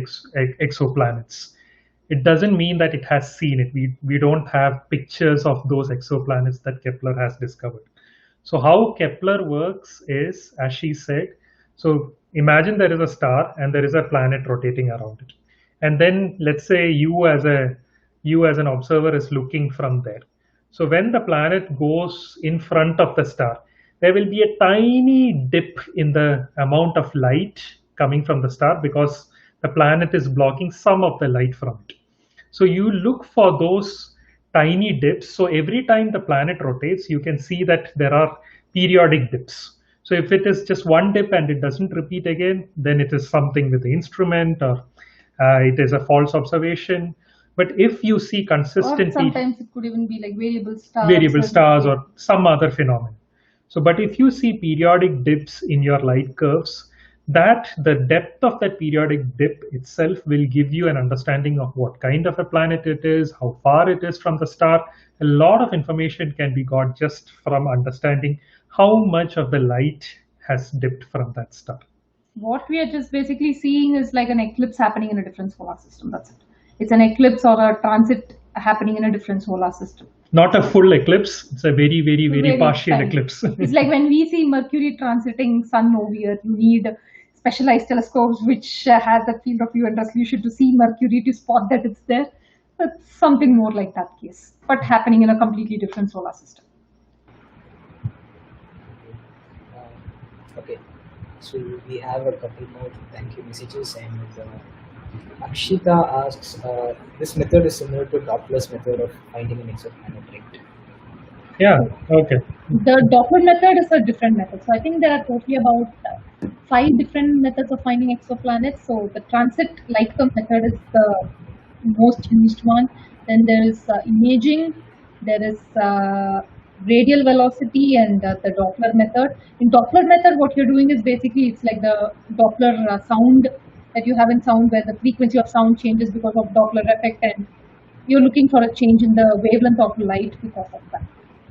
exoplanets, it doesn't mean that it has seen it. We don't have pictures of those exoplanets that Kepler has discovered. So how Kepler works is, as she said, so imagine there is a star and there is a planet rotating around it. And then let's say you as an observer is looking from there. So when the planet goes in front of the star, there will be a tiny dip in the amount of light coming from the star because the planet is blocking some of the light from it. So you look for those tiny dips. So every time the planet rotates, you can see that there are periodic dips. So if it is just one dip and it doesn't repeat again, then it is something with the instrument, or it is a false observation. But if you see Or consistently sometimes it could even be like variable stars. variable stars Yeah. or some other phenomenon. So, but if you see periodic dips in your light curves, that the depth of that periodic dip itself will give you an understanding of what kind of a planet it is, how far it is from the star. A lot of information can be got just from understanding how much of the light has dipped from that star. What we are just basically seeing is like an eclipse happening in a different solar system. That's it. It's an eclipse or a transit happening in a different solar system. Not a full eclipse, it's a very, very, very Very partial tiny. eclipse. It's like when we see Mercury transiting Sun over here, you need specialized telescopes which has a field of view and resolution to see Mercury to spot that it's there. It's something more like that case, but happening in a completely different solar system. Okay, so we have a couple more thank you messages, and Akshita asks, this method is similar to Doppler's method of finding an exoplanet, right? Yeah, okay. The Doppler method is a different method. So I think there are totally about 5 different methods of finding exoplanets. So the transit light curve method is the most used one. Then there is imaging, there is radial velocity, and the Doppler method. In Doppler method, what you're doing is basically it's like the Doppler sound that you have in sound, where the frequency of sound changes because of Doppler effect, and you're looking for a change in the wavelength of light because of that.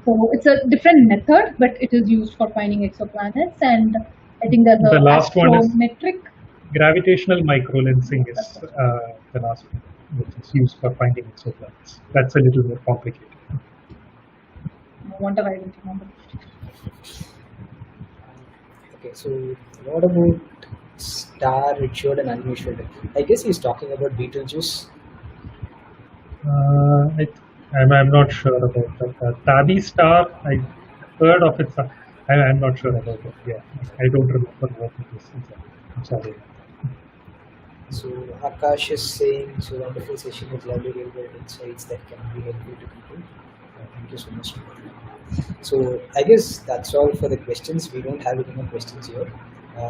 So it's a different method, but it is used for finding exoplanets, and I think there's The a last one is astrometric. gravitational microlensing is the last one, which is used for finding exoplanets. That's a little more complicated. No wonder I didn't remember. Okay, so what about star ritual and unusual? I guess he's talking about Betelgeuse. I'm not sure about that. Tabby star, I heard of it. I'm not sure about it. Yeah, I don't remember what it is. I'm sorry. So Akash is saying, so wonderful session with lovely real world insights that can be helpful to people. Thank you so much. So I guess that's all for the questions. We don't have any more questions here.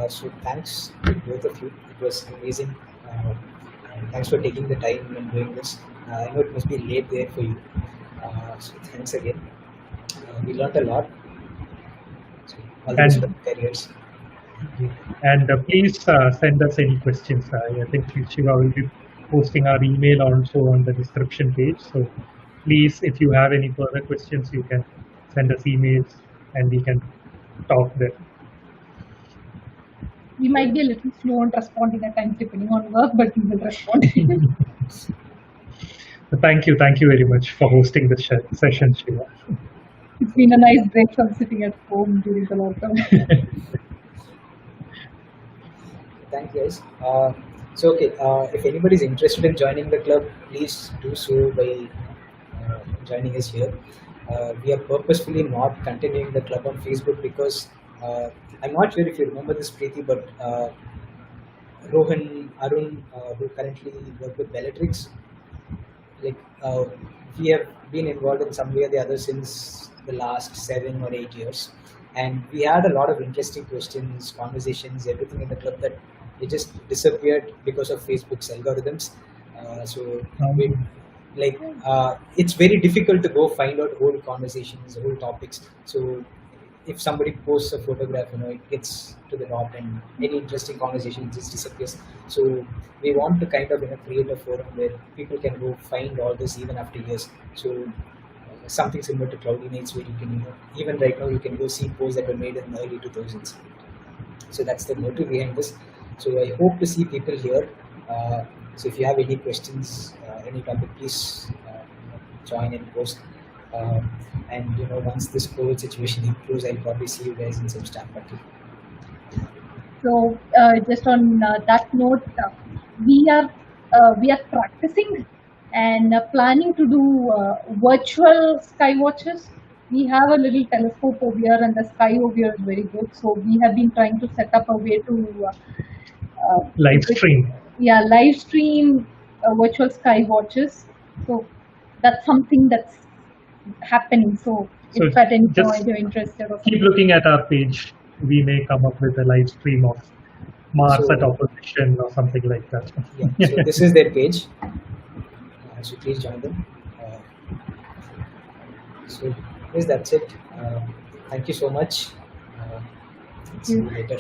So thanks to both of you. It was amazing. And thanks for taking the time and doing this. I know it must be late there for you. So thanks again. We learned a lot. So all the best for the careers. And please send us any questions. I think Shiva will be posting our email also on the description page. So please, if you have any further questions, you can send us emails and we can talk there. We might be a little slow on responding at times depending on work, but we will respond. Thank you very much for hosting this session, Shiva. It's been a nice break from sitting at home during the lockdown. Thank you guys. So okay, if anybody is interested in joining the club, please do so by joining us here. We are purposefully not continuing the club on Facebook because I'm not sure if you remember this, Preethi, but Rohan, Arun, who currently work with Bellatrix, like we have been involved in some way or the other since the last 7 or 8 years, and we had a lot of interesting questions, conversations, everything in the club that it just disappeared because of Facebook's algorithms. So we, like it's very difficult to go find out old conversations, old topics. So if somebody posts a photograph, it gets to the dot and any interesting conversation just disappears. So we want to kind of create a forum where people can go find all this even after years. So something similar to Cloudy Nights, where you can even right now you can go see posts that were made in the early 2000s. So that's the motive behind this. So I hope to see people here. So if you have any questions, any topic, please join and post. And once this COVID situation improves, I'll probably see you guys in some staff party. So just on that note, we are practicing and planning to do virtual sky watches. We have a little telescope over here, and the sky over here is very good. So we have been trying to set up a way to Live with, stream. live stream virtual sky watches. So that's something that's happening. So So if at any just point you're interested or keep something. looking at our page. We may come up with a live stream of Mars So- at opposition or something like that. Yeah, so this is their page. So please join them. So yes, that's it. Thank you so much. See you later.